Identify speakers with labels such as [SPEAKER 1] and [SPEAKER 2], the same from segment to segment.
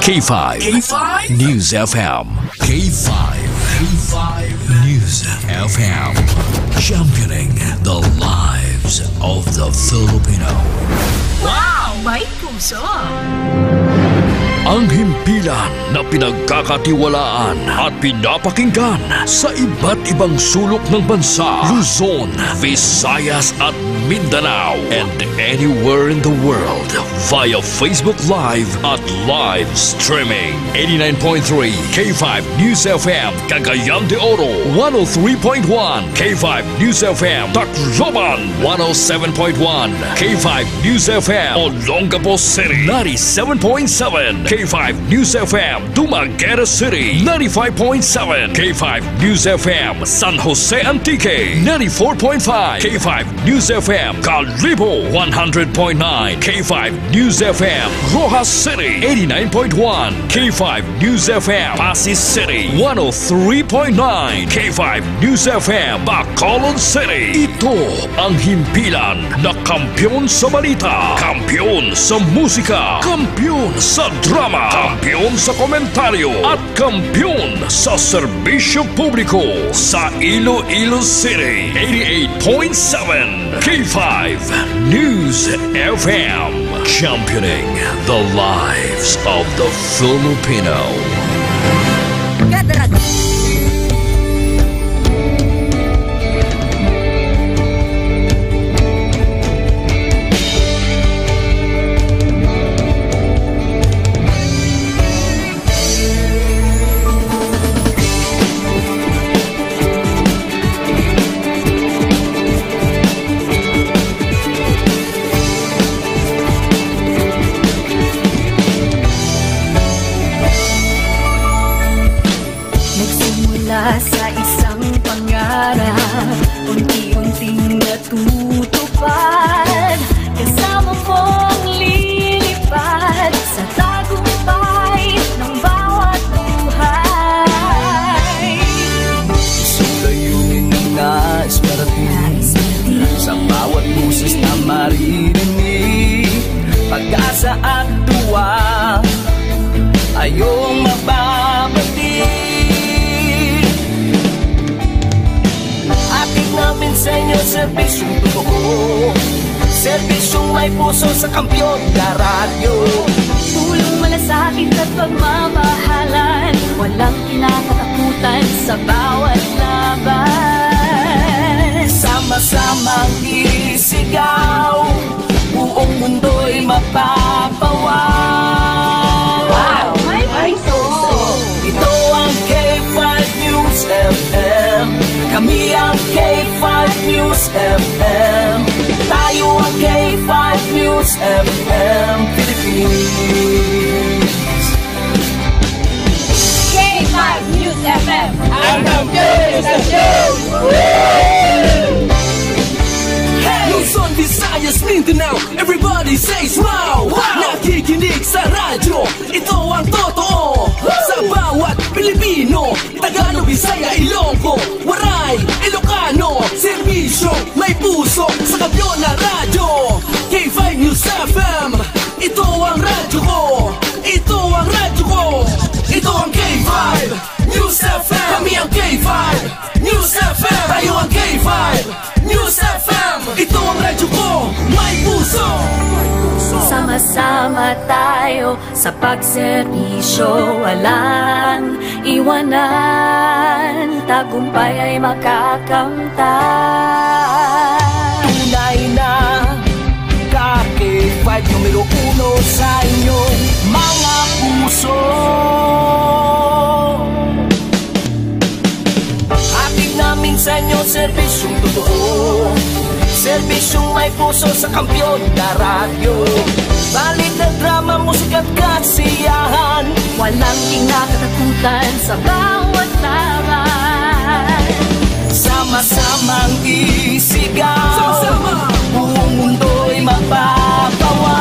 [SPEAKER 1] K5 News FM. K5 News FM. Championing the lives of the Filipino.
[SPEAKER 2] Wow! May puso!
[SPEAKER 1] Ang himpilan na pinagkakatiwalaan at pinapakinggan sa iba't ibang sulok ng bansa, Luzon, Visayas at Mindanao, and anywhere in the world via Facebook Live at live streaming. 89.3 K5 News FM, Cagayan de Oro, 103.1 K5 News FM, Tacloban, 107.1 K5 News FM, Olongapo City, 97.7 K5 News FM, Dumaguete City, 95.7 K5 News FM, San Jose Antique, 94.5 K5 News FM, Calibo, 100.9 K5 News FM, Rojas City, 89.1 K5 News FM, Pasig City, 103.9 K5 News FM, Bacolod City. Ito ang himpilan na kampyon sa balita, kampyon sa musika, kampyon sa drama, kampyon sa komentaryo, at kampyon sa serbisyo publiko sa Iloilo City. 88.7 K5 News FM, championing the lives of the Filipino.
[SPEAKER 2] Sa isang pangarap, unti-unting natutupad, kasama mong lilipad sa tagumpay ng bawat buhay.
[SPEAKER 3] Isang layunin nais parating sa bawat busis na maririnig, pag-asa at tuwa ayong mababatid. Namin sa inyo, serbisyong totoo, serbisyong may puso sa kampyon na radyo.
[SPEAKER 2] Tulong malasakit at pagmamahalan, walang kinakatakutan sa bawat laban.
[SPEAKER 3] Sama-samang isigaw, buong mundo'y mapapawaw.
[SPEAKER 2] Wow! May puso!
[SPEAKER 3] Ito ang K5 News FM, kami ang K5 News FM, tayo ang K5 News FM Philippines.
[SPEAKER 2] K5 News FM,
[SPEAKER 3] ang kampiyon sa show! Luzon, Visayas, Mindanao, everybody say smile! Nakikinig sa radyo, ito ang totoo. Sa bawat Pilipino, Tagalog, Bisaya, Ilonggo, Waray, Ilocano, serbisyo may puso sa kampyon na radyo. K5 News FM, ito ang radyo ko, ito ang radyo ko, ito ang K5 News FM. Kami ang K5 News FM, tayo ang K5 News FM. Ito ang radyo ko, may puso.
[SPEAKER 2] Sama-sama tayo sa pagserbisyo, walang iwanan, tagumpay ay makakamtan.
[SPEAKER 3] Tunay na K5 numero 1 sa inyong mga puso. Hatid namin sa inyo, serbisyong totoo, serbisyong may puso sa kampyon na radyo. Balik na drama, musika at kasiyahan,
[SPEAKER 2] Walang kinakatakutan sa bawat laban.
[SPEAKER 3] Sama-samang isigaw, sama-sama, buong mundo'y mapapawaw.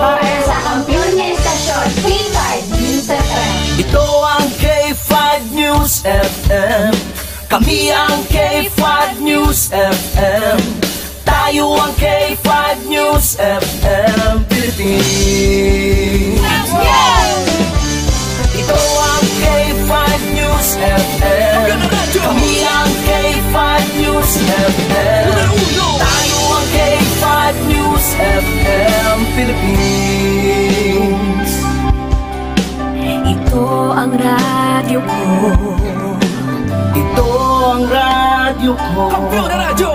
[SPEAKER 4] Para sa kampyon na estasyon, K5 News FM.
[SPEAKER 3] Ito ang K5 News FM, kami ang K5 News FM, tayo ang K5 News FM Philippines. Ito ang radyo ko. Kampiyon na radyo!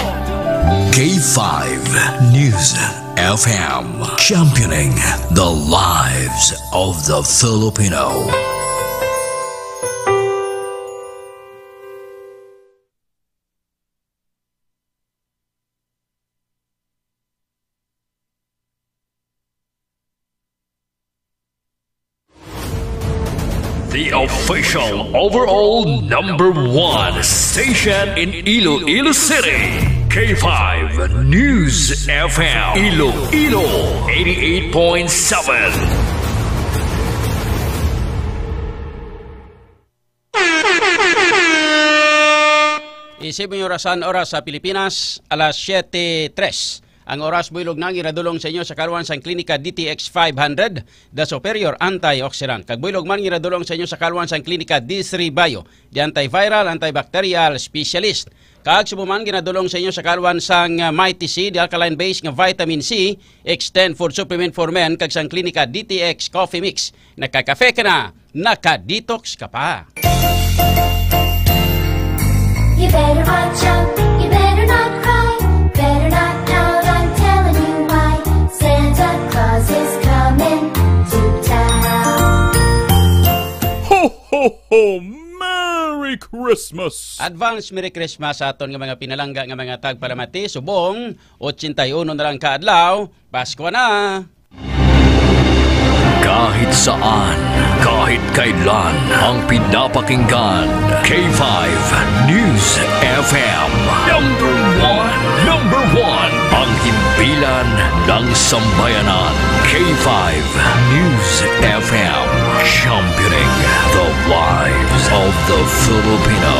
[SPEAKER 1] K5 News FM, championing the lives of the Filipino. The official overall #1 station in Iloilo City. K5 News FM Iloilo 88.7.
[SPEAKER 5] Isip yung oras sa Pilipinas, alas 7:03. Ang oras builog nang iradulong sa inyo sa kaluan sang klinika DTX 500, the superior antioxidant. Kag builog man iradulong sa inyo sa kaluan sang klinika D3 Bio, the antiviral, antibacterial specialist. Kag subuman ginadulong sa inyo sa kaluan sang Mighty C, the alkaline base nga vitamin C, extend food supplement for men, kag sang klinika DTX Coffee Mix. Nakakafe ka na, naka-detox ka pa.
[SPEAKER 4] You better watch out, you better not cry, better not pout, I'm telling you why. Santa Claus is coming to town.
[SPEAKER 6] Ho, ho, ho! Merry Christmas!
[SPEAKER 5] Advance Merry Christmas sa aton nga mga pinalangga nga mga tagpalamati. Subong, 81 na lang kaadlaw, Pasko na!
[SPEAKER 1] Kahit saan, kahit kailan, ang pinapakinggan. K5 News FM. Number one, ang himpilan ng sambayanan. K5 News FM. Championing the lives of the Filipino.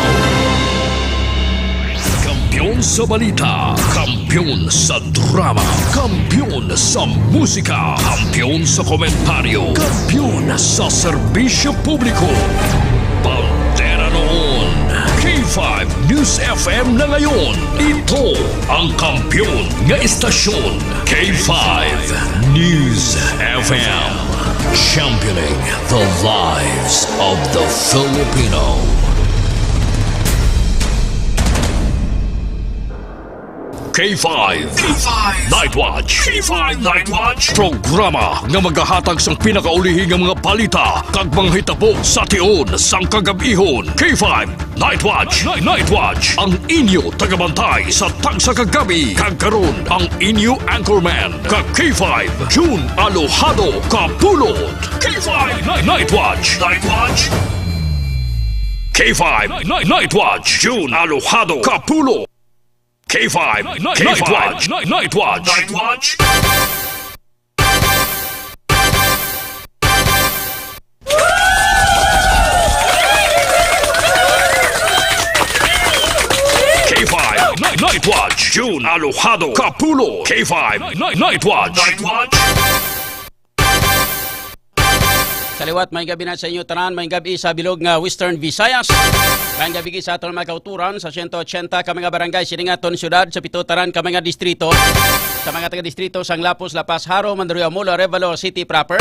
[SPEAKER 1] Kampiyon sa balita, kampiyon sa drama, kampiyon sa musika, kampiyon sa komentaryo, kampiyon sa serbisyo publiko. Pantera noon, K5 News FM na ngayon. Ito ang kampiyon nga istasyon, K5 News FM. Championing the lives of the Filipino. K5 Night Watch. K5 Night Watch. Programa nga magahatag sang pinakaulihing nga mga balita kag mga hitabo sa tion sang kagabihon. K5 Night Watch. Night Watch. Ang inyo tagabantay sa tagsa kagabi. Kag karon ang inyo anchorman kag K5 June Alojado Kapulot. K5 Night Watch. Night Watch. K5 Night Watch. June Alojado Kapulot. K5 Night Watch. Night Watch. Night Watch. K5 Night Watch. June Alojado Capulo. K5 Night Watch. Night Watch.
[SPEAKER 5] Sa liwat, may gabi na sa inyo tanan, may gabi sa bilog nga Western Visayas. May gabi sa aton mga kauturan sa 180 ka mga barangay siningaton syudad sa pitotaran ka mga distrito. Sa mga taga-distrito sang Lapos, Lapas, Haro, Mandaluyong, Mulo, Revalo City proper.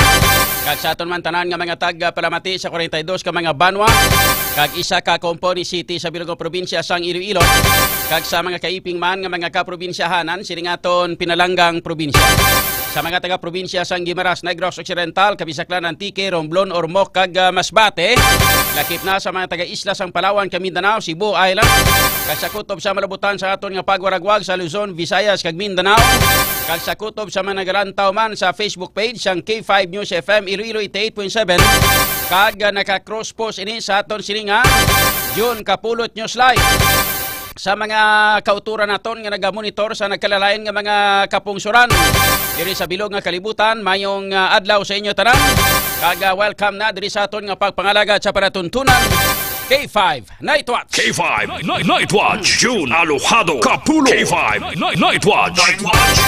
[SPEAKER 5] Kag sa aton man tanan nga mga taga-Palamati sa 42 ka mga Banwa. Kag isa ka Componi City sa bilog nga probinsya sang Iloilo. Kag sa mga kaiping man nga mga kaprobinsyahanan siningaton Pinalanggang probinsya. Sa mga taga-probinsya sang Guimaras, Negros Occidental, Kabisaklan, Antique, Romblon, Ormoc, kag Masbate. Lakip na sa mga taga-isla sang Palawan, Mindanao, Cebu Island. Kag sa kutob sa malabutan sa aton nga pagwaragwag sa Luzon, Visayas, kag Mindanao. Kag sa kutob sa mga nagalantaw man sa Facebook page sang K5 News FM Iloilo 88.7. Kag naka-cross post ini sa aton sininga June Kapulot News Live. Sa mga kauturan naton nga nagamonitor sa nagkalalain nga mga kapungsuran diri sa bilog nga kalibutan, mayong adlaw sa inyo tanan. Kag welcome na diri sa aton nga pagpangalagad sa panatuntunan. K5 Night Watch.
[SPEAKER 1] K5 Night Watch. June Alojado Capulo. K5 Night Watch. Night Watch.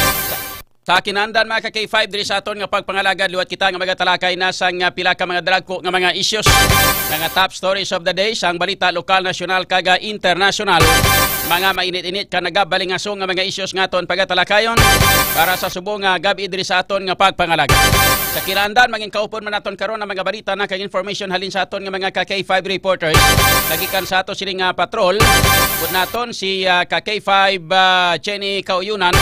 [SPEAKER 5] Sa kinandan mga ka-K5 diri sa aton nga pagpangalagad, luwat kita nga mga talakay na sang pila ka mga dragko nga mga issues, mga top stories of the day sang balita lokal, nasyonal kag international. Mga mainit-init ka nagabalingasong nga mga issues nga aton pagatalakayon para sa subong nga gabi diri sa aton nga pagpangalagad. Sa kinahanglan maging kaupon man naton karon ang mga balita na kay information halin sa aton nga mga K5 reporters. Nagikan sa ato sining patrol. Pud naton si K5 Jenny Kauyunan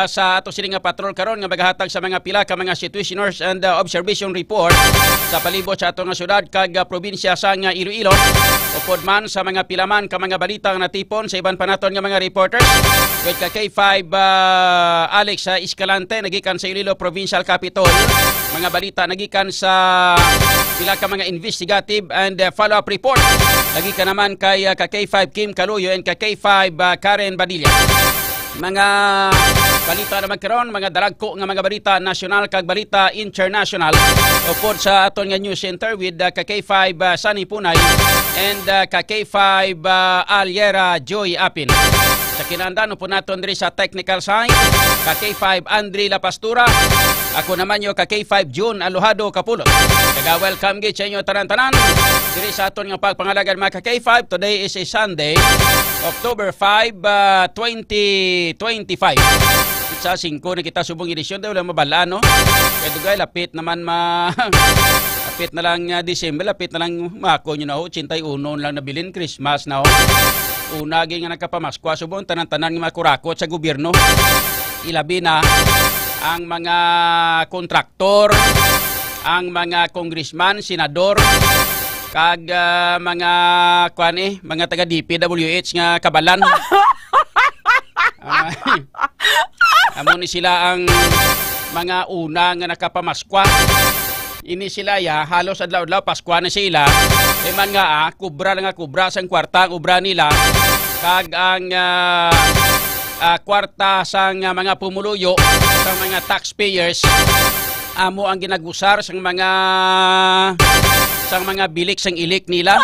[SPEAKER 5] sa ato sining patrol karon nga magahatag sa mga pila ka mga situationers and observation report sa palibot sa ato nga syudad kag probinsya sa Iloilo. Upod man sa mga pilaman ka mga balita nga natipon sa iban pa naton nga mga reporters. With K5 Alex Escalante nagikan sa Iloilo Provincial Capital. Mga balita nagikan sa pila ka mga investigative and follow-up report. Nagikan naman kay K5 Kim Caluyo and K5 Karen Badilla. Mga balita naman karon, mga dalagko nga mga balita national kag balita international. Upod sa aton nga news center with K5 Sunny Punay and K5 Aliera Joy Apin. Sa kinahanglan po naton diri sa technical side, K5 Andre La Pastura. Ako naman yung K5 June Alohado Kapulot. Welcome gid sa inyo tanan-tanan diri sa aton nga pagpangalagan mga K5. Today is a Sunday, October 5, 2025. Sa 5 na kita subong edisyon daw wala mabala no. Kaya dugay lapit naman lapit na lang December, lapit na lang mako nyo na ho 81 lang nabilin Christmas na ho. Una gyud nga nagkapamaskwa subong tanan-tanan nga makurakot sa gobyerno. Ilabi na ang mga kontraktor, ang mga congressman, senador, kag mga mga taga DPWH nga kabalan. Amo ni sila ang mga una nga nakapamaskwa. Ini sila halos adlaw-adlaw Paskwa na sila. E man nga kubra nga kubra sang kwarta ang ubra nila. Kag ang kwarta sang mga pumuluyo sang mga taxpayers amo ang ginagusar sang mga bilik sang ilik nila.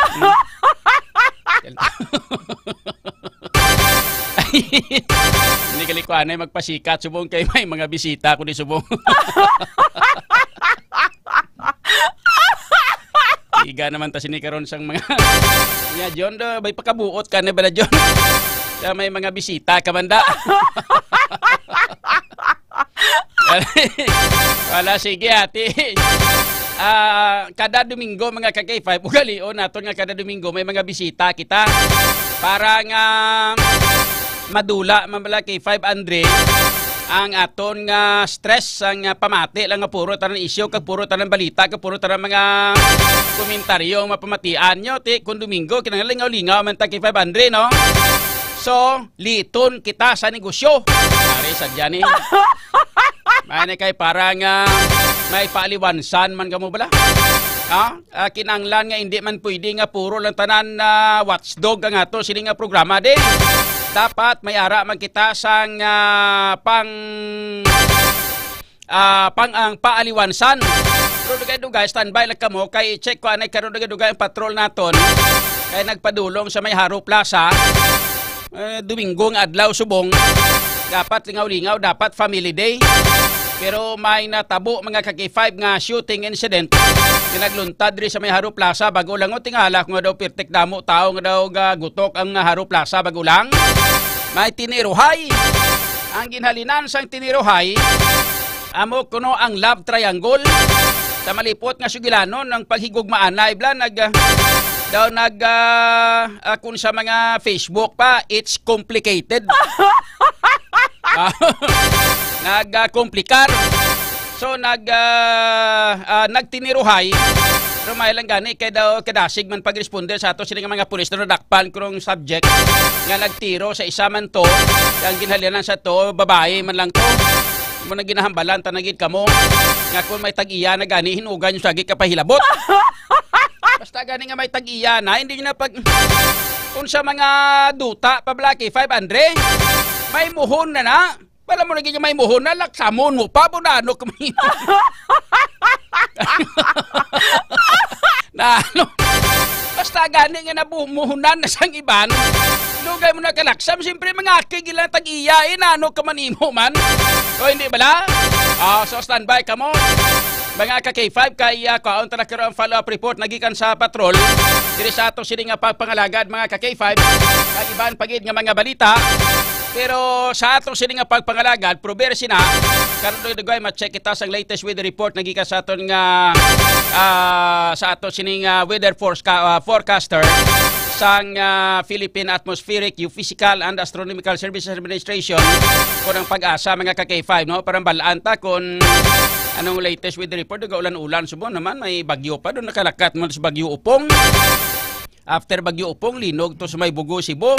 [SPEAKER 5] Hindi kalikuan ay magpasikat subong kay may mga bisita ko di subong. Iga naman ta sini karon sang mga nya John do bay pakabuot ka na bala John. Sa may mga bisita ka banda. Wala sige ati. Kada Domingo mga K5 ugalion naton nga kada Domingo may mga bisita kita para nga madula man bala K5 Andre ang aton nga stress ang pamati lang nga puro tanan isyu kag puro tanan balita kag puro tanan mga komentaryo mapamatian nyo ti kun Domingo kinahanglan lingaw man ta K5 Andre no. So liton kita sa negosyo. Ari sadya ni. May kay para nga may paaliwansan man kamo bala. Kinanglan nga hindi man pwede nga puro lang tanan watchdog ang ato sini nga programa din. Dapat may ara man kita sang ang paaliwansan. Pero dugay-dugay standby lang kamo kay check ko anay karon dugay-dugay ang patrol naton. Kay nagpadulong sa may Haro Plaza. Domingo nga adlaw subong. Dapat lingaw-lingaw, dapat family day. Pero may natabo mga K5 nga shooting incident. Pinagluntad rin sa may Haro Plaza bago lang o tingala kung nga daw pertek damo tao nga daw gutok ang Haro Plaza bago lang. May tiniruhay. Ang ginhalinan sang tiniruhay amo kuno ang love triangle. Sa malipot nga sugilanon ang paghigugmaan na ibla kung sa mga Facebook pa it's complicated. Nagkomplikar. So nagtiniruhay. Pero may lang gani kay daw kadasig man pag-responder sa ato sila nga mga pulis na nadakpan kurong subject nga nagtiro sa isa man to. Ang ginhalinan sa to babae man lang to. Mo na ginahambalan tanagid kamo nga kung may tag-iya na gani hinugan yung sagi kapahilabot. Basta gani nga may tag-iya na hindi na pag kung sa mga duta pa Blacky 500 may muhon na. Para mo naging may muhon na laksamon mo pa bunano kami. Basta gani nga nabumuhunan na sang iban. Lugay mo na kalaksam, siyempre mga kigilan tag-iya, ano ka manimo man. O hindi bala? So standby ka mo. Mga ka-K5, kaya kaon ta nakiro ang follow-up report nagikan sa patrol. Diri sa ato sini nga pagpangalagad mga ka-K5. Kag iban pagid nga mga balita. Pero sa ato sini nga pagpangalagad, probersi na karon dugay ma-check kita sa latest weather report nagika sa aton nga sa ato sining weather forecaster sang Philippine Atmospheric, Geophysical and Astronomical Services Administration kung ang pag-asa mga ka-K5 no parang balaan ta kung anong latest weather report duga ulan-ulan subon naman may bagyo pa doon nakalakat mo sa bagyo Upong. After bagyo Upong, linog to sa may Bugo, Cebu.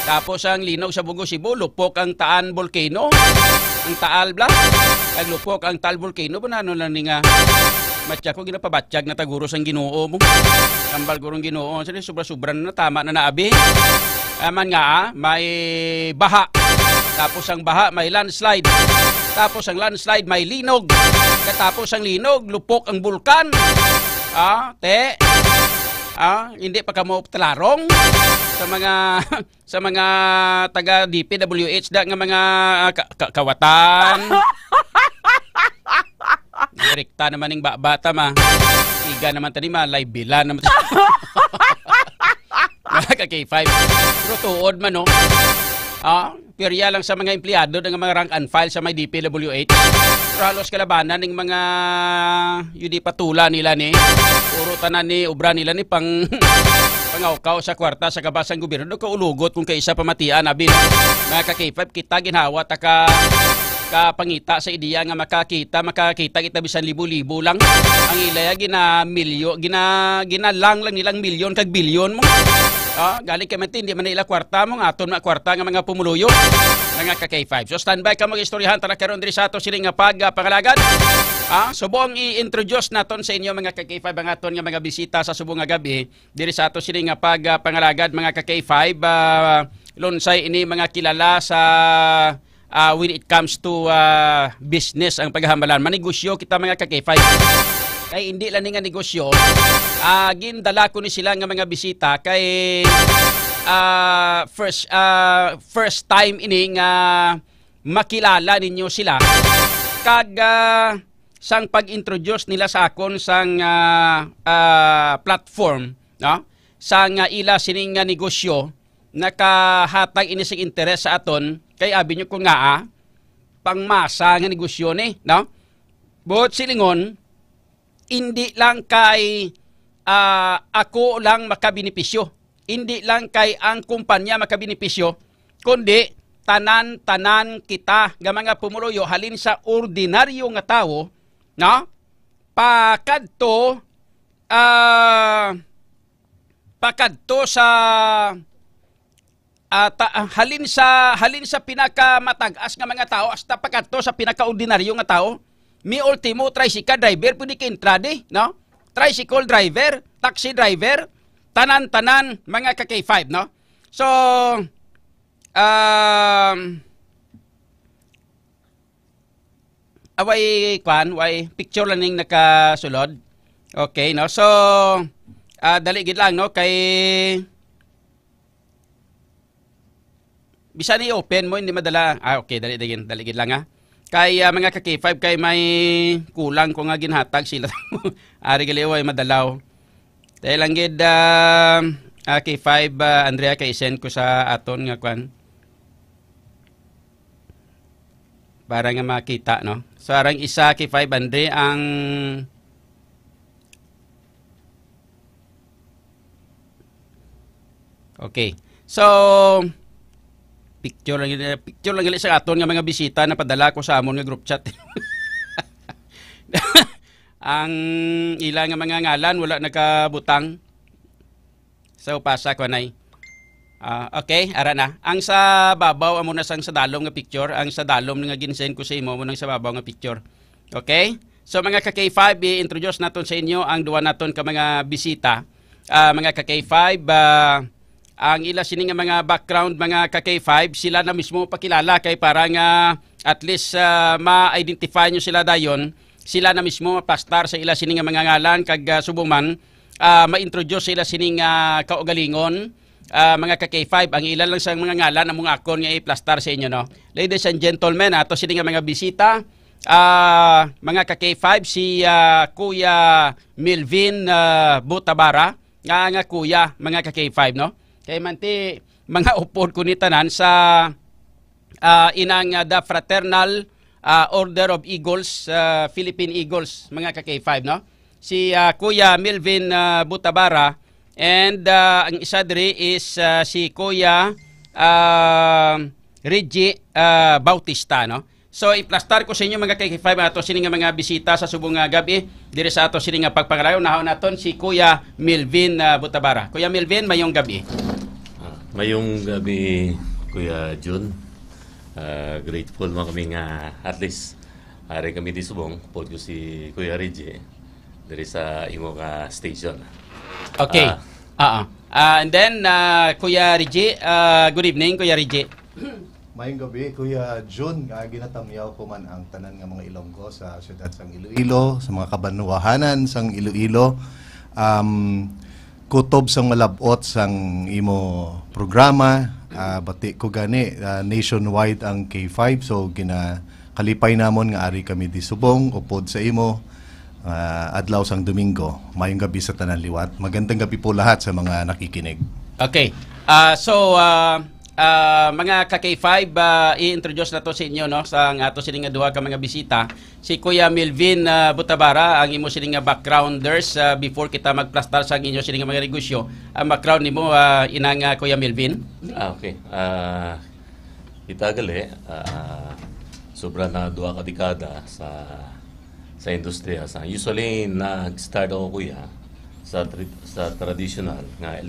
[SPEAKER 5] Tapos ang linog sa Bugo, Cebu, lupok ang Taan Volcano. Ang Taal Bla. Ang lupok ang Taal Volcano. Banano lang ni nga. Matya ko ginapabatsyag na taguros ang Ginoo mo. Kambal gurong Ginoo. Sali sobra-sobra na tama na naabi. Aman nga may baha. Tapos ang baha may landslide. Tapos ang landslide may linog. Katapos ang linog, lupok ang bulkan. Hindi pa ka mo talarong sa mga taga DPWH da nga mga kawatan. Direkta naman ning bata ma. Iga naman tani ma live bila naman. Ka-K5. Pero tuod man no. Perya lang sa mga empleyado ng mga rank and file sa may DPWH. Pero halos kalabanan ng mga yudi patula nila ni. Puro tanan ni obra nila ni pangawkaw sa kwarta sa kabasang gobyerno. Kaulugot kung kaisa pamatian abi. Mga ka-K5 kita ginhawa ta kapangita sa ideya nga makakita kita bisan libo-libo lang. Ang ilaya ginalang lang nilang milyon kag bilyon mo. Galing ka man hindi man nila kwarta mo nga aton na kwarta nga mga pumuluyo mga ka-K5. So standby ka mag-istoryahan tara karon diri sa ato sining nga pagpangalagad. Subong i-introduce naton sa inyo mga ka-K5 ang aton nga mga bisita sa subong nga gabi diri sa ato sining nga pagpangalagad mga ka-K5. Lunsay ini mga kilala sa when it comes to business ang paghamalan. Manegosyo kita mga ka-K5. Kay hindi lang nga negosyo. Gindala ko ni sila nga mga bisita kay first time ini nga makilala ninyo sila kag sang pag-introduce nila sa akon sang platform no sang ila sining nga negosyo nakahatag ini sig interes sa aton kay abi nyo ko nga pangmasa nga negosyo ni no but silingon hindi lang kay ako lang makabinipisyo. Hindi lang kay ang kumpanya makabinipisyo, kundi tanan-tanan kita nga mga pumuluyo halin sa ordinaryo nga tao, no? Pakadto sa halin sa pinakamatagas nga mga tao hasta pakadto sa pinakaordinaryo nga tao. Mi ultimo tricycle driver pwede ka entrade, no? Tricycle driver, taxi driver, tanan-tanan mga ka-K5, no? So way picture lang ning nakasulod. Okay, no? So dali gid lang no kay bisan i-open mo hindi madala. Okay, dali gid lang ha. Kay mga ka-K5 kay may kulang ko nga ginhatag sila. Ari galiway madalaw. Dahil lang gid K5 Andrea kay send ko sa aton nga kwan. Para nga makita no. So arang isa K5 Andre ang okay. So picture lang sa aton nga mga bisita na padala ko sa amon nga group chat. Ang ilang nga mga ngalan wala nakabutang. So pasa ko nay. Okay, ara na. Ang sa babaw amo na sang sa dalom nga picture, ang sa dalom nga ginsend ko sa imo mo nang sa babaw nga picture. Okay? So mga ka-K5, i-introduce naton sa inyo ang duwa naton ka mga bisita. Mga ka-K5, ang ila sini nga mga background mga ka-K5 sila na mismo pakilala kay para nga at least ma-identify nyo sila dayon sila na mismo pastar sa ila sini nga mga ngalan kag subong man ma-introduce sila sini nga kaugalingon mga ka-K5 ang ila lang sa mga ngalan among akon nga i-plastar sa inyo no. Ladies and gentlemen ato sini nga mga bisita mga ka-K5 si Kuya Melvin Butabara nga kuya mga ka-K5 no. Kay manti mga upod ko ni tanan sa inang the fraternal Order of Eagles, Philippine Eagles, mga ka-K5, no? Si Kuya Melvin Butabara, and ang isa diri is si Kuya Reggie Bautista, no? So iplastar ko sa inyo mga K5 ato sini nga mga bisita sa subong gabi diri sa ato sini nga pagpangalayo. Nahon naton si Kuya Melvin Butabara. Kuya Melvin, mayong gabi.
[SPEAKER 7] Mayong gabi, Kuya Jun. Grateful mo kami nga at least ari kami di subong pod ko si Kuya Reggie diri sa imo ka station.
[SPEAKER 5] Okay. And then Kuya Reggie, good evening Kuya Reggie.
[SPEAKER 8] Mayong gabi, Kuya Jun, ginatamyaw ko man ang tanan nga mga Ilonggo sa siyudad sang Iloilo, sa mga kabanwahanan sang Iloilo. Kutob sang malabot sang imo programa, bati ko gani, nationwide ang K5, so kalipay namon nga ari kami di subong, upod sa imo, adlaw sang Domingo. Mayong gabi sa tanan liwat. Magandang gabi po lahat sa mga nakikinig.
[SPEAKER 5] Okay. Mga ka-K5, i-introduce na to sa inyo, no, sa ato sining nga duha ka mga bisita. Si Kuya Melvin Butabara, ang imo sining nga backgrounders before kita magplastar sa inyo sining nga mga negosyo. Ang background nimo inang Kuya Melvin.
[SPEAKER 7] Okay. Kita gali sobra na duha ka dekada sa industriya. Usually nag-start ako, Kuya, sa traditional nga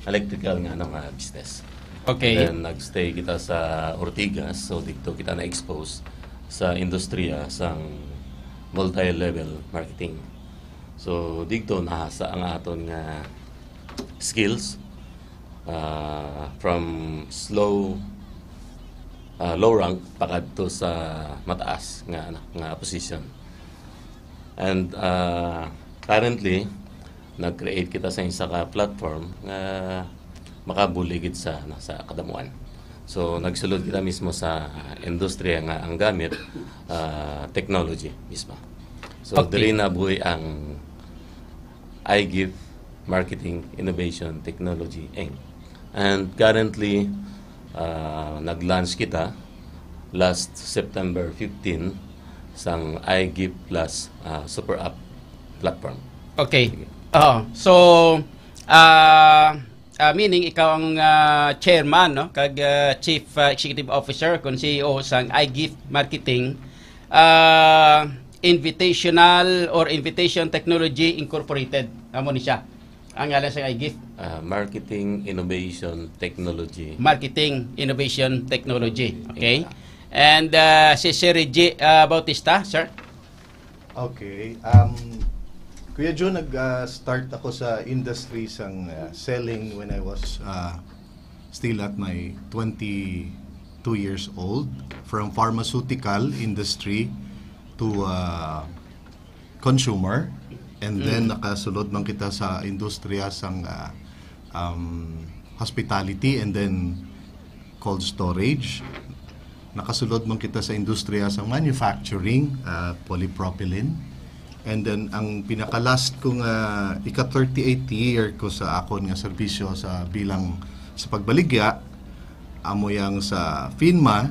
[SPEAKER 7] electrical nga business.
[SPEAKER 5] Okay.
[SPEAKER 7] And then nagstay kita sa Ortigas, so dito kita na-expose sa industriya sang multi-level marketing. So dito nahasa ang aton nga skills from low rank pakadto sa mataas nga position. And currently nag-create kita sa isa ka platform nga makabuligid sa kadamuan. So nagsulod kita mismo sa industriya nga ang gamit technology mismo. So diri na buhi ang iGift Marketing Innovation Technology Inc. And currently nag-launch kita last September 15 sang iGift Plus super app platform.
[SPEAKER 5] Okay. So meaning ikaw ang chairman, no, kag chief executive officer kun CEO sang iGift Marketing Invitational or Invitation Technology Incorporated. Amo ni siya ang ngalan sa iGift.
[SPEAKER 7] Marketing Innovation Technology.
[SPEAKER 5] Marketing Innovation Technology. Okay. And si Sir Reggie Bautista, sir.
[SPEAKER 8] Okay. Kuya John, nag-start ako sa industry sang selling when I was still at my 22 years old, from pharmaceutical industry to consumer, and then nakasulod man kita sa industriya sang hospitality and then cold storage. Nakasulod man kita sa industriya sang manufacturing, polypropylene. And then ang pinaka-last kong ika-38 year ko sa akon nga serbisyo sa bilang sa pagbaligya amo yang sa FINMA,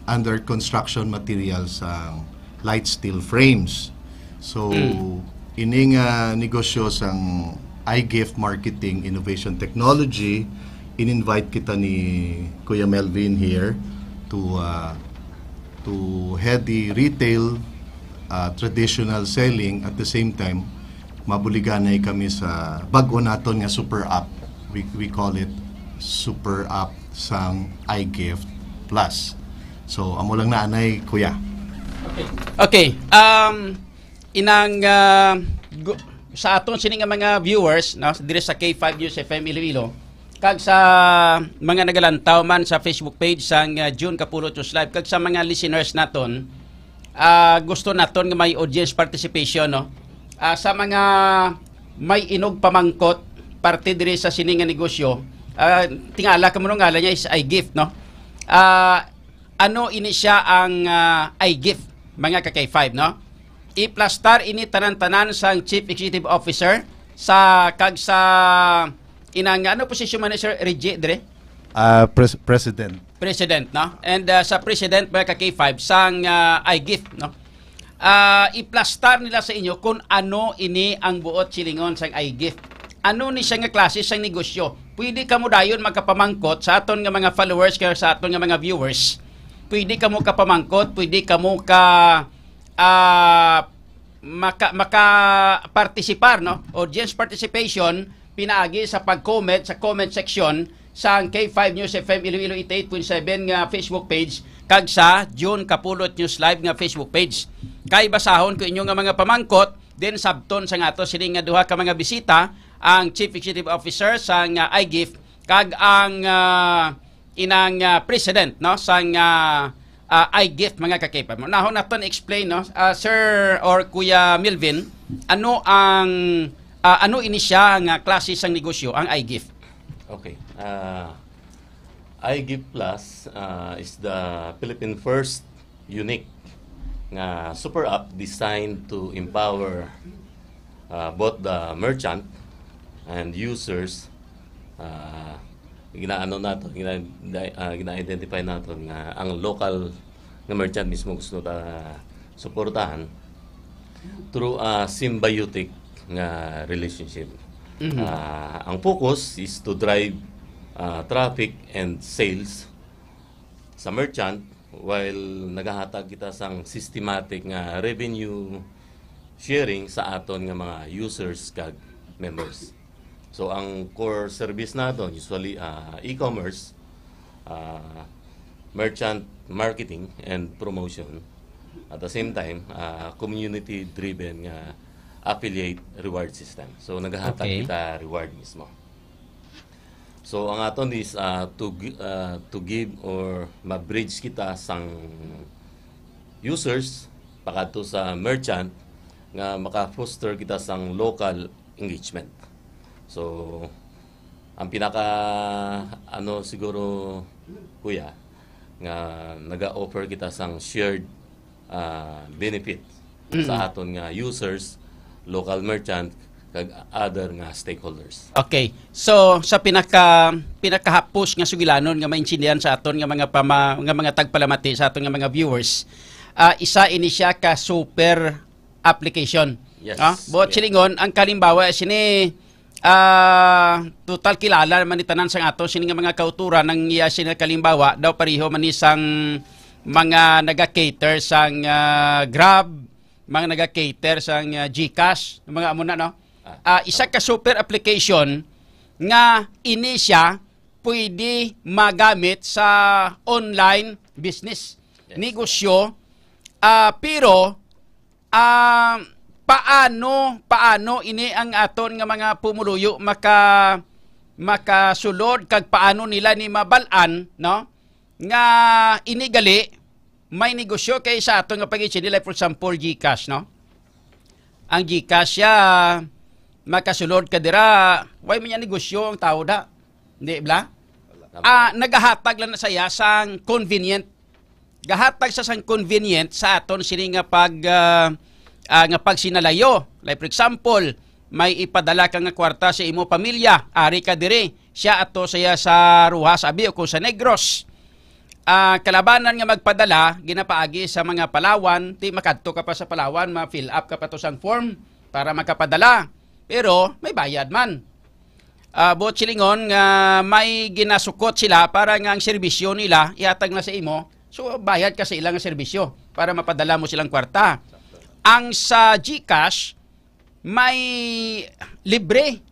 [SPEAKER 8] under construction materials sa light steel frames. So ining negosyo sang iGift Marketing Innovation Technology, in-invite kita ni Kuya Melvin here to head the retail traditional selling. At the same time mabuliganay kami sa bag-o naton nga super app. We call it super app sang iGift Plus. So amo lang na anay, Kuya.
[SPEAKER 5] Okay. Inang sa aton sini nga mga viewers, no, dire sa K5 News FM Iloilo, kag sa mga nagalantaw man sa Facebook page sang June Kapulot News Live, kag sa mga listeners naton, gusto naton nga may audience participation, no? Sa mga may inog pamangkot parte dire sa sini nga negosyo, tingala ka mo nga niya is iGift, no? Ano ini siya ang iGift, mga ka-K5, no? I-plastar ini tanan-tanan sang Chief Executive Officer sa kag sa inang ano posisyon man ni Sir Reggie dire?
[SPEAKER 8] President.
[SPEAKER 5] President, no? And sa President mga ka-K5 sang iGift, no? I-plastar nila sa inyo kung ano ini ang buot silingon sang iGift. Ano ni siya nga klase sang negosyo. Pwede ka mo dayon magkapamangkot sa aton nga mga followers kaya sa aton nga mga viewers. Pwede ka mo kapamangkot, pwede ka mo maka-participar, no? Audience participation pinaagi sa pag-comment sa comment section sa K5 News FM Iloilo 88.7 nga Facebook page kag sa June Kapulot News Live nga Facebook page. Kay basahon ko inyo nga mga pamangkot din sabton sa ngato sini nga duha ka mga bisita ang Chief Executive Officer sa iGift kag ang inang President, no, sa iGift mga ka-K5. Nahon naton explain, no, Sir or Kuya Milvin, ano ang ano ini siya nga klase sang negosyo ang iGift?
[SPEAKER 7] Okay. iGift Plus is the Philippine first unique nga super app designed to empower both the merchant and users. Gina-identify natin nga ang local nga merchant mismo gusto ta suportahan through a symbiotic nga relationship. Ang focus is to drive traffic and sales sa merchant while nagahatag kita sang systematic nga revenue sharing sa aton nga mga users kag members. So ang core service naton usually e-commerce, merchant marketing and promotion. At the same time, community-driven nga affiliate reward system. So naghahatag kita reward mismo. So ang aton is to give or ma-bridge kita sang users pakadto sa merchant nga maka-foster kita sang local engagement. So ang pinaka siguro kuya nga naga-offer kita sang shared benefit sa aton nga users, local merchant kag other nga stakeholders.
[SPEAKER 5] Okay. So sa pinakahapos nga sugilanon nga maintindihan sa aton nga mga tagpalamati sa aton nga mga viewers, isa ini siya ka super application.
[SPEAKER 7] Yes.
[SPEAKER 5] Buot silingon ang kalimbawa sini total kilala man itanan sang ato sini nga mga kauturan ng iya sini kalimbawa daw pareho man isang mga naga-cater sang Grab, mga naga-cater sang GCash, mga amo na, no? Isa ka super application nga ini siya pwede magamit sa online business, negosyo, pero paano ini ang aton nga mga pumuluyo makasulod kag paano nila ni mabalan, no? Nga inigali may negosyo kay sa aton nga pag-itsin nila, for example GCash, no? Ang GCash ya makasulod ka dira way man negosyo ang tao da, di ba? Nagahatag lang na saya sang convenient, gahatag sa sang convenient sa aton sini nga pag sinalayo. Like for example, may ipadala ka nga kwarta sa imo pamilya, ari ka diri, siya ato saya sa Ruhas Abi o kung sa Negros. Kalabanan nga magpadala, ginapaagi sa mga Palawan, ti makadto ka pa sa Palawan, ma-fill up ka pa to sang form para makapadala. Pero may bayad man. Buot silingon nga may ginasukot sila para nga ang serbisyo nila ihatag na sa imo. So bayad ka sa ilang serbisyo para mapadala mo silang kwarta. Ang sa GCash may libre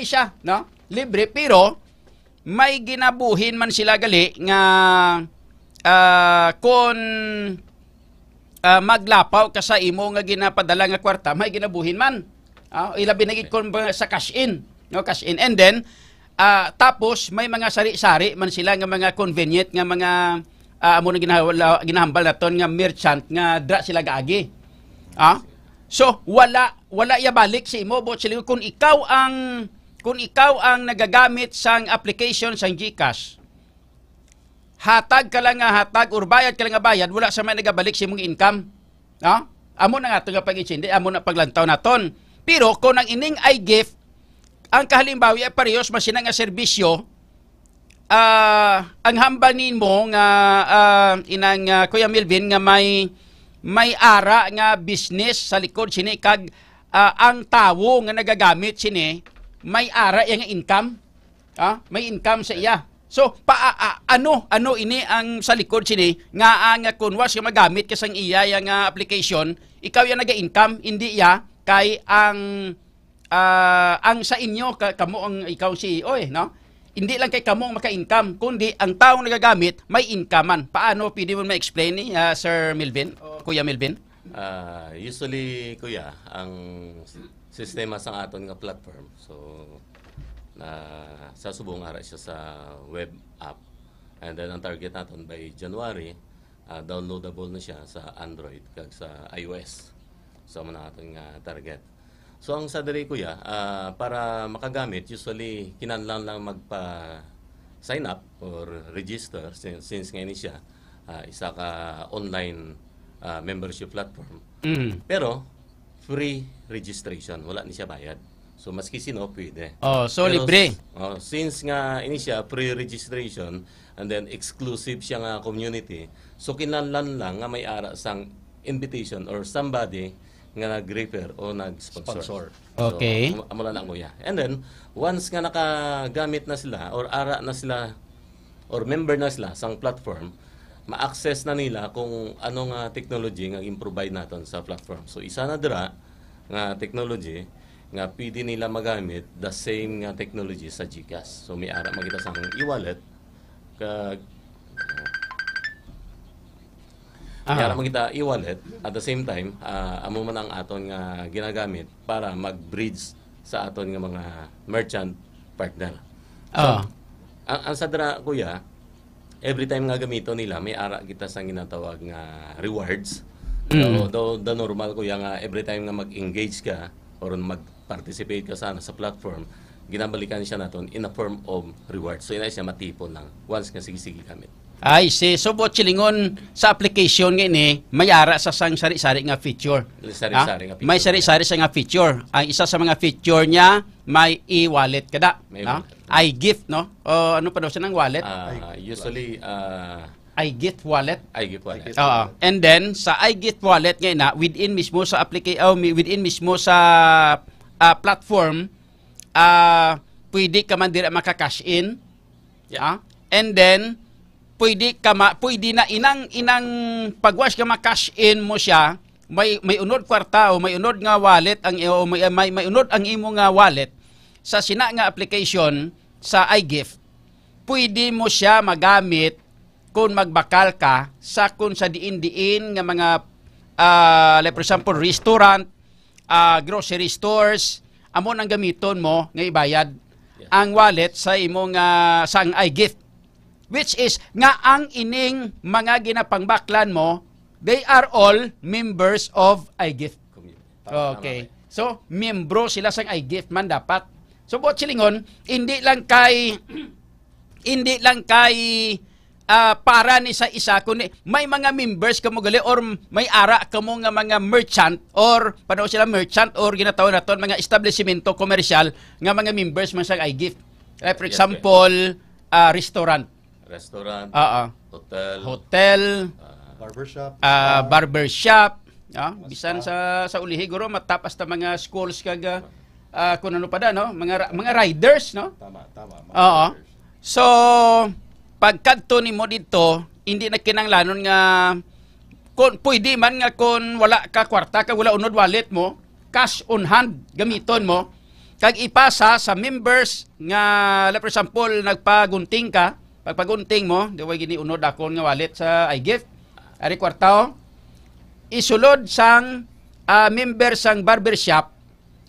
[SPEAKER 5] siya, no? Libre pero may ginabuhin man sila gali nga kung maglapaw ka sa imo nga ginapadala nga kwarta, may ginabuhin man. Ilabi na ikon sa cash in, no? Cash in. And then tapos may mga sari-sari man sila nga mga convenient nga mga amo na ginahambal naton nga merchant nga dra sila gaagi. So wala ya balik sa imo but sila kung ikaw ang nagagamit sang application sang GCash, hatag ka lang nga hatag or bayad ka lang nga bayad, wala sa may nagabalik sa imong income. No? Amo na nga ito nga pag-itsindi, amo na paglantaw naton. Pero kung ang ining iGift, ang kahalimbawi ay parehos masina nga serbisyo, ang hambanin mo nga inang Kuya Melvin nga may ara nga business sa likod sini kag ang tawo nga nagagamit sini may ara yang income. May income sa iya. So ano ini ang sa likod sini nga ang kunwas nga magamit ka sang iya yang application, ikaw yang naga-income, hindi ya kay ang sa inyo kamo ang ikaw CEO no? Hindi lang kay kamo maka-income, kundi ang taong nagagamit may income-an. Paano pwede mo ma-explain ni Sir Melvin o Kuya Melvin?
[SPEAKER 7] Usually, Kuya, ang sistema sa aton nga platform, so sa subong ara siya sa web app, and then ang target naton by January, downloadable na siya sa Android kag sa iOS. So man aton nga target. So ang sa diri Kuya, para makagamit usually kinahanglan lang magpa-sign up or register since ngayon siya isa ka online membership platform. Pero free registration, wala ni siya bayad. So maski sino pwede.
[SPEAKER 5] So pero, libre.
[SPEAKER 7] Since nga ini siya free registration and then exclusive siya nga community, so kinahanglan lang nga may ara sang invitation or somebody nga nag-refer o nag-sponsor.
[SPEAKER 5] Okay.
[SPEAKER 7] So, amo lang Kuya. And then once nga nakagamit na sila or ara na sila or member na sila sang platform, ma-access na nila kung ano nga technology nga i-provide naton sa platform. So isa na dira nga technology nga pwede nila magamit the same nga technology sa GCash. So may ara makita sa e-wallet kag kaya makita e-wallet at the same time amo man ang aton nga ginagamit para mag-bridge sa aton nga mga merchant partner. So, ang sadra Kuya, every time nga gamito nila may ara kita sa ginatawag nga rewards. So, the normal Kuya nga every time nga mag-engage ka or mag-participate ka sana sa platform, ginabalikan siya naton in a form of reward. So, ina siya matipon lang once nga sige gamit.
[SPEAKER 5] Ay, so bot silingon sa application nga ini, may ara sa sang sari-sari nga feature.
[SPEAKER 7] Sari-sari nga feature.
[SPEAKER 5] May sari-sari sa nga feature. Ang isa sa mga feature niya, may e-wallet kada. No? iGift, no? Ano pa daw siya ng wallet?
[SPEAKER 7] Usually,
[SPEAKER 5] iGift wallet.
[SPEAKER 7] iGift wallet.
[SPEAKER 5] And then, sa iGift wallet ngayon na, within mismo sa within mismo sa platform, pwede ka man dira maka-cash in. And then, pwede na inang pagwas ka ma-cash in mo siya, may unod kwarta o may unod nga wallet ang may unod ang imo nga wallet sa sina nga application sa iGift. Pwede mo siya magamit kung magbakal ka sa kung sa diin-diin nga mga like for example restaurant, grocery stores, amo nang gamiton mo nga ibayad ang wallet sa imong sa iGift. Which is, nga ang ining mga ginapangbaklan mo, they are all members of iGift. Okay. So, membro sila sa iGift man dapat. So, buot silingon, hindi lang kay para ni sa isa, kundi may mga members kamo gali or may ara kamo nga mga merchant or paano sila merchant or ginatawag naton mga establishmento komersyal nga mga members man sa iGift. Like for example, restaurant, hotel, barbershop, bisan sa ulihi guro matapas ta mga schools kag kung ano pa da no, mga riders no. Tama. So pagkadto nimo dito, hindi na kinahanglanon nga kung pwede man nga kung wala ka kwarta kag wala unod wallet mo, cash on hand gamiton mo kag ipasa sa members nga like for example nagpagunting ka. Pagpagunting mo, diway gini unod akon nga wallet sa iGift. Ari kwarta isulod sang member sang barbershop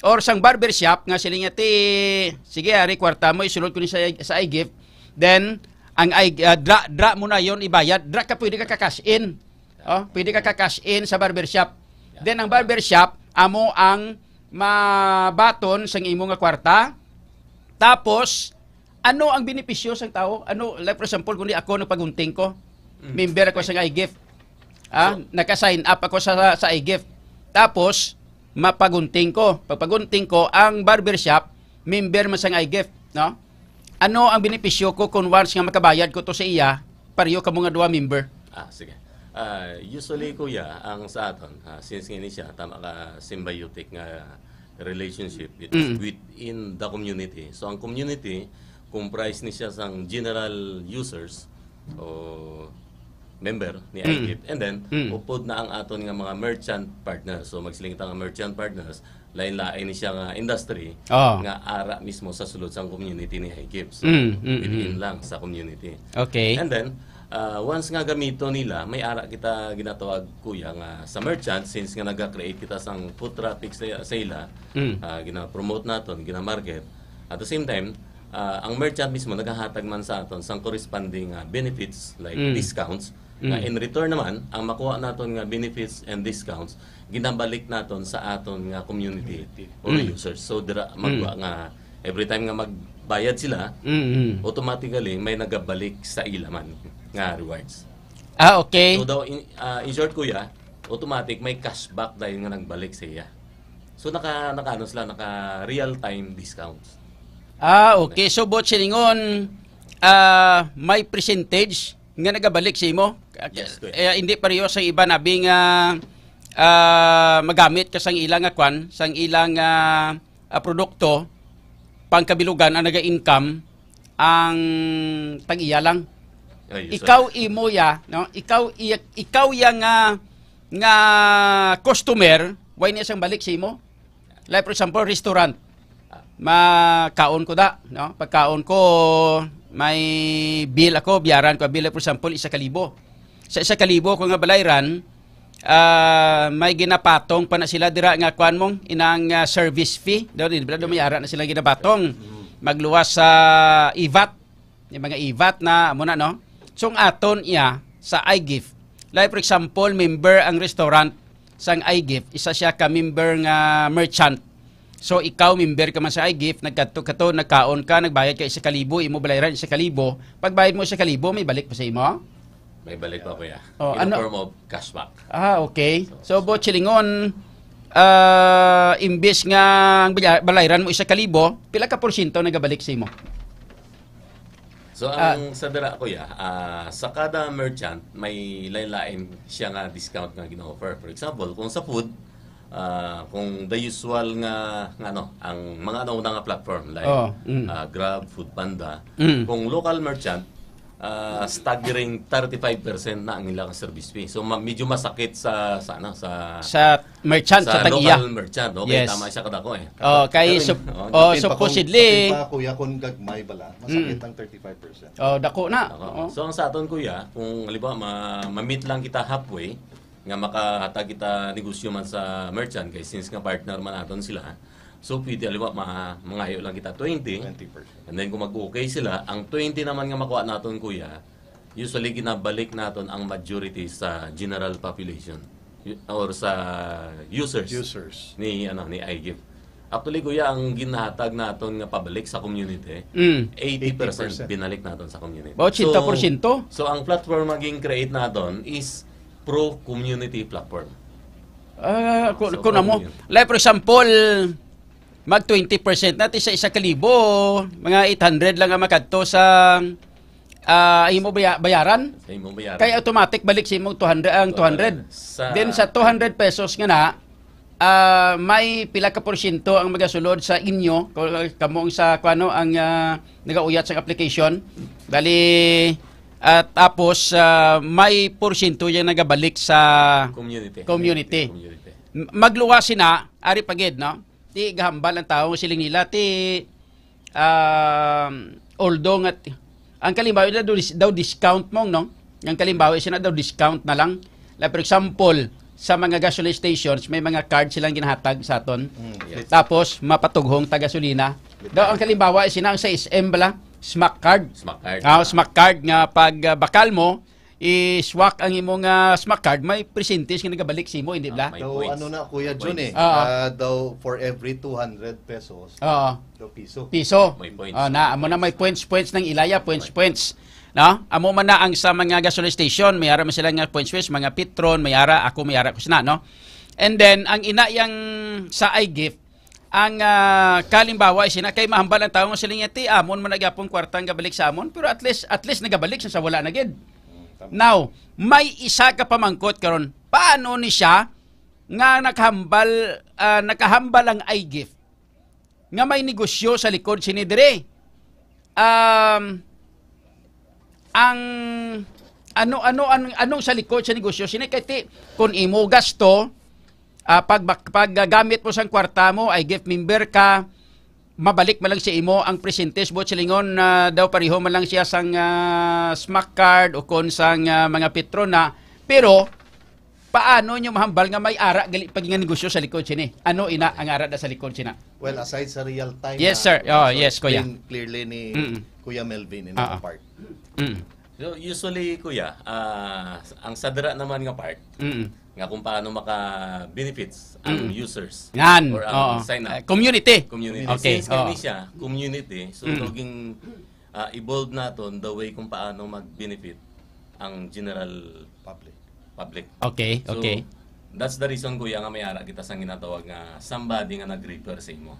[SPEAKER 5] or sang barbershop nga siling ati sige ari kwarta mo isulod ko ni sa iGift. Then ang dra mo na yon ibayad, dra ka pwede ka cash in. Pwede ka cash in sa barbershop. Then ang barbershop amo ang mabaton sang imo nga kwarta. Tapos ano ang benepisyo sa tao? Ano, like for example, kundi ako nagpagunting ko, member ako sa iGift. Naka-sign up ako sa iGift. Tapos, mapagunting ko. Pagpagunting ko, ang barbershop, member mo sa iGift. No? ano ang benepisyo ko kung once nga makabayad ko to sa iya, pareho ka mga duwa member?
[SPEAKER 7] Sige. Usually, kuya, ang sa aton, since nga siya, tama ka, symbiotic nga relationship within the community. So, ang community, comprise ni siya sang general users o member ni IGIP. And then, upod na ang aton nga mga merchant partners. So, magsiling nga merchant partners, lain-lain ni siya nga industry nga ara mismo sa sulod sang community ni IGIP. So, within lang sa community.
[SPEAKER 5] Okay.
[SPEAKER 7] And then, once nga gamito nila, may ara kita ginatawag, kuya, nga sa merchant, since nga nag-create kita sang food traffic sa ila, gina-promote naton, gina-market. At the same time, ang merchant mismo naghahatag man sa aton sang corresponding benefits like discounts. In return naman, ang makuha naton nga benefits and discounts, ginabalik naton sa aton nga community or users. So dira magwa nga every time nga magbayad sila, automatically may nagabalik sa ilaman nga rewards.
[SPEAKER 5] Okay.
[SPEAKER 7] So daw in short, kuya, automatic may cashback dahil nga nagbalik sa iya. So naka real time discounts.
[SPEAKER 5] Okay. So bot silingon may percentage nga nagabalik sa imo.
[SPEAKER 7] Yes,
[SPEAKER 5] Hindi pareho sa iba nabi nga magamit ka sang ilang kwan, sang ilang produkto pangkabilugan ang naga-income ang tag-iya lang. Ikaw imo ya, no? Ikaw ya nga customer, why niya sang balik sa imo? Like for example, restaurant. Makaon ko da, no? Pagkaon ko may bill ako, biyaran ko bill for example 1,000. Sa 1,000 ko nga balayran, may ginapatong pa na sila dira nga kwan mong inang service fee. Daw may ara na sila ginapatong. Magluwas sa IVAT, yung mga IVAT na amo na, no? So ang aton iya sa iGift. Like for example, member ang restaurant sang iGift, isa siya ka member nga merchant. So ikaw member ka man sa iGift, nagkato nagkaon ka, nagbayad ka 1,000, imo balayran 1,000. Pagbayad mo 1,000, may balik pa sa imo?
[SPEAKER 7] May balik pa, kuya.
[SPEAKER 5] In
[SPEAKER 7] form of cashback.
[SPEAKER 5] Okay. So bot silingon, imbes nga ang balayran mo 1,000, pila ka porsyento nagabalik sa imo?
[SPEAKER 7] So ang sa dira, kuya, sa kada merchant may lain-lain siya nga discount nga gina-offer. For example, kung sa food, kung the usual nga ang mga una nga platform like Grab, Foodpanda, kung local merchant, staggering 35% na ang ilang service fee. So medyo masakit sa
[SPEAKER 5] merchant sa tag-iya.
[SPEAKER 7] Local merchant, okay, tama siya kada ko
[SPEAKER 5] kay supposedly
[SPEAKER 8] kuya kung gagmay bala, masakit ang 35%.
[SPEAKER 5] Dako na.
[SPEAKER 7] So ang sa aton, kuya, kung halimbawa ma-meet lang kita halfway, nga makahatag kita negosyo man sa merchant, kay since nga partner man aton sila, so pwede halimbawa mangayo lang kita 20%. And then kung mag-okay sila, ang 20 naman nga makuha naton, kuya, usually ginabalik naton ang majority sa general population or sa users ni iGift. Actually, kuya, ang ginahatag naton nga pabalik sa community, 80% binalik naton sa community.
[SPEAKER 5] 80%?
[SPEAKER 7] So ang platform maging create naton is pro-community platform.
[SPEAKER 5] Kung mo, like for example, mag 20% natin sa 1,000, mga 800 lang ang makadto sa imo bayaran.
[SPEAKER 7] Sa imo bayaran.
[SPEAKER 5] Kaya automatic balik sa imo 200. Then sa 200 pesos nga na, may pila ka porsyento ang magasulod sa inyo, kamong sa kuano ang nagauyat sa application. Bali at tapos may porsyento yung nagabalik sa community. Magluwasin na, ari pagid, no? Ti gahambal ang tao siling nila ti although nga ang kalimbawa daw discount mong, no? Ang kalimbawa siya na daw discount na lang. Like for example, sa mga gasoline stations may mga card silang ginahatag sa aton. Tapos mapatughong taga-gasolina. Daw ang kalimbawa siya sa SM bala, Smack card. Smack card nga pag bakal mo, i-swak ang imong Smack card, may percentage nga nagabalik sa imo, hindi ba?
[SPEAKER 8] Daw ano na, Kuya John daw for every 200 pesos, daw piso.
[SPEAKER 5] May points. Amo na may points ng ilaya, points. No? Amo man na ang sa mga gasoline station, may ara man sila nga points, mga Petron, may ara, ako may ara ko sina, no? And then ang ina yang sa iGift, ang kalimbawa isina kay mahambal ang tao nga siling ti amon man nagapon kwartang gabalik sa amon pero at least nagabalik siya sa wala na gid. Now, may isa ka pamangkot karon. Paano ni siya nga nakahambal ang iGift nga may negosyo sa likod sini dire? Ang anong sa likod sa negosyo sini kay kung imo gasto paggamit mo sang kwarta mo ay gift member ka, mabalik man lang si imo ang percentage bot silingon daw pareho man lang siya sang smack card o kon sang mga Petrona. Pero paano nyo mahambal nga may ara gali pag nga negosyo sa likod sini? Ano ina ang ara da sa likod sina?
[SPEAKER 8] Well, aside sa real time.
[SPEAKER 5] Yes, sir. Oh, yes, kuya.
[SPEAKER 8] Clearly ni Kuya Melvin in that part.
[SPEAKER 7] So usually kuya, ang sadra naman nga part nga kung paano maka-benefits ang users
[SPEAKER 5] Yan.
[SPEAKER 7] or ang sign up.
[SPEAKER 5] Community. Okay.
[SPEAKER 7] Since kami siya, community, so naging evolve naton the way kung paano mag-benefit ang general public.
[SPEAKER 5] Okay,
[SPEAKER 7] So,
[SPEAKER 5] okay.
[SPEAKER 7] that's the reason kuya nga may ara kita sang ginatawag nga somebody nga nag-refer sa imo.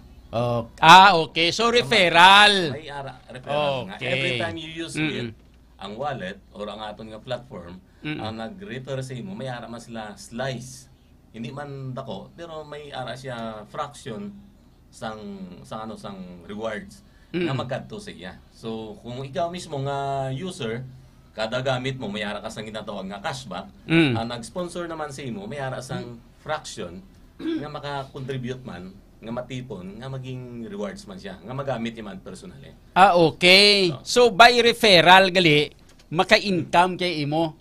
[SPEAKER 5] Okay. So referral.
[SPEAKER 7] May ara referral nga
[SPEAKER 5] Okay.
[SPEAKER 7] every time you use it, ang wallet or ang aton nga platform ang nag-refer sa imo, may ara man sila slice. Hindi man dako, pero may ara siya fraction sang rewards na magkadto sa iya. So kung ikaw mismo nga user, kada gamit mo may ara ka sang ginatawag nga cashback, ang nag-sponsor naman sa imo may ara sang fraction nga maka-contribute man nga matipon nga maging rewards man siya nga magamit man personally.
[SPEAKER 5] Okay. So by referral gali maka-income kay imo.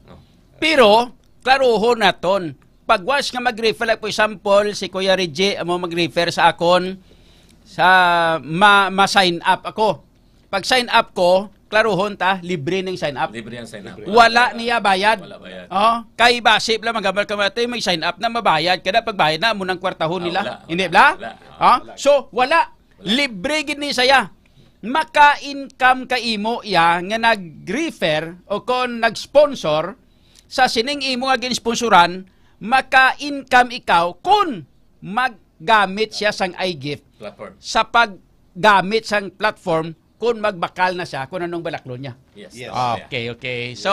[SPEAKER 5] Pero klaruho naton. Pag once nga mag-refer, like for example, si Kuya Reggie mo mag-refer sa akon sa ma-sign up ako. Pag sign up ko, klaruhon ta, libre ning sign up.
[SPEAKER 7] Libre ang sign up.
[SPEAKER 5] Wala niya bayad.
[SPEAKER 7] Wala bayad.
[SPEAKER 5] Kay basip lang magabal ka mati may sign up na mabayad kada pagbayad na mo ng kwartahon nila.
[SPEAKER 7] Wala.
[SPEAKER 5] Hindi ba?
[SPEAKER 7] Wala.
[SPEAKER 5] So wala. Libre gid ni saya. Maka-income ka imo ya nga nag-refer o kon nag-sponsor sa sining imo nga ginsponsoran, maka-income ikaw kung maggamit siya sang iGift
[SPEAKER 7] Platform.
[SPEAKER 5] sa paggamit sang platform kung magbakal na siya kung anong balaklo niya.
[SPEAKER 7] Yes.
[SPEAKER 5] Okay. So,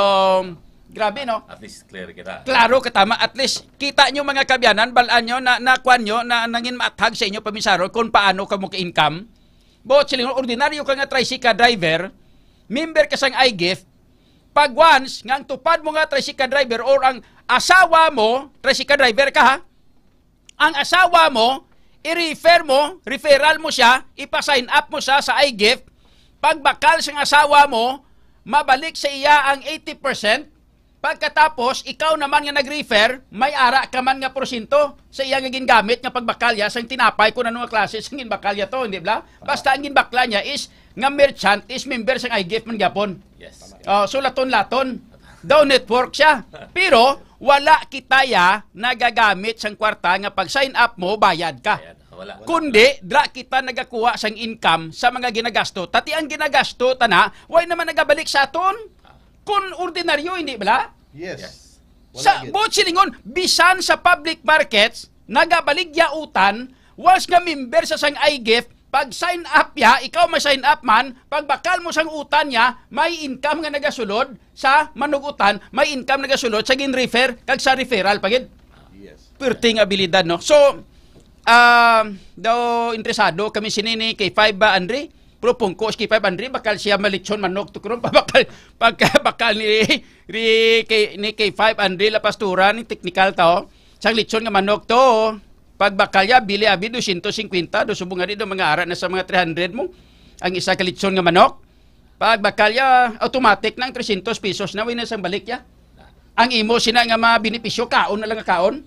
[SPEAKER 5] grabe no?
[SPEAKER 7] At least clear kita.
[SPEAKER 5] Klaro katama. At least, kita nyo mga kabyanan, balaan nyo, nakuan nyo, na nangin maathag sa inyo pamisaro kung paano ka mo ka-income. Bot siling, ordinaryo ka nga tricycle driver, member ka sang iGift, pag once, nga ang tupad mo nga tricycle driver or ang asawa mo, tricycle driver ka ha, ang asawa mo, i-refer mo, referral mo siya, ipa-sign up mo siya sa iGift, pagbakal sa asawa mo, mabalik sa iya ang 80%, pagkatapos, ikaw naman nga nag-refer, may ara ka man nga porsyento sa iya nga gingamit nga pagbakalya sa tinapay kung ano nga klase sa ginbakalya to, hindi ba? Basta ang ginbakla niya is nga merchant is member sa iGift man gyapon.
[SPEAKER 7] Yes.
[SPEAKER 5] So laton-laton. Daw network siya. Pero wala kitaya nagagamit sang kwarta nga pag sign up mo bayad ka.
[SPEAKER 7] Wala.
[SPEAKER 5] Kundi dra kita nagakuha sang income sa mga ginagasto. Tati ang ginagasto tana, way naman nagabalik sa aton. Kun ordinaryo hindi bala?
[SPEAKER 8] Yes.
[SPEAKER 5] Sa bot silingon bisan sa public markets nagabaligya-utan once nga member sa sang iGift. Pag sign up ya, ikaw may sign up man, pag bakal mo sang utan niya, may income nga nagasulod sa manugutan, may income nagasulod sa gin-refer, kag sa referral pagid.
[SPEAKER 8] Yes.
[SPEAKER 5] Perting abilidad, no? So, daw interesado kami sinini kay 5 Andre, pero pungko kay 5 Andre, bakal siya malitson manok tukron, bakal ni kay 5 Andre la pasturan, technical tao, sang litson nga manok to, pag bakalya, bili abi 250, do subong nga dito mga ara na sa mga 300 mo. Ang isa kalitson nga manok. Pag bakalya, automatic nang 300 pesos na wala sang balik ya. Ang imo sina nga mabenepisyo kaon na lang nga kaon.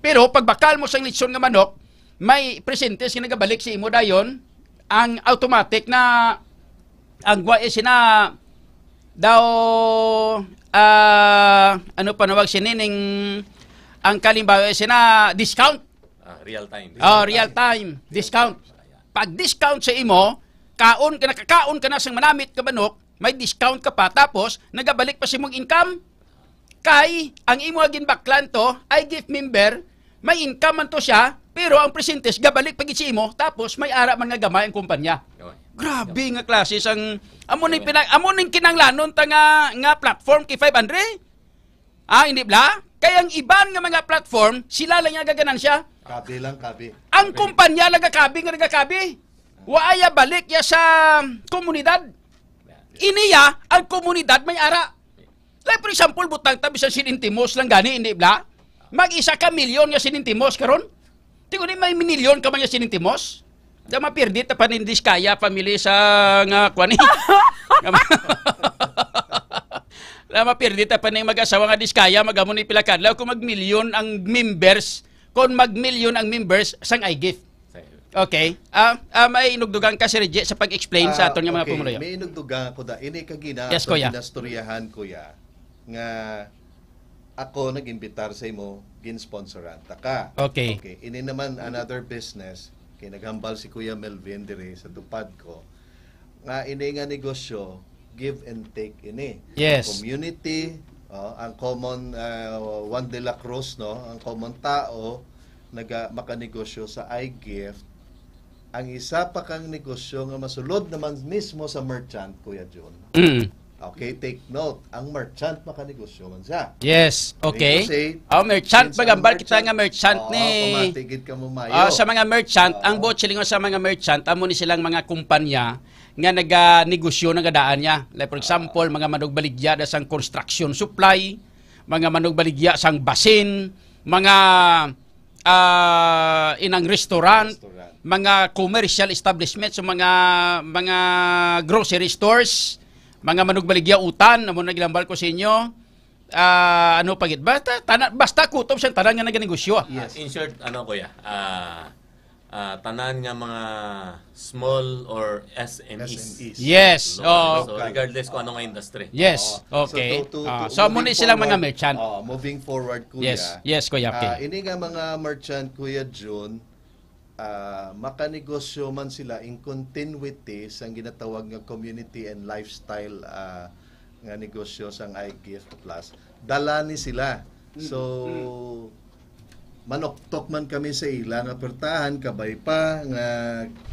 [SPEAKER 5] Pero pag bakal mo sang litson nga manok, may percentage nga nagabalik sa imo dayon. Ang automatic na ang gwa sina daw ano pa nawag sinining ang kalimbawa sina discount.
[SPEAKER 7] Real time.
[SPEAKER 5] Real time discount. Pag discount sa imo, kakaon ka na sang manamit ka manok, may discount ka pa tapos nagabalik pa sa imong income. Kay ang imo ginbaklan to, iGift member, may income man to siya Pero ang presentes, gabalik pag mo, tapos may ara man nga gamay ang kumpanya. Grabe nga klase sang amo ning kinanglanon ta nga platform kay 500. Hindi bla? Kaya ang iban nga mga platform, sila lang nga gaganansya.
[SPEAKER 8] Kabi lang, kabi.
[SPEAKER 5] Ang kumpanya nagakabi. Waaya balik ya sa komunidad. Iniya ang komunidad may ara. Like for example, butang tabi sa sinintimos lang gani, hindi bla? Mag-isa ka milyon nga sinintimos karon. Tingo ni may milyon ka man nga sinintimos. Da mapirdi ta panindis kaya pamili sa nga kwani. La mapirdi ta paning mag-asawa nga diskaya magamon ni pila kadlaw kung mag-milyon ang members, sang iGift. Okay. May inugdugan ka si Reggie sa pag-explain sa aton nga mga pumuloy.
[SPEAKER 8] May inugdugan ko da. Ini kagina
[SPEAKER 5] Yes, kuya.
[SPEAKER 8] Ginastoryahan kuya nga ako nag-imbitar sa imo gin-sponsoran ta ka.
[SPEAKER 5] Okay.
[SPEAKER 8] Ini naman another business kay naghambal si Kuya Melvin dire sa tupad ko nga ini nga negosyo give and take ini.
[SPEAKER 5] Yes.
[SPEAKER 8] Community, ang common Juan de la Cruz, no, ang common tao makanegosyo sa iGift. Ang isa pa kang negosyo nga masulod naman mismo sa merchant, Kuya John. Okay, take note. Ang merchant makanegosyo man siya.
[SPEAKER 5] Yes, okay. Merchant, magambal kita nga merchant ni...
[SPEAKER 8] Kumatigid ka mo mayo.
[SPEAKER 5] Sa mga merchant, ang botchelingon sa mga merchant, amo ni silang mga kumpanya nga naga-negosyo ng daan niya. Like for example, mga manugbaligya da sang construction supply, mga manugbaligya sang basin, mga inang restaurant, mga commercial establishments, so mga grocery stores, mga manugbaligya utan, amo nagilambal ko sa inyo. Ano pagit basta kutob siyang tanan nga naganegosyo.
[SPEAKER 8] Yes.
[SPEAKER 7] In short, kuya, tanan nga mga small or SMEs.
[SPEAKER 5] Yes.
[SPEAKER 7] So regardless kung ano nga industry.
[SPEAKER 5] Yes. Okay. So muna silang mga merchant.
[SPEAKER 8] Moving forward, kuya.
[SPEAKER 5] Yes, kuya. Okay.
[SPEAKER 8] Ini nga mga merchant, Kuya June, makanegosyo man sila in continuity sa ginatawag nga community and lifestyle nga negosyo sang iGift Plus. Dala ni sila. So manoktok man kami sa ila nga pertahan kabay pa nga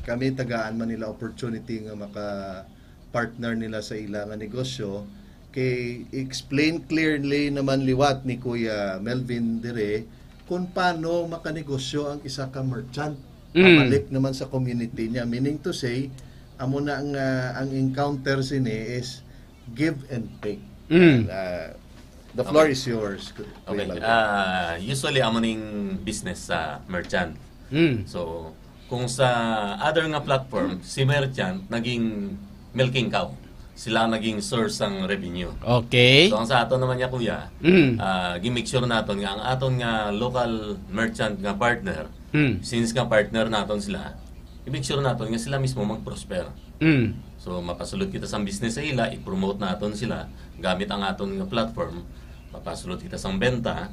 [SPEAKER 8] kami tagaan man nila opportunity nga maka partner nila sa ila nga negosyo kay explain clearly naman liwat ni Kuya Melvin dire kung paano makanegosyo ang isa ka merchant pabalik naman sa community niya, meaning to say amo na ang encounter sini is give and take. The floor is yours.
[SPEAKER 7] Okay. Usually amo ning business sa merchant. So kung sa other nga platform si merchant naging milking cow, sila naging source ng revenue.
[SPEAKER 5] Okay.
[SPEAKER 7] So ang sa aton naman niya kuya, gi-make sure naton nga ang aton nga local merchant nga partner, since nga partner naton sila, i-make sure naton nga sila mismo mag-prosper. So mapasulod kita sa business sa ila, i-promote naton sila gamit ang aton nga platform, mapasulod kita sa benta.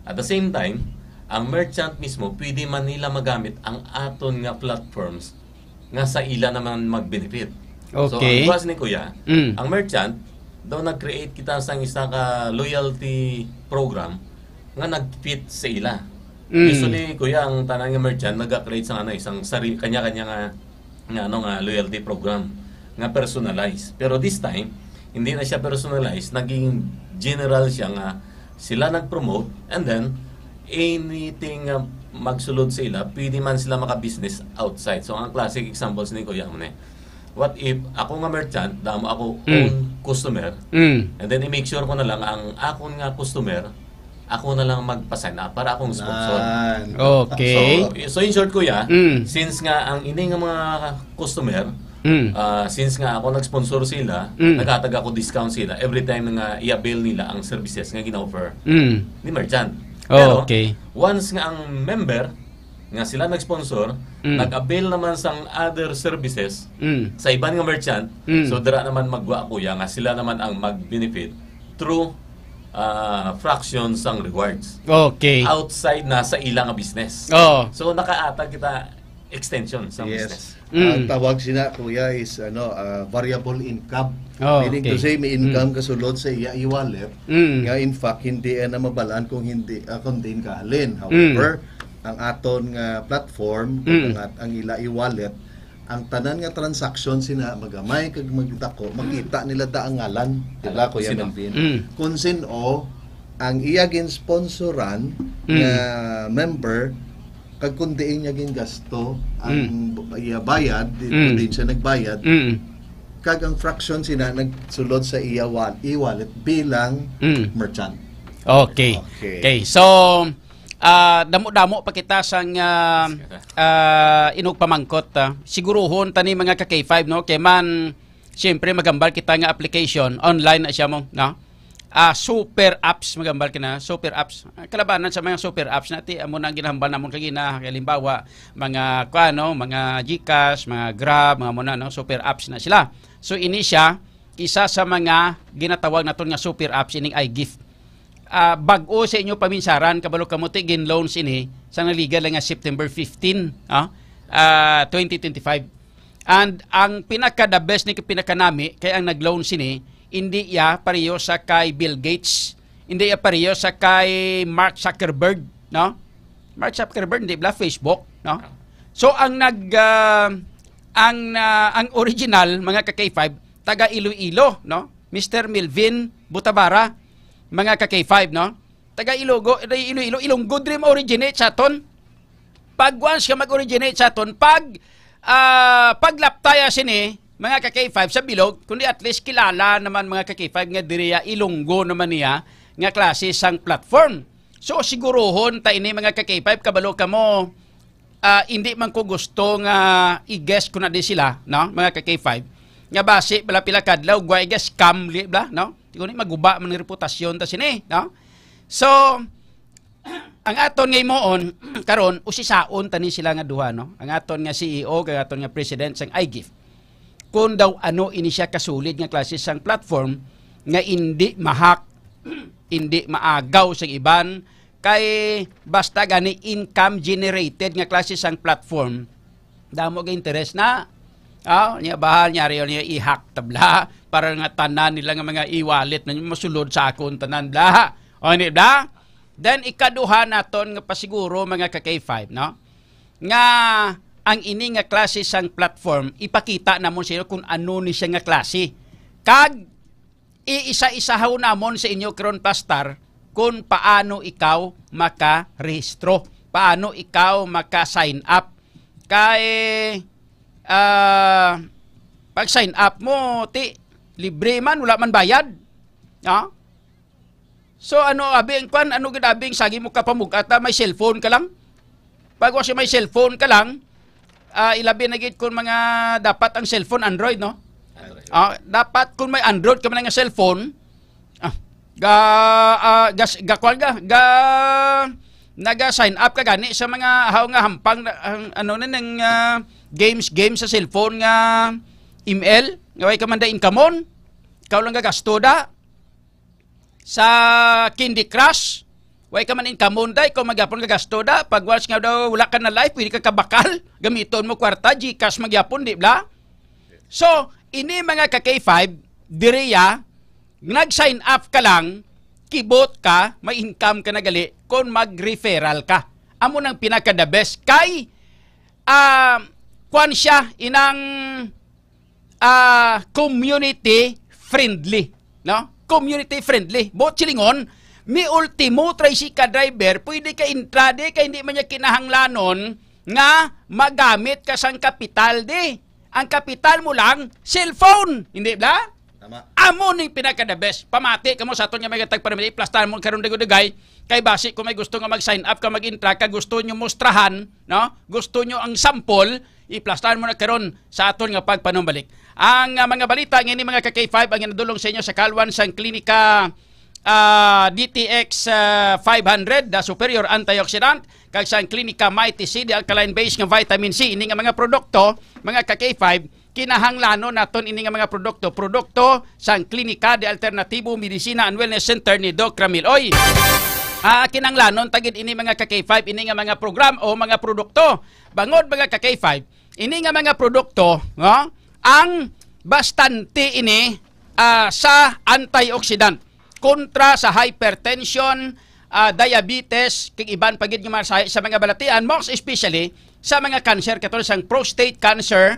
[SPEAKER 7] At the same time, ang merchant mismo pwede man nila magamit ang aton nga platforms nga sa ila naman mag-benefit.
[SPEAKER 5] Okay.
[SPEAKER 7] So ang buwas ni kuya, ang merchant daw nag-create kita sa isa ka loyalty program nga nag-fit sa ila. Usually kuya, ang tanang nga merchant nag-create sa isang sarili kanya-kanya nga loyalty program nga personalized. Pero this time hindi na siya personalized, naging general siya nga sila nag-promote, and then anything magsulod sa ila, pwede man sila maka-business outside. So ang classic examples ni kuya mo what if ako nga merchant, damo ako own customer, and then i-make sure ko na lang ang akon nga customer, ako na lang magpa-sign up para akong sponsor.
[SPEAKER 5] Okay.
[SPEAKER 7] So in short kuya, since nga ang ini nga mga customer, since nga ako nag-sponsor sila, nagkatag ako discount sila every time nga i-avail nila ang services nga gina-offer ni merchant. Pero once nga ang member nga sila nag-sponsor, nag-avail naman sang other services sa iban nga merchant, so dira naman magwa kuya nga sila naman ang mag-benefit through fractions sang rewards.
[SPEAKER 5] Okay.
[SPEAKER 7] Outside na sa ilang nga business. So nakaatag kita extension sa business.
[SPEAKER 8] Ang tawag sila kuya is variable income. Meaning to say may income kasulod sa iya i-wallet nga in fact hindi na mabalaan kung hindi kahalin. However, ang aton nga platform ang ila e-wallet, ang tanan nga transaction sina magamay kag magdako, makita nila da ang ngalan, diba Kuya Melvin? Kung sino ang iya gin sponsoran nga member, kag kung diin niya gin gasto ang iya bayad, din siya nagbayad, kag ang fraction sina nagsulod sa iya e-wallet bilang merchant.
[SPEAKER 5] Okay. So damo-damo pa kita sang inog pamangkot. Siguruhon tani mga ka K5 no kay man siyempre magambal kita nga application online na siya mo no. Super apps magambal kina super apps. Kalabanan sa mga super apps nati amo nang ginahambal namon kagina halimbawa mga kuano mga GCash, mga Grab, mga muna no super apps na sila. So ini siya isa sa mga ginatawag naton nga super apps ining iGift. Bag-o sa inyo paminsaran kabalo kamuti gin loans ini sa naliga lang nga September 15 2025 and ang pinaka the best ni pinakanami kay ang nag-loan sini hindi ya pareho sa kay Bill Gates, hindi ya pareho sa kay Mark Zuckerberg no. Mark Zuckerberg hindi bla Facebook no. So ang ang original mga ka K5 taga Iloilo no, Mr. Melvin Butabara mga ka K5 no, taga Iloilo, Ilonggo dream originate sa ton. Pag once ka mag-originate sa ton, paglaptaya sini mga ka K5 sa bilog, kundi at least kilala naman mga ka K5 nga diriya Ilonggo naman niya nga klase sang platform. So sigurohon ta ini mga ka K5 kabalo ka mo hindi man ko gusto nga i-guess ko na di sila no mga ka K5 nga base bala pila kadlaw gwa i-guess scam li bla no. Kung maguba man reputasyon ta sini no. So ang aton ngay moon karon usisaon tani sila nga duha no. Ang aton nga CEO kag aton nga president sang iGift. Kung daw ano ini siya kasulid nga klase sang platform nga hindi mahak, hindi maagaw sa iban kay basta gani income generated nga klase sang platform. Damo ga interest na niya bahal niya rin niya i-hack tabla para nga tanan nila nga mga e-wallet na masulod sa akong tanan bla. O hindi bla? Then ikaduha naton nga pasiguro mga ka K5 no? Nga ang ini nga klase sang platform ipakita namon sa inyo kung ano ni siya nga klase. Kag iisa-isahaw namon sa inyo karon pastor kung paano ikaw maka-rehistro, paano ikaw maka-sign up. Kay pag sign up mo libre man wala man bayad no? So ano abing kwan ano gid abing sagi mo ka pamugata may cellphone ka lang pag wasi may cellphone ka lang ilabi na gid kun mga dapat ang cellphone Android no dapat kun may Android ka man nga cellphone naga-sign up ka gani sa mga haw nga hampang ano na ng games sa cellphone nga email nga way ka man da income ikaw lang gagasto da sa Candy Crush way ka man income da ikaw magyapon gagasto da pag once nga daw wala ka na life pwede ka kabakal gamiton mo kwarta GCash magyapon di bla. So ini mga ka K5 diriya nag-sign up ka lang kibot ka may income ka na gali kung mag-referral ka amo nang pinaka the best kay kwan siya inang community friendly no, community friendly bot silingon mi ultimo tricycle driver pwede ka intrade kay hindi man niya kinahanglanon nga magamit ka sang kapital di ang kapital mo lang cellphone hindi ba tama amo ning pinaka the best pamati kamo sa aton nga may tagparamili plastan mo karon dagay kay basi kung may gusto nga mag-sign up ka mag-intra ka gusto nyo mostrahan no gusto nyo ang sample i-plastahan mo na karon sa aton nga pagpanumbalik ang mga balita ngini mga ka K5 ang ginadulong sa inyo sa kalwan sang klinika DTX 500 the superior antioxidant kag sang klinika Mighty C the alkaline base nga vitamin C ini nga mga produkto mga ka K5 kinahanglanon naton ini nga mga produkto sang klinika de alternatibo medicina and wellness center ni Doc Ramil Oy. Kinanglanon tagid ini mga ka K5 ini nga mga program o mga produkto bangod mga ka K5 ini nga mga produkto no ang bastante ini sa antioxidant kontra sa hypertension diabetes, kag iban pagid nga mga sahi sa mga balatian, most especially sa mga cancer katulad sang prostate cancer,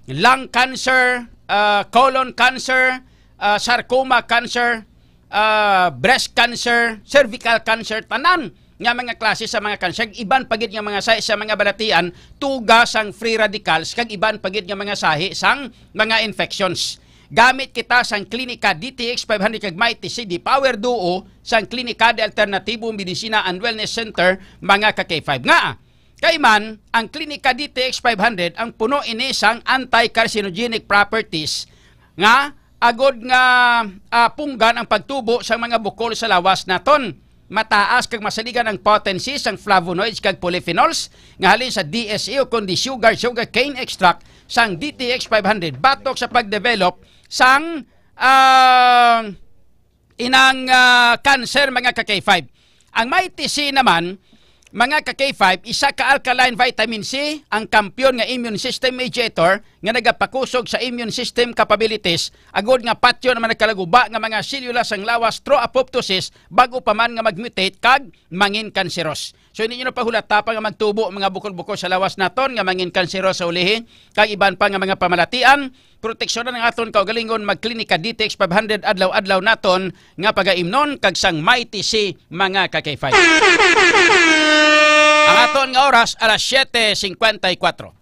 [SPEAKER 5] lung cancer, colon cancer, sarcoma cancer, breast cancer, cervical cancer, tanan nga mga klase sa mga cancer, iban pagid nga mga sahi sa mga balatian, tuga sang free radicals, kag iban pagid nga mga sahi sang mga infections. Gamit kita sang Klinika DTX 500 kag Mighty CD Power Duo sang Klinika de Alternativo Medicina and Wellness Center mga ka-K5 nga. Kay man ang Klinika DTX 500 ang puno ini sang anti-carcinogenic properties nga agod nga punggan ang pagtubo sa mga bukol sa lawas naton. Mataas kag masaligan ang potency sang flavonoids kag polyphenols nga halin sa DSE o kundi sugar cane extract sang DTX 500 batok sa pagdevelop sang inang cancer mga ka-K5. Ang Mighty C naman mga ka-K5, isa ka alkaline vitamin C, ang kampyon nga immune system mediator nga nagapakusog sa immune system capabilities agod nga patyo naman nagkalaguba nga mga selula sang lawas through apoptosis bago pa man nga magmutate kag mangin kanseros. So hindi nyo na pahulata pa nga magtubo mga bukol-bukol sa lawas naton nga mangin kanseros sa ulihin kag iban pa nga mga pamalatian. Proteksyonan ng aton kaugalingon magklinika DTX 500 adlaw-adlaw naton nga pagaimnon kag sang Mighty C mga ka-K5. Ang aton nga oras alas 7:54.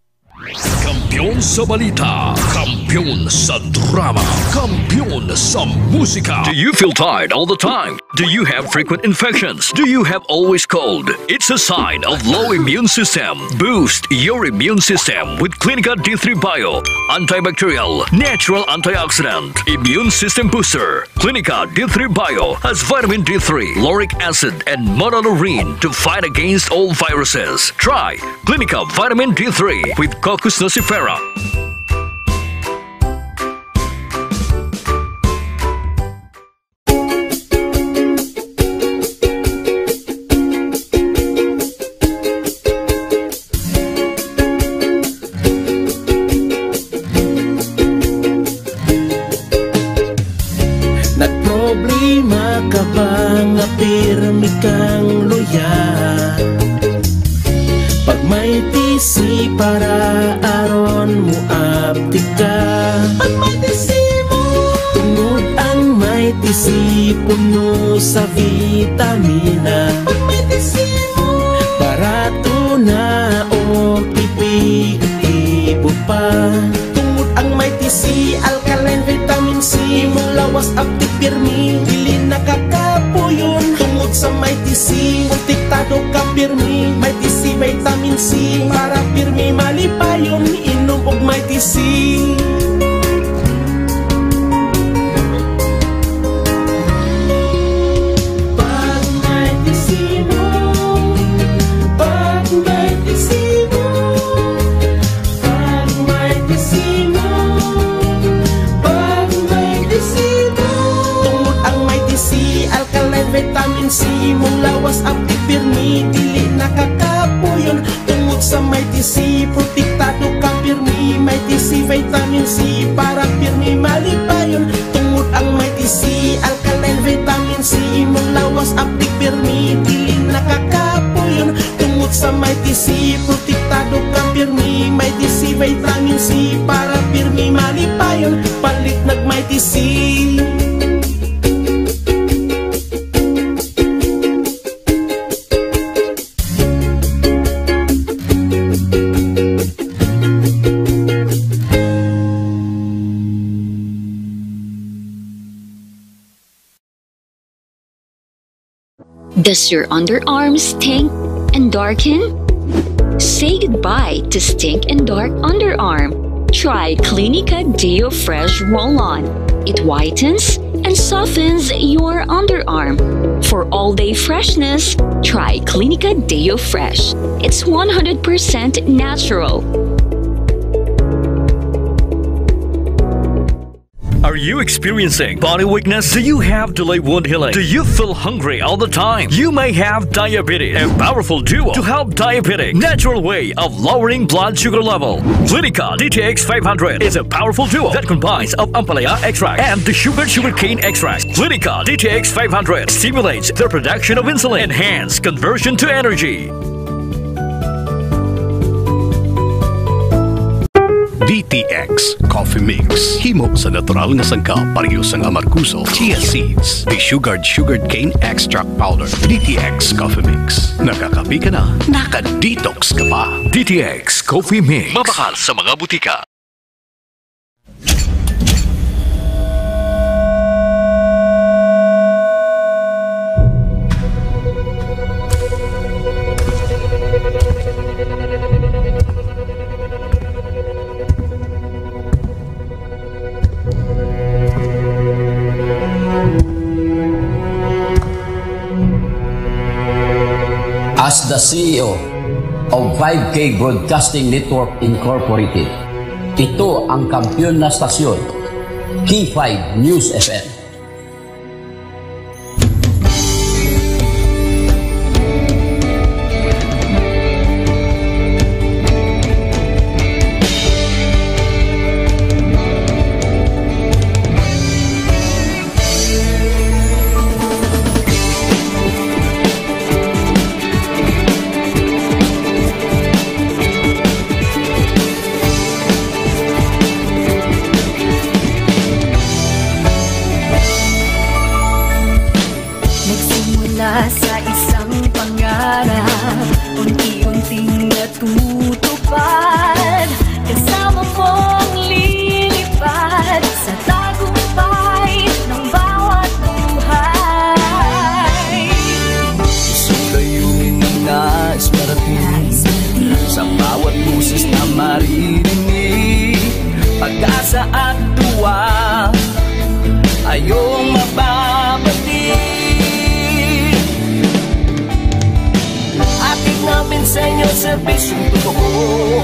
[SPEAKER 1] Kampiyon sa balita, kampiyon sa drama, kampiyon sa musika.
[SPEAKER 9] Do you feel tired all the time? Do you have frequent infections? Do you have always cold? It's a sign of low immune system. Boost your immune system with Klinika D3 Bio, antibacterial, natural antioxidant, immune system booster. Klinika D3 Bio has vitamin D3, lauric acid, and monolaurin to fight against all viruses. Try Klinika Vitamin D3 with Coccus nocifera.
[SPEAKER 3] Nagproblema ka ba nga pirmi kang luya? Pag may tisi para aron mo aptika. Pag may tisi mo, tungod ang may tisi puno sa vitamina. Pag may tisi mo, barato na o ipi-ipo pa. Tungod ang may tisi, alkaline vitamin C, mulawas aptik pirmi, dili nakakapuyon. Tungod sa may tisi, multiktado ka pirmi, may tisi vitamin C, para pirmi malipayon, inom og may tisi. Pag may tisi mo, pag may tisi mo, pag may tisi mo, pag may tisi mo. Tungod ang may tisi, alkaline vitamin C, mong lawas aptik pirmi, dili nakakapuyon. Tungod sa may tisi, protektado ka pirmi, may tisi vitamin C, para pirmi malipayon. Tungod ang may tisi, alkaline vitamin C, mong lawas aptik pirmi, dili nakakapuyon. Tungod sa may tisi, protektado ka pirmi, may tisi vitamin C, para pirmi malipayon. Palit nag may tisi.
[SPEAKER 10] Does your underarm stink and darken? Say goodbye to stink and dark underarm. Try Klinika Deo Fresh Roll-On. It whitens and softens your underarm. For all-day freshness, try Klinika Deo Fresh. It's 100% natural.
[SPEAKER 9] Are you experiencing body weakness? Do you have delayed wound healing? Do you feel hungry all the time? You may have diabetes. A powerful duo to help diabetic. Natural way of lowering blood sugar level. Clinica DTX 500 is a powerful duo that combines of ampalaya extract and the sugarcane extract. Clinica DTX 500 stimulates the production of insulin, enhance conversion to energy.
[SPEAKER 11] DTX Coffee Mix. Himo sa natural nga sangka pareho sang amarkuso, chia seeds, desugared cane extract powder. DTX Coffee Mix. Nakakapi ka na, naka-detox ka pa. DTX Coffee Mix. Mabakal sa mga butika.
[SPEAKER 12] As the CEO of 5K Broadcasting Network Incorporated, ito ang kampiyon na stasyon, K5 News FM.
[SPEAKER 2] Sa isang pangarap, unti-unting natutupad, kasama mong lilipad sa tagumpay ng bawat buhay.
[SPEAKER 3] Isang layunin ng nais parating sa bawat buses na maririnig, pag-asa at tuwa ayong mababati. Namin sa inyo, serbisyong totoo,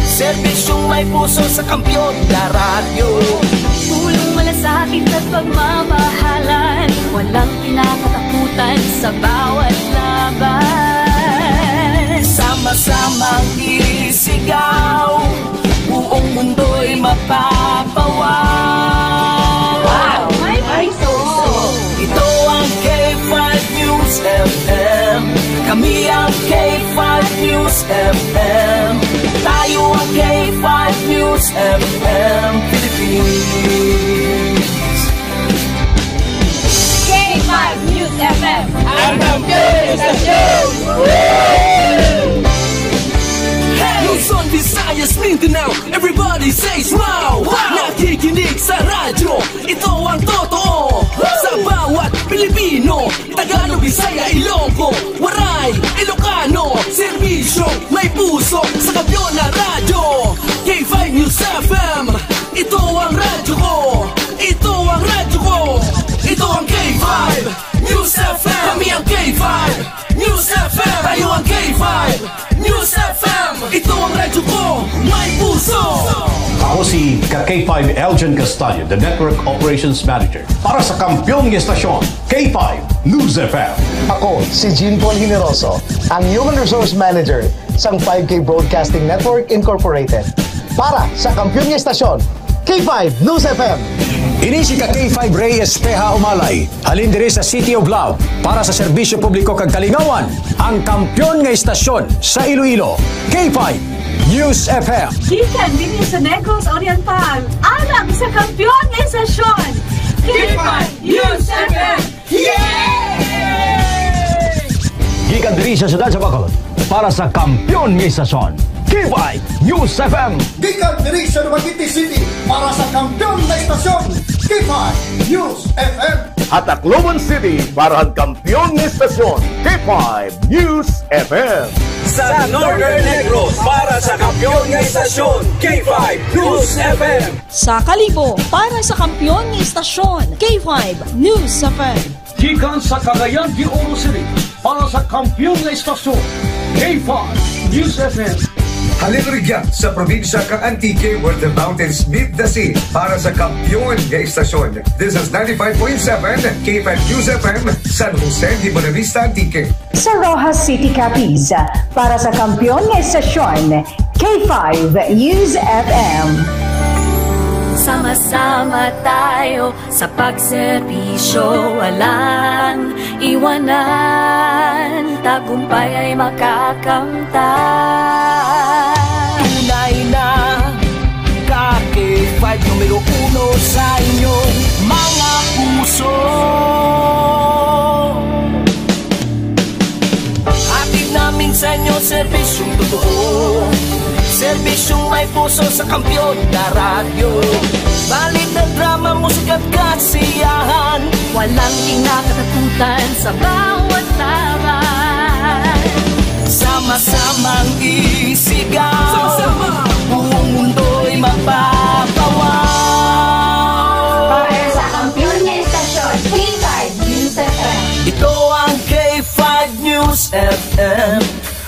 [SPEAKER 3] serbisyong may puso sa kampiyon na radyo.
[SPEAKER 2] Tulong malasakit at pagmamahalan, walang kinakatakutan sa bawat laban.
[SPEAKER 3] Sama-samang isigaw, buong mundo'y mapapawaw.
[SPEAKER 2] Wow! May paiso!
[SPEAKER 3] Ito ang K5 News FM. Kami ang K5 News FM. Tayo ang K5 News FM Philippines.
[SPEAKER 2] K5 News FM.
[SPEAKER 3] Ang kampiyon sa show! Luzon, Visayas, Mindanao, everybody says wow! Nakikinig sa radyo, ito ang totoo. Sa bawat Pilipino, Tagalog, Bisaya, Ilonggo, Waray, Ilocano, serbisyo, may puso sa kampiyon na radyo. K5 News FM, ito ang radyo ko, ito ang radyo ko, ito ang K5 News FM. Kami ang K5 News FM, tayo ang K5 News FM. Ito ang radyo ko, may puso.
[SPEAKER 11] Ako si K5 Elgin Castaño, the Network Operations Manager para sa kampiyon ng estasyon, K5 News FM.
[SPEAKER 13] Ako si Jean Paul Generoso, ang Human Resource Manager sa 5K Broadcasting Network Incorporated para sa kampiyon ng estasyon, K5 News FM.
[SPEAKER 14] Ini si K5 Reyes Peha Umalay, halin diri sa City of Love para sa serbisyo publiko kag kalingawan, ang kampiyon nga istasyon sa Iloilo, K5 News FM.
[SPEAKER 2] Gikan din sa Negros Oriental, alang sa kampiyon nga istasyon, K5 News FM.
[SPEAKER 14] Gikan diri sa siyudad sa Bacolod para sa kampiyon nga istasyon, K5 News FM.
[SPEAKER 15] Gikan diri sa Dumaguete City para sa kampiyon na istasyon, K5 News FM.
[SPEAKER 11] At Tacloban City para ang kampiyon ng estasyon, K5 News FM.
[SPEAKER 3] Sa Northern Negros para sa kampiyon ng istasyon, K5 News FM.
[SPEAKER 16] Sa Kalibo para sa kampiyon ng istasyon, K5 News FM.
[SPEAKER 17] Gikan sa Cagayan de Oro City para sa kampiyon ng istasyon, K5 News FM.
[SPEAKER 18] Halin sa probinsya kang Antique where the mountains meet the sea para sa kampiyon nga istasyon. This is 95.7 K5 News FM, San Jose de Buenavista, Antique.
[SPEAKER 19] Sa Rojas City, Capiz, para sa kampiyon nga istasyon, K5 News FM.
[SPEAKER 20] Sama-sama tayo sa pagserbisyo, walang iwanan, tagumpay ay makakamtan.
[SPEAKER 3] Tunay na K5 numero 1 sa inyong mga puso. Hatid namin sa inyo serbisyong totoo, serbisyong may puso sa kampiyon na radyo. Balit na drama, musika at kasiyahan,
[SPEAKER 20] walang kinakatakutan sa bawat laban.
[SPEAKER 3] Sama-samang isigaw, sama-sama, buong mundo'y magpapawaw.
[SPEAKER 4] Para sa kampiyon na istasyon, K5 News FM.
[SPEAKER 3] Ito ang K5 News FM.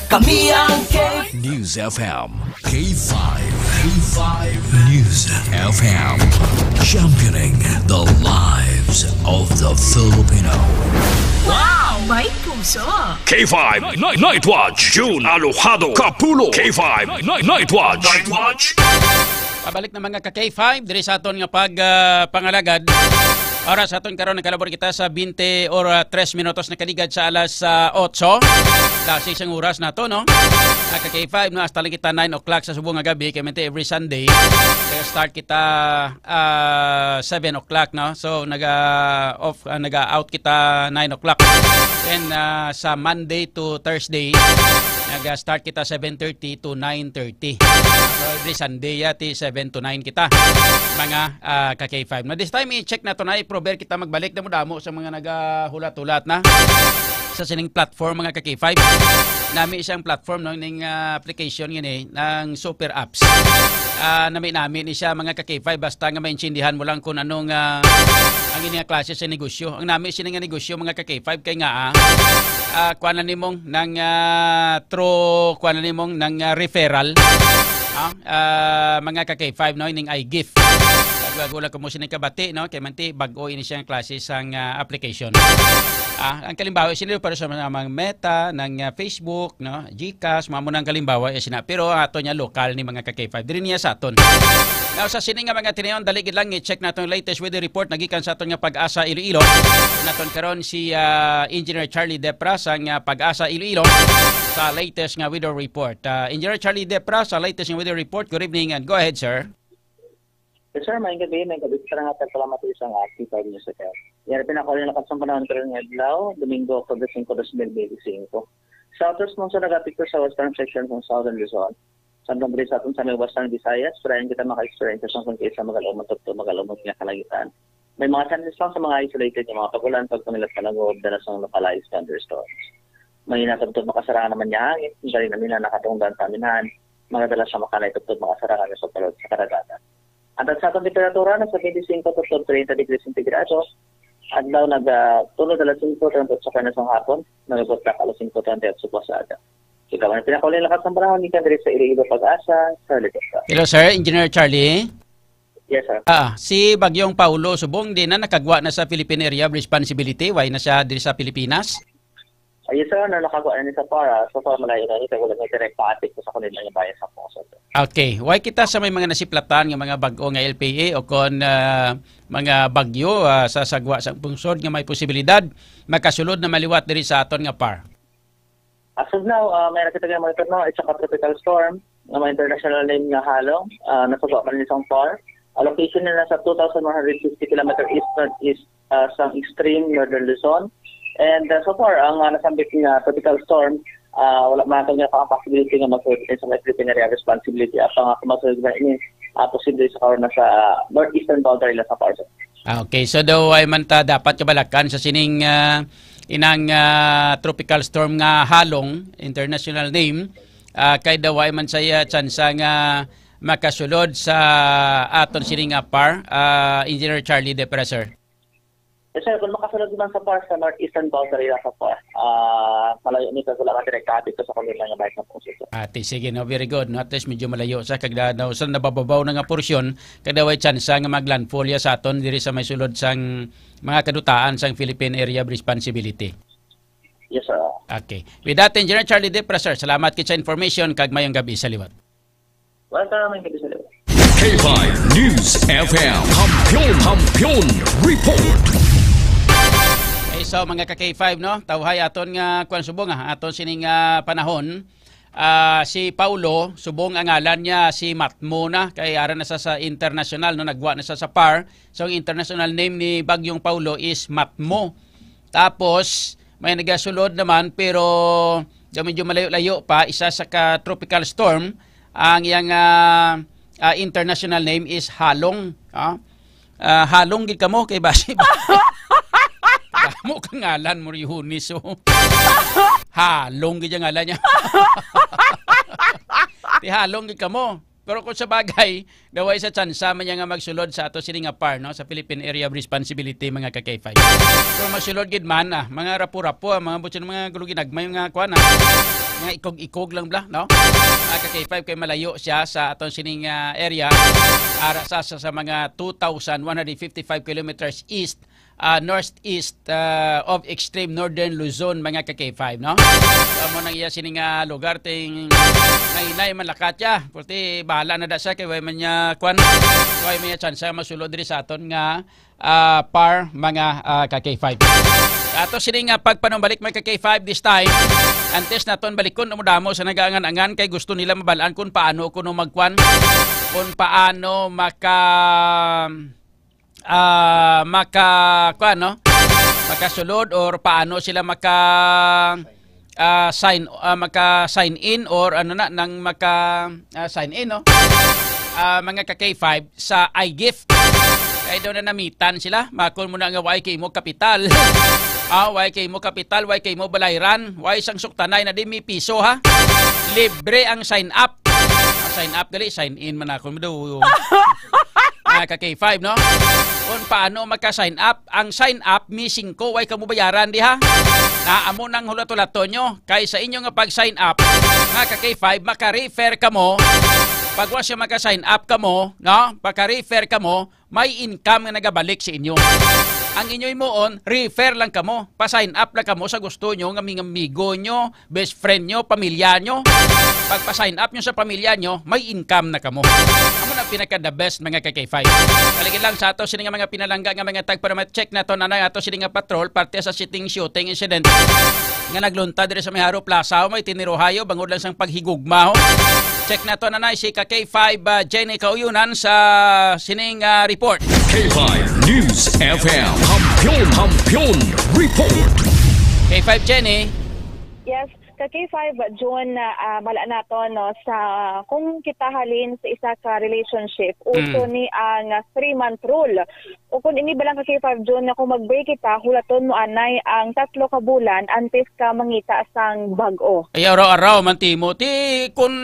[SPEAKER 3] Kami ang
[SPEAKER 1] News FM. K5. K5 News FM. Championing the lives of the Filipino.
[SPEAKER 16] Wow! May puso!
[SPEAKER 1] K5 Night Watch. June Alojado Kapulo. K5 Night Watch. Night Watch.
[SPEAKER 5] Pabalik na mga ka-K5, diri sa aton nga pangalagad. Oras aton karon nagkalabor kita sa 20 or 3 minutos na kaligad sa alas 8. Kasi isang oras na to, no? Ka-K5, no? Hasta lang kita 9 o'clock sa subong nga gabi, kaya every Sunday. Kaya start kita 7 o'clock, no? So, nag-out kita 9 o'clock. Then, sa Monday to Thursday, nag-start kita 7:30 to 9:30. So, every Sunday, yati 7 to 9 kita. Mga ka-K5. Now, this time, i-check na to na, i-prover kita magbalik na mo damo sa mga nagahulat-hulat na sa sining platform mga ka-K5. Nami isang platform no ning application ngini ng super apps. Namin siya mga ka-K5 basta nga maintindihan mo lang kung anong ang ining klase sa negosyo. Ang nami sining negosyo mga ka-K5 kay nga kuan na nimong ng through kuan na nimong ng referral. Mga ka-K5 no ining iGift. Gula ko mo sining kabati no kay manti bag-o ini siyang klase sang application. Ang kalimbawa sinilo para sa mga Meta ng Facebook no GCash mamo nang kalimbawa sina pero ato nya lokal ni mga ka-K5 diri niya sa aton. Now sa sini nga mga tinayon daligid lang i-check naton latest weather report nagikan sa aton nga Pag-asa Iloilo. Naton karon si Engineer Charlie Depra sang Pag-asa Iloilo sa latest nga weather report. Engineer Charlie Depra sa latest nga weather report. Good evening and go ahead sir.
[SPEAKER 21] Yes, sir, may gabi sa nga salamat sa isang K5 News FM. Yan, pinakawin na sa panahon karon nga adlaw, Domingo, October 5, 2025. Southwest mong sa nagapito sa western section ng Southern Luzon. Sa nabri sa atong sa may western Visayas, prayan kita maka-experience sa kung kaysa magalumot nga kalagitan. May mga chances lang sa mga isolated yung mga pagulan pagpamilat ka nag-uob na sa localized thunderstorms. May natagtod makasaraan naman niya hangin, hindi rin namin na nakatungdan sa aminahan, mga dalas sa makalay tagtod makasaraan sa palod sa karagatan. At sa atong temperatura na sa 25 to 30 degrees centigrado, adlaw nagtulog alas 5:30 sa kanasang hapon, nagabot na alas 5:30 at supasada. Ikaw ang pinakaulin lakas ng panahon ni Kadri sa Iloilo Pag-asa, Charlie Depra.
[SPEAKER 5] Hello sir, Engineer Charlie.
[SPEAKER 21] Yes sir.
[SPEAKER 5] Si Bagyong Paulo subong din na nakagwa na sa Philippine Area of Responsibility, why na siya diri sa Pilipinas?
[SPEAKER 21] Yes sir, nakagawa na ni sa para, so para malayo na ito, wala may direct patik sa kanila yung bayan sa puso.
[SPEAKER 5] Okay, why kita sa may mga nasiplatan nga mga bag-o nga LPA o kon mga bagyo sa sagwa sa pungsod nga may posibilidad makasulod na maliwat diri sa aton nga PAR?
[SPEAKER 21] As of now, may nakita nga monitor no, it's a tropical storm na may international name nga Halong, nasagwa pa rin isang PAR. Location nila sa 2,150 km east-northeast sa extreme northern Luzon. And so far, ang nasambit nga tropical storm, wala man ito nga possibility nga mag-survey sa Philippine Area Responsibility at nga kumasunod na ini posible sa karon na sa northeastern boundary lang sa Parso.
[SPEAKER 5] Okay, so daw ay man ta dapat kabalakan sa sining inang tropical storm nga Halong, international name, kay daw ay man saya tsansa nga makasulod sa aton sining PAR, Engineer Charlie Depra, sir.
[SPEAKER 21] Yes, sir, kung makasunod naman sa par sa northeastern boundary na sa par, malayo nito sa lang direktati ko sa kulilang nga bike na po sir.
[SPEAKER 5] Ate, sige, no, very good. No, at least medyo malayo sa kagda daw sa nabababaw na nga porsyon, kada way chance nga maglandfall ya sa aton diri sa may sulod sang mga kadutaan sang Philippine Area of Responsibility.
[SPEAKER 21] Yes, sir.
[SPEAKER 5] Okay. With that, Engineer Charlie Depra, sir, salamat kit sa information kag mayong gabi sa liwat.
[SPEAKER 21] Welcome, gabi sa liwat.
[SPEAKER 1] K5 News FM Kampiyon Report.
[SPEAKER 5] So mga ka-K5 no, tawhay aton nga kuan subong aton sining panahon. Si Paulo subong ang ngalan niya si Matmo na kay ara na sa international no, nagwa na sa PAR. So ang international name ni Bagyong Paulo is Matmo. Tapos may nagasulod naman pero medyo malayo-layo pa, isa sa tropical storm. Ang iyang international name is Halong. Halong gid kamo kay basi. Mo kang ngalan mo Yunis so. Halong gid ang ngalan niya. Ti halong gid kamo. Pero kung sa bagay, daway sa tsansa man nga magsulod sa ato sini nga PAR no, sa Philippine Area of Responsibility mga ka-K5. Pero magsulod gid man mga rapo-rapo, mga butson mga guluginagmay mga kuan mga ikog-ikog lang bla no. Mga ka-K5 kay malayo siya sa aton sining area ara sa mga 2,155 kilometers east northeast of extreme northern Luzon mga ka-K5 no. Amo nang iya sining lugar ting inay malakat ya pulti bahala na da siya kay way man niya kwan way man niya chance masulod diri sa aton nga PAR mga ka-K5. Ato sining pagpanumbalik mga ka-K5 this time antes naton balikon mo damo sa nagaangan-angan kay gusto nila mabalaan kung paano kuno magkwan kung paano makasulod or paano sila sign in or nang sign in no mga ka-K5 sa iGift kay daw na namitan sila makon mo na nga YK mo kapital YK mo kapital YK mo balayran way sang suktanay na di mi piso ha libre ang sign up gali sign in man ako mo daw ka-K5 no kung paano maka-sign up ang sign up missing ko way kamo bayaran di ha amo nang hulat-hulaton nyo kay sa inyo nga pag-sign up nga ka-K5 maka-refer kamo pag wa siya maka-sign up kamo no pagka-refer kamo may income nga nagabalik sa inyo ang inyo imoon refer lang kamo pa-sign up lang kamo sa gusto nyo nga mga amigo nyo best friend nyo pamilya nyo pag pa-sign up nyo sa pamilya nyo may income na kamo amo na pinaka the best mga ka-K5 kaligid lang sa ato sini nga mga pinalangga nga mga tag para ma-check nato na ato sini nga patrol parte sa shooting incident nga naglunta diri sa Miharo Plaza may tinirohayo bangod lang sang paghigugma check nato na si ka-K5 Jenny Kauyunan sa sining report
[SPEAKER 1] K5 News FM Kampiyon Report.
[SPEAKER 6] K5 Jenny. Yes, ka-K5 John mala nato no sa kung kita halin sa isa ka relationship uso ni ang 3-month rule. O kung ini balang ka-K5 John na kung mag-break kita hulaton mo anay ang 3 ka bulan antes ka mangita sang bag-o.
[SPEAKER 5] Ay araw-araw man Timothy kung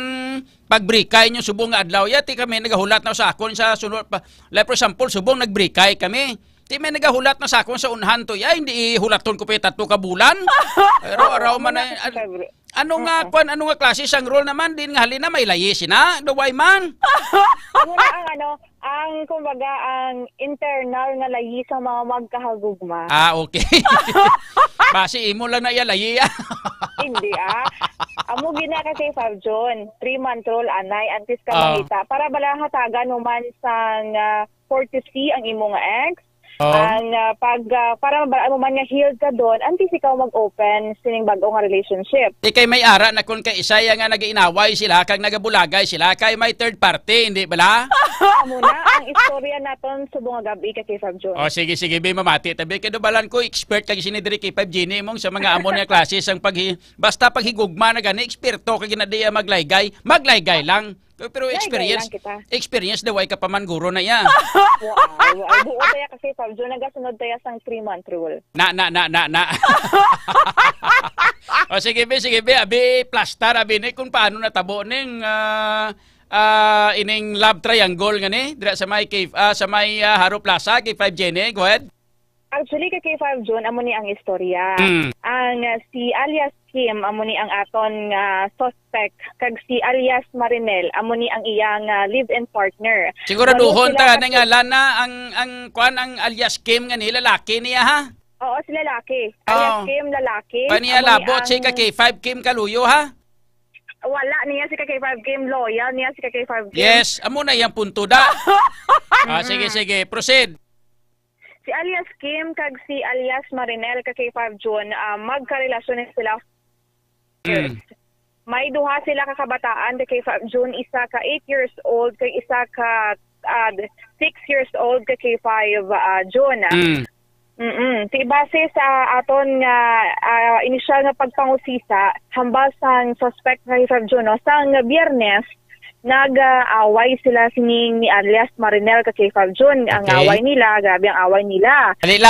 [SPEAKER 5] pag-breakay nyo subong nga adlaw yati kami nagahulat na sa akon sa sunod pa. Like for example subong nag-breakay kami. Di may nagahulat na sa akon sa unhan to ya hindi ihulaton ko pa 3 ka bulan. Araw-araw man ay ano nga klase sang role naman din nga halina may layis na daway man.
[SPEAKER 6] Muna ang kumbaga ang internal nga layi sa mga magkahagugma.
[SPEAKER 5] Okay. Basi imo lang na iya layi.
[SPEAKER 6] Hindi amo gina kasi K5 John 3-month rule anay antes ka mangita para bala hatagan man sang 40C ang imo nga ex. Ang para mo man nga healed ka doon antes ikaw mag-open sining bag-o nga relationship.
[SPEAKER 5] Di kay may ara na kung kay isaya nga nag-iinaway sila kag nagabulagay sila kay may third party hindi bala?
[SPEAKER 6] Amo na ang istorya naton subong nga gabi ka K5 John.
[SPEAKER 5] Sige be mamati tabi kay balan ko expert kag sini diri K5 Jenny mong sa mga amon nga klase sang basta paghigugma na gani eksperto kag ginadiya maglaygay lang. Pero experience daw ay kapaman guro na yan.
[SPEAKER 6] Ay buo tayo kasi Pablo nagasunod tayo sang 3-month rule.
[SPEAKER 5] Na. Sige be abi plastar abi ni kung paano natabo ning ining love triangle ngani dira sa may cave sa may Haro Plaza K5 Jenny go ahead.
[SPEAKER 6] Actually, kay K5 June, amo ni ang istorya.
[SPEAKER 5] Mm.
[SPEAKER 6] Ang si alias Kim, amo ni ang aton suspect. Kag si alias Marinel, amo ni ang iyang live-in partner.
[SPEAKER 5] Siguraduhon ta nga lana ang kuan ang alias Kim nga ni lalaki niya ha?
[SPEAKER 6] Oo, si lalaki. Alias Kim, lalaki.
[SPEAKER 5] Paniya labot si K5 Kim kaluyo ha?
[SPEAKER 6] Wala niya si K5 Kim, loyal niya si K5 Kim.
[SPEAKER 5] Yes, amo na yang punto da. Sige, proceed.
[SPEAKER 6] Si alias Kim kag si alias Marinel kag K5 June, magkarelasyon sila. May duha sila ka kabataan kay K5 June, isa ka 8 years old kay isa ka 6 years old kay K5 June. Ti base sa aton nga inisyal nga pagpangusisa hambal sang suspect kay K5 June sang Biyernes nag-away sila ni alias Marinel kag K5 June. Ang away nila, grabe ang away nila.
[SPEAKER 5] Dali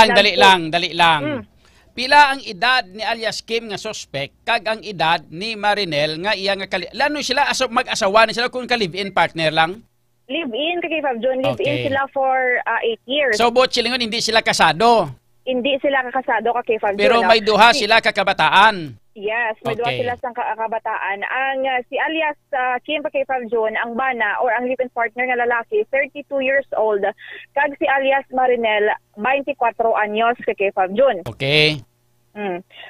[SPEAKER 5] lang. Pila ang edad ni alias Kim nga suspect kag ang edad ni Marinel nga iya nga lano sila mag-asawa na sila kung ka-live-in partner lang?
[SPEAKER 6] Live-in kay K5 June, live-in sila for 8 years.
[SPEAKER 5] So bot silingon hindi sila kasado?
[SPEAKER 6] Hindi sila kakasado kay K5 June.
[SPEAKER 5] Pero may duha sila kakabataan?
[SPEAKER 6] Yes, may duha sila sang kabataan. Ang si alias Kim K5 June, ang bana or ang live-in partner nga lalaki, 32 years old. Kag si alias Marinel, 24 anyos kay K5 June.
[SPEAKER 5] Okay.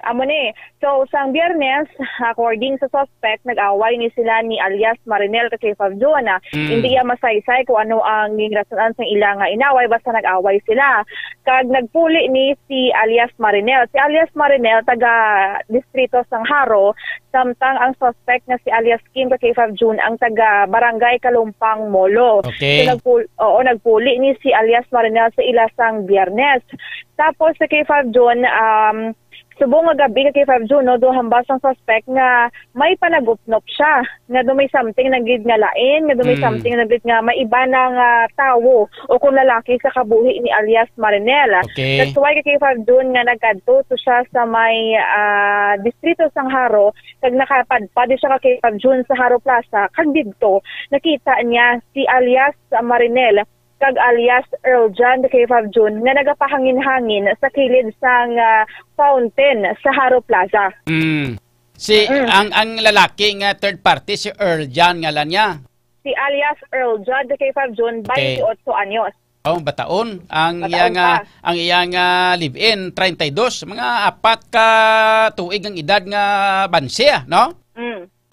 [SPEAKER 6] Amo ni. So, sang Biyernes, according sa suspect, nag-away ni sila ni alias Marinel kay K5 June. Hindi niya masaysay kung ano ang rasonan sa ilang inaway, basta nag-away sila. Kag nagpuli ni si alias Marinel. Si alias Marinel, taga distrito sang Haro, samtang ang suspect na si alias Kim kay K5 June, ang taga barangay Kalumpang Molo.
[SPEAKER 5] Okay.
[SPEAKER 6] So, nagpuli ni si alias Marinel sa ilasang Biyernes. Tapos sa K5 June, subong nga gabi kay K5 June, no, do hambas ang suspect nga may panagupnop siya, nga do may something na gid nga lain, nga do may something na gid nga may iba nang tawo o kung lalaki sa kabuhi ni alias Marinel.
[SPEAKER 5] Okay.
[SPEAKER 6] That's why kay K5 June nga nagkadto to siya sa may distrito sang Haro, kag nakapadpad siya kay K5 June sa Haro Plaza, kag didto nakita niya si alias Marinel kag alias Earl John de K5 June nga nagapahangin-hangin sa kilid sang fountain sa Haro Plaza. Ang lalaki nga third party si Earl John nga lang niya. Si alias Earl John de K5 June, 28 anyos.
[SPEAKER 5] Bataon ang iyang live-in 32, mga 4 ka tuig ang edad nga bansiya, no?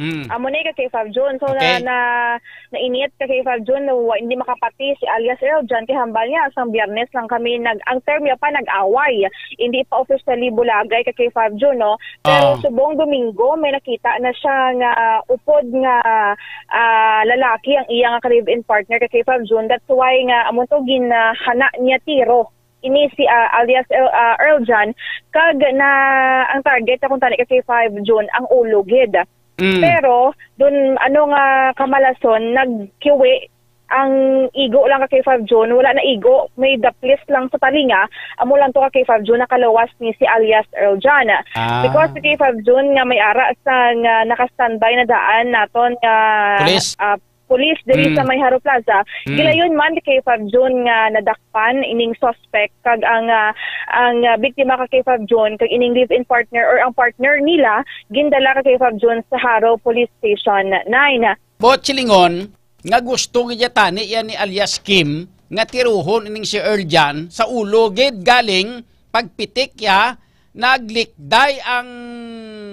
[SPEAKER 5] Amo ni kay K5 June, so nainit kay K5 June na hindi makapati si alias Earl John kay hambal niya sang Biyernes lang kami ang term niya pa nag-away, hindi pa officially bulagay kay K5 June, no? Pero subong Domingo may nakita na siya nga upod nga lalaki ang iyang live-in partner kay K5 June. That's why nga amon to ginhana niya tiro ini si alias Earl John, kag na ang target kung tani kay K5 June ang ulo gid. Pero dun nga kamalason nagkiwi ang igo lang kay K5 June, wala na igo, may daplis lang sa talinga, amo lang to kay K5 June nakalawas ni si alias Earl John. Because si K5 June nga may ara sa naka-standby na daan naton police diri sa may Haro Plaza. Gilayon man kay K5 June nga nadakpan ining suspect kag ang biktima kay K5 June kag ining live-in partner or ang partner nila gindala kay K5 June sa Haro Police Station 9. Bot silingon nga gusto gid tani yan ni alias Kim nga tiruhon ining si Earl John sa ulo gid galing pagpitik ya naglikday ang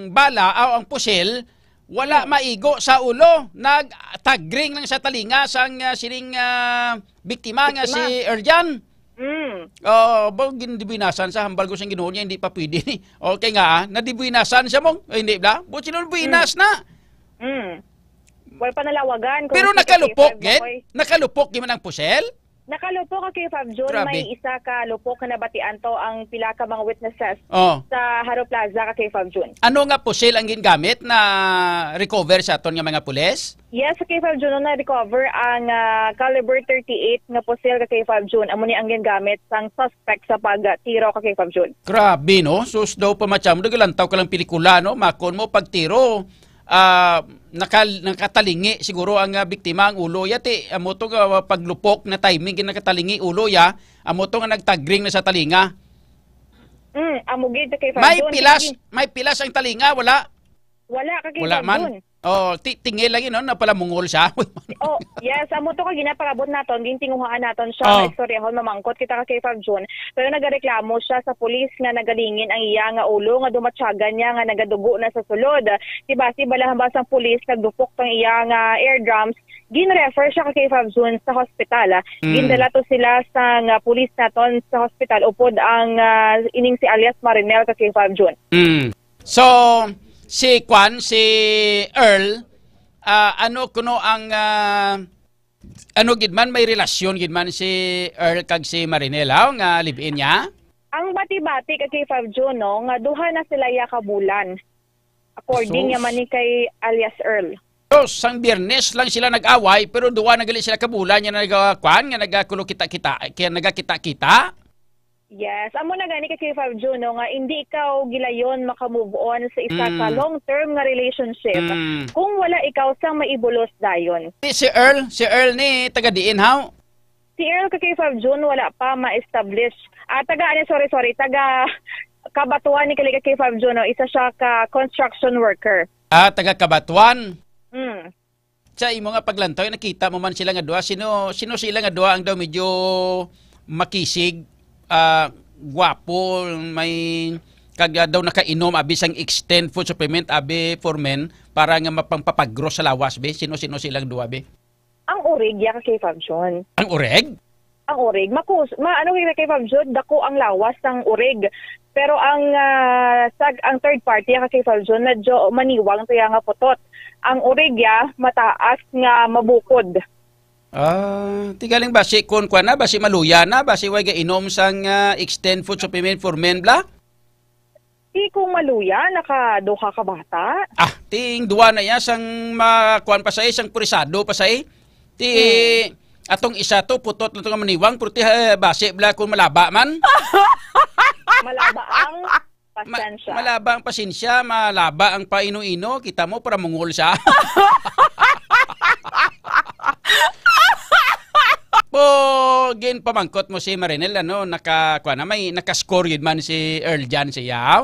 [SPEAKER 5] bala o ang pusil. Wala maigo sa ulo, nagtagring lang sa talinga sang sining biktima nga si Earl John. Gindibuinasan sa hambal ko siyang ginuon niya, hindi pa pwede. Okay nga, nadibuinasan siya mong, hindi ba? Buti nung buinas na.
[SPEAKER 6] Wala pa nalawagan.
[SPEAKER 5] Pero nakalupok, nakalupok di man ang pusel?
[SPEAKER 6] Nakalupok kay K5 June, may isa ka lupok na nabatian to ang pila ka mga witnesses sa Haro Plaza kay K5 June.
[SPEAKER 5] Ano nga pusil ang gingamit na recover sa aton nga mga pulis?
[SPEAKER 6] Yes, sa K5 June na recover ang caliber 38 nga pusil kay K5 June. Amo ni ang gingamit sang suspect sa pagtiro kay K5 June.
[SPEAKER 5] Grabe no, sus daw pa macham nagalantaw ka lang pelikula no, makon mo pagtiro. Nakatalingi siguro ang biktima ang ulo yati amo to paglupok na timing nakatalingi ulo ya amo to nga nagtagring na sa talinga
[SPEAKER 6] Amugid kay 5
[SPEAKER 5] May
[SPEAKER 6] June.
[SPEAKER 5] may pilas ang talinga, wala?
[SPEAKER 6] Wala ka kay
[SPEAKER 5] Wala
[SPEAKER 6] 5 June.
[SPEAKER 5] man. Oh, tingil lang yun, no? Na pala mungol siya.
[SPEAKER 6] Oh, yes, amo to ka ginaparabot naton, gintinguhaan naton siya,
[SPEAKER 5] Oh.
[SPEAKER 6] istoryahon mamangkot kita ka kay 5 June. Pero nagareklamo siya sa pulis nga nagalingin ang iya nga ulo nga dumatsyagan niya nga nagadugo na sa sulod. Diba, si balahambas ang pulis nagdupok tang iya nga eardrums, ginrefer siya ka kay 5 June sa hospital. Gindala to sila sa nga pulis naton sa hospital upod ang ining si alias Marinel ka kay 5 June.
[SPEAKER 5] So, si Earl, ano kuno ang ano gidman may relasyon gidman si Earl kag si Marinela nga live-in niya?
[SPEAKER 6] Ang bati-bati kay 5 June no, nga duha na sila ya ka bulan. According naman ni kay alias Earl.
[SPEAKER 5] So, sang Biyernes lang sila nag-away pero duwa na gali sila kabulan nga nagakwan nga nagakulo kita-kita kaya nagakita-kita.
[SPEAKER 6] Yes, amo na gani kay 5 June no, nga hindi ikaw gilayon makamove on sa isa ka long-term nga relationship kung wala ikaw sang maibulos dayon.
[SPEAKER 5] Si Earl ni taga diin how?
[SPEAKER 6] Si Earl kay 5 June wala pa ma-establish. Taga Kabatuan ni kay 5 June no, isa siya ka construction worker.
[SPEAKER 5] Taga Kabatuan.
[SPEAKER 6] Sa
[SPEAKER 5] imo nga paglantoy nakita mo man sila nga duha, sino sila nga duha ang daw medyo makisig, gwapo, may kag daw nakainom abi sang extend food supplement abi for men para nga mapangpapagros sa lawas be. Sino silang duha be?
[SPEAKER 6] Ang urig ya kay 5 June.
[SPEAKER 5] Ang urig?
[SPEAKER 6] Ang urig ano kay 5 June dako ang lawas ng urig. Pero ang third party kay 5 June medyo maniwang tuya nga putot. Ang urig ya mataas nga mabukod.
[SPEAKER 5] Tigaling ba si kun na ba si maluya na ba si way inom sang extend food supplement for men bla?
[SPEAKER 6] Di kung maluya nakaduha ka bata.
[SPEAKER 5] Ting duwa na ya sang makuan pa sa sang purisado pa sa atong isa to putot na to nga maniwang purti base bla kun malaba man.
[SPEAKER 6] Malaba ang pasensya.
[SPEAKER 5] Malaba ang pasensya, malaba ang paino-ino, kita mo para mungol siya. Gin pamangkot mo si Marinel naka-score yun man si Earl Jan siya.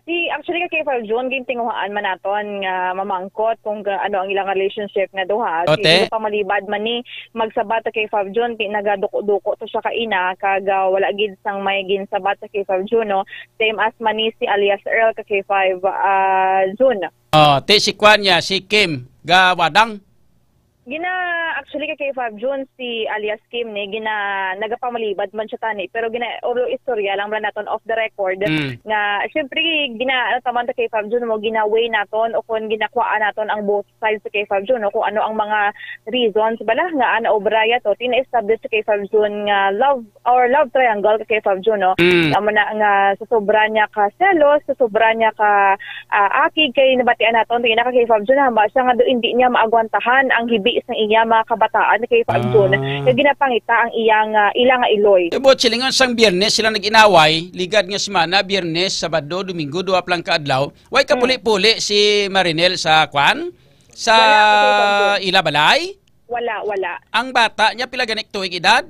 [SPEAKER 6] Actually kay 5 June gintinguhaan man naton nga mamangkot kung ano ang ilang relationship nga duha. Sige pa malibad man ni magsabat kay 5 June nagaduko-duko to siya kaina kag wala gid sang may ginsabat kay 5 June no. Same as man ni si alias Earl kay 5 June.
[SPEAKER 5] Si kwan niya si Kim gawadang.
[SPEAKER 6] Actually kay 5 June si alias Kim ni nagapamalibad man siya tani pero istorya lang man naton off the record nga syempre taman ta kay 5 June mo ginaway naton o kung ginakwaan naton ang both sides kay 5 June kung ano ang mga reasons bala nga ana obraya to tina-establish kay 5 June nga love triangle kay 5 June no amo na nga sa sobra niya ka selos sa sobra niya ka akig kay nabatian naton tina ka kay 5 June hamba siya nga hindi niya maagwantahan ang hibi sa iya mga kabataan kay 5 June nga ginapangita ang ilang iloy.
[SPEAKER 5] But silingon sang Biyernes sila nag-inaway, ligad nga semana Biyernes, Sabado, Domingo, duwa plang kaadlaw. Way ka puli-puli si Marinel sa kwan? Sa ila balay?
[SPEAKER 6] Wala.
[SPEAKER 5] Ang bata niya pila ganik tuig edad?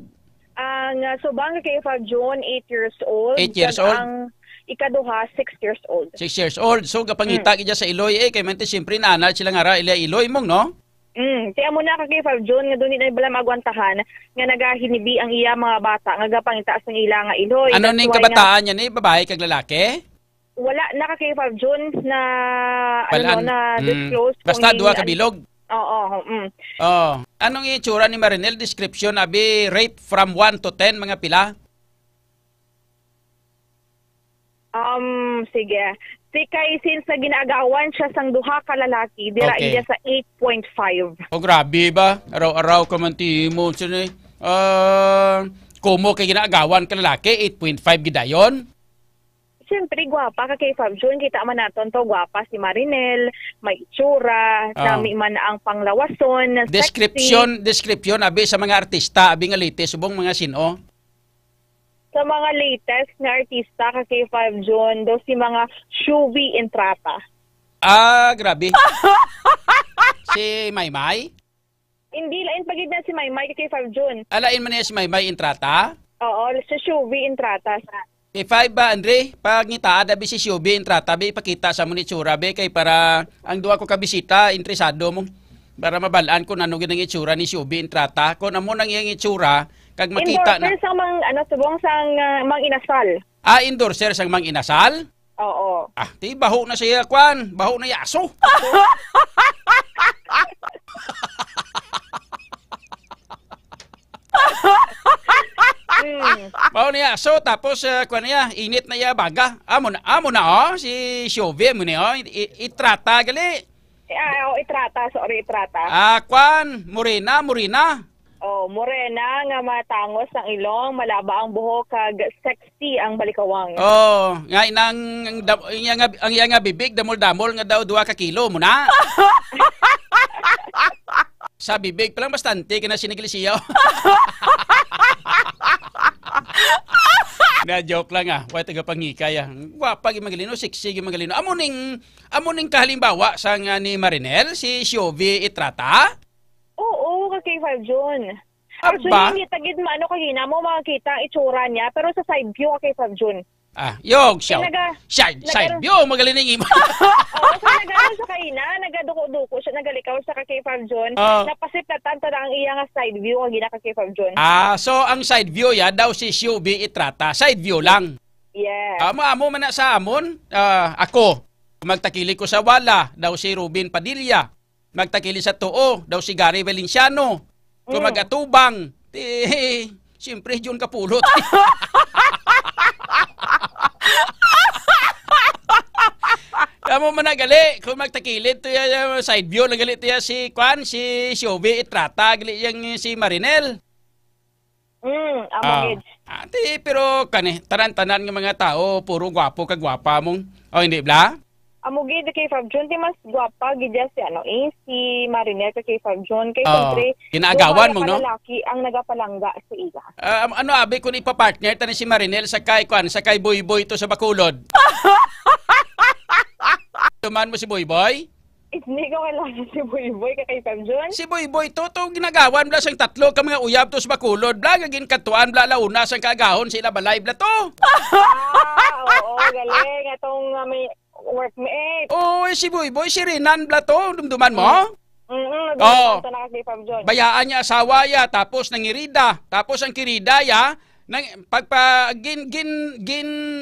[SPEAKER 6] Ang subang kay 5 June 8 years old.
[SPEAKER 5] 8 years old.
[SPEAKER 6] Ang ikaduha 6 years old.
[SPEAKER 5] 6 years old. So kapangita gid sa iloy kay mente siyempre naanal sila nga ra iloy mong no?
[SPEAKER 6] Tiya mo na kay 5 June nga doon na bala magwantahan nga nagahinibi ang iya mga bata nga gapangitaas ng ila nga iloy.
[SPEAKER 5] Ano ning kabataan niya ni babae kag lalaki?
[SPEAKER 6] Wala na kay 5 June na disclose.
[SPEAKER 5] Basta duha ka bilog.
[SPEAKER 6] Oo.
[SPEAKER 5] Anong itsura ni Marinel? Description abi rate from 1 to 10 mga pila?
[SPEAKER 6] Sige. Kay since na ginagawan siya sang duha ka lalaki, dira iya sa 8.5.
[SPEAKER 5] Grabe ba? Araw-araw ka man timo. Kumo kay ginagawan ka lalaki, 8.5 gidayon?
[SPEAKER 6] Siyempre, gwapa ka kay 5 June. Kita man naton to, gwapa si Marinel, may itsura, nami man ang panglawason,
[SPEAKER 5] Description, abi sa mga artista, abi nga latest, subong mga sino?
[SPEAKER 6] Sa mga latest na artista ka kay 5 June, do si mga Shuvi Entrata.
[SPEAKER 5] Grabe. Si Maymay?
[SPEAKER 6] Hindi, lain pagid na si Maymay kay 5 June.
[SPEAKER 5] Alain man niya si Maymay Entrata?
[SPEAKER 6] Oo, si Shuvi Entrata.
[SPEAKER 5] K5 ba, Andre? Pag ngita, dabi si Shubi, intrata, be, ipakita sa mong itsura, be, kay para ang duwa ko kabisita, interesado mo. Para mabalaan kung ano ginang itsura ni Shubi, intrata. Kung amo nang iyang itsura, kag makita na...
[SPEAKER 6] Endorser sang subong sang mang inasal.
[SPEAKER 5] Endorser sang mang inasal?
[SPEAKER 6] Oo.
[SPEAKER 5] Di, baho na siya, Kwan. Baho na yaso. Baho na yaso, tapos, Kwan niya, init na ya baga. Amo na, si Shubi, mo niya, itrata, gali.
[SPEAKER 6] Itrata, sorry, itrata.
[SPEAKER 5] Kwan, morena.
[SPEAKER 6] Morena nga matangos ang ilong, malaba ang buhok, kag sexy ang balikawang.
[SPEAKER 5] Nga ang iya nga bibig, damol-damol nga daw 2 ka kilo mo na. Sa bibig palang bastante ka na siniglisiyaw. Na joke lang Wala taga pangikay Wapa gi magalino, sexy gi magalino. Amo ning kahalimbawa sa nga ni Marinel, si Shubi itrata?
[SPEAKER 6] Oo, K5 June. Actually, tagid maano kagina mo makakita ang itsura niya, pero sa side view K5 June.
[SPEAKER 5] Yog siya. Side view magaling mo.
[SPEAKER 6] So nagano sa kaina, nagaduko-duko siya, nagalikaw sa K5 June. Napasiplatan ta ang iya nga side view kagina K5 June.
[SPEAKER 5] So ang side view daw si Shubi itrata, side view lang.
[SPEAKER 6] Yeah.
[SPEAKER 5] Amo man na sa amon, ako magtakili ko sa wala, daw si Ruben Padilla. Magtakili sa tuo, daw si Gary Valenciano. Kung magatubang, siyempre June kapulot. Kamo man nagali, kung magtakilid to ya side view, nagali to ya si Shubi itrata, gali yang si Marinel.
[SPEAKER 6] Amagid.
[SPEAKER 5] Pero tanan-tanan ng mga tao, puro gwapo kagwapa mong. Hindi bla?
[SPEAKER 6] Amugid kay Fab June, di mas gwapa gidya si Marinel kay Fab June, kay siyempre
[SPEAKER 5] ginaagawan mo, no?
[SPEAKER 6] Lalaki ang nagapalangga sa iya.
[SPEAKER 5] Abi kung ipapartner tani si Marinel sa kay Boy to sa Bacolod. Tuman mo si Boy?
[SPEAKER 6] Hindi ko kailangan si Boy kay Fab June.
[SPEAKER 5] Si Boy to ginagawan bla sang tatlo ka mga uyab to sa Bacolod, bla gagin katuan bla launa sang kagahon sila balay bla to.
[SPEAKER 6] Oo, galing atong may workmate.
[SPEAKER 5] Si Boy, si Renan bla to, dumduman mo? Bayaan niya asawa ya, tapos nangirida. Tapos ang kirida ya,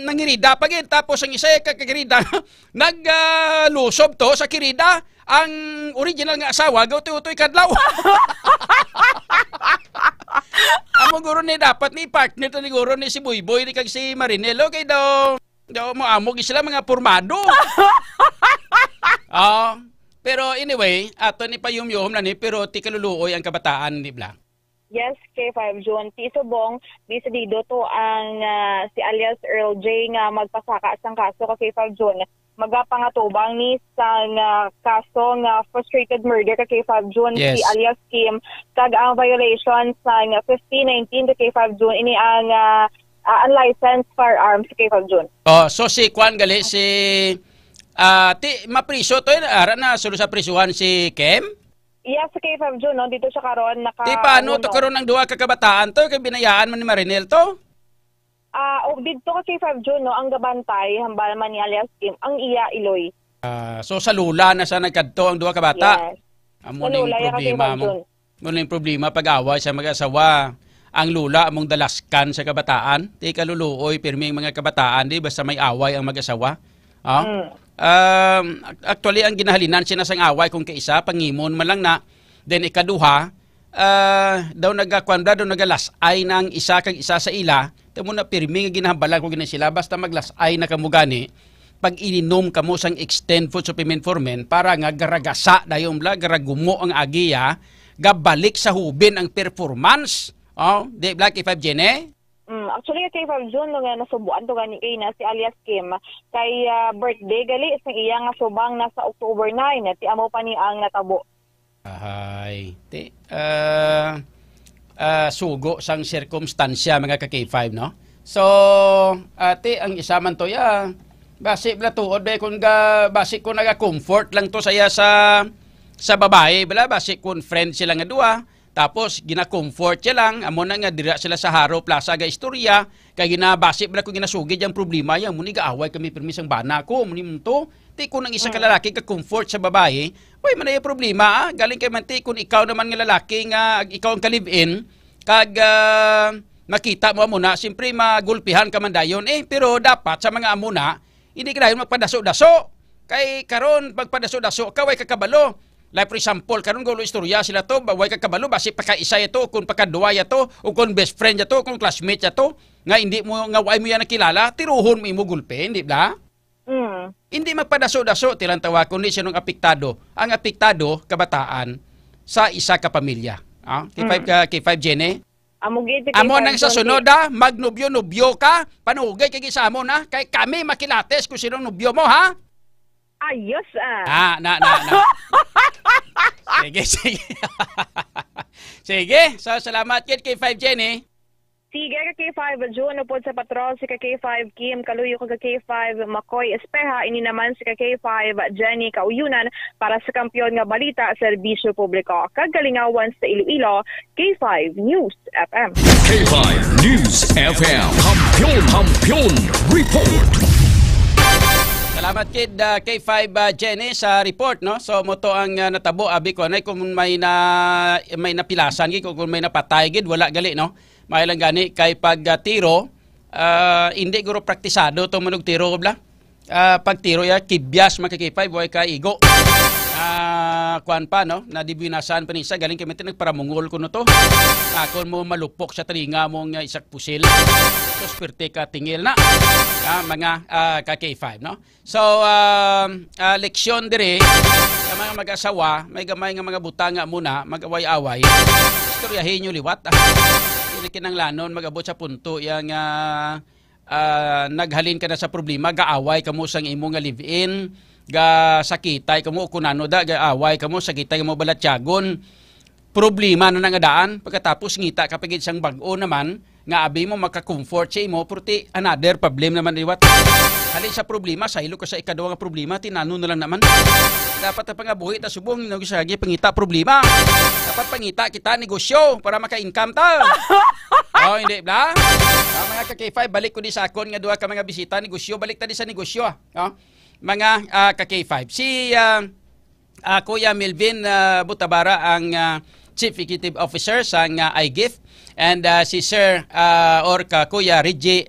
[SPEAKER 5] nangirida pagin. Tapos ang isa kakirida, naglusob to sa kirida. Ang original nga asawa, gautoy-utoy kadlaw. Amo guro ni dapat ni partner to ni guro ni si Boy ni kag si Marinelo kay daw mo amog sila mga pormado. Pero anyway, ato ni payumyom na ni pero ti kaluluoy ang kabataan ni bla.
[SPEAKER 6] Yes, K5 June. Ti subong bisadido to ang si alias Earl J nga magpasaka sang kaso kay K5 June. Magapangatubang ni sang kaso nga frustrated murder kay K5 June, si alias Kim kag ang violation sang 1519 kay K5 June ini ang unlicensed firearms kay K5 June.
[SPEAKER 5] So si Kwan gali si mapriso to ara na sulo sa prisuhan si Kim?
[SPEAKER 6] Yes, sa K5 June, no? Dito siya karon
[SPEAKER 5] paano to karon ng duha ka kabataan to kay binayaan man ni Marinel to?
[SPEAKER 6] Dito ka K5 June, no, ang gabantay hambal man ni alias Kim ang iya Iloy.
[SPEAKER 5] So sa lula na sa nagkadto ang duha ka bata.
[SPEAKER 6] Yes.
[SPEAKER 5] Amo ning problema mo. Mo ning problema pag-away sa mag-asawa. Ang lula among dalaskan sa kabataan. Ti kaluluoy pirmi ang mga kabataan di basta may away ang mag-asawa. Actually ang ginahalinan sinasang away kung kaisa pangimon man lang na. Then ikaduha daw nagakwanda daw nagalasay ng isa kag isa sa ila. Tamo na pirmi nga ginahambalan ko gina sila basta maglasay na kamo gani. Pag ininom kamo sang extend food supplement for men para nga garagasa dayon bla garagumo ang agiya gabalik sa hubin ang performance. Di Black K5 Jene?
[SPEAKER 6] Actually, K5 June, nung nasubuan to gani kay na si alias Kim, kay birthday gali, isang iya nga subang nasa October 9, ti amo pa ni ang natabo. Sugo sang circumstansya mga ka-K5, no? So, ang isa man to ya, basi bla tuod, kung basi ko naga-comfort lang to saya sa babae, bala, basi kung friend sila nga duwa,
[SPEAKER 5] Tapos gina-comfort siya lang, amo na nga dira sila sa Haro Plaza ga istorya, kay ginabasi bala ko ginasugid yang problema yang muni gaaway kami permis ang bana ko, muni mo ti ko nang isa ka lalaki ka comfort sa babae, oy man ay problema, galing kay man ti kun ikaw naman nga lalaki nga ikaw ang ka-live-in, kag makita mo muna, siyempre magulpihan ka man dayon pero dapat sa mga amuna, hindi ka dayon magpadaso-daso. Kay karon pagpadaso-daso ka way kakabalo. Like for example, karon gulo istorya sila to, way kakabalo basi pagkaisa ito, kung pagkaduwa ito, o kung best friend ito, kung classmate ito, nga hindi mo nga way mo yan nakilala, tiruhon mo imo gulpe, hindi ba? Hindi magpadaso-daso tilang tawa kundi sinong apektado. Ang apektado kabataan sa isa ka pamilya. K5 Jenny. Amo nang sa sunod magnubyo-nubyo ka, panugay kay sa amo na, kay kami makilates kung sinong nubyo mo ha.
[SPEAKER 6] Ayos
[SPEAKER 5] Sige. Sige. So, salamat kid kay 5 Jenny.
[SPEAKER 6] Sige ka K5 June upod sa patrol si ka K5 Kim Kaluyo ka K5 Makoy Espeha ini naman si ka K5 Jenny Kauyunan para sa kampyon nga balita serbisyo publiko kagalingawan sa Iloilo K5 News FM.
[SPEAKER 1] K5 News FM Kampiyon Report.
[SPEAKER 5] Salamat kid K5 Jenny sa report no. So mo to ang natabo abi ko nay kung may napilasan gid kung may napatay gid wala gali no. May lang gani kay pag tiro hindi guro praktisado to manog tiro bla. Pag tiro ya kibyas makikipay boy kay igo. Kuan pa no na dibinasan pa nisa galing kay nagparamungol kuno to. Akon mo malupok sa talinga mong isak pusil. So sperte ka tingil na mga ka K5 no. So leksyon dire sa mga mag-asawa may gamay nga mga butanga muna mag-away-away. Istoryahin nyo liwat. Hindi kinanglanon mag-abot sa punto yang naghalin ka na sa problema gaaway kamo sang imo nga live-in ga sakitay kamo kunano da gaaway kamo sakitay kamo balatyagon problema na nangadaan pagkatapos ngita kapag isang bag-o naman nga abi mo maka-comfort sa imo purti another problem naman liwat halin sa problema sa ilo ka sa ikaduha nga problema tinano na lang naman dapat pa nga buhi ta subong nagisagi pangita problema dapat pangita kita negosyo para maka-income ta hindi bla mga ka-K5 balik ko di sa akon nga duha ka mga bisita negosyo balik ta di sa negosyo mga ka-K5 si Kuya Melvin Butabara ang Chief Executive Officer sa iGift and si Sir or Kuya Reggie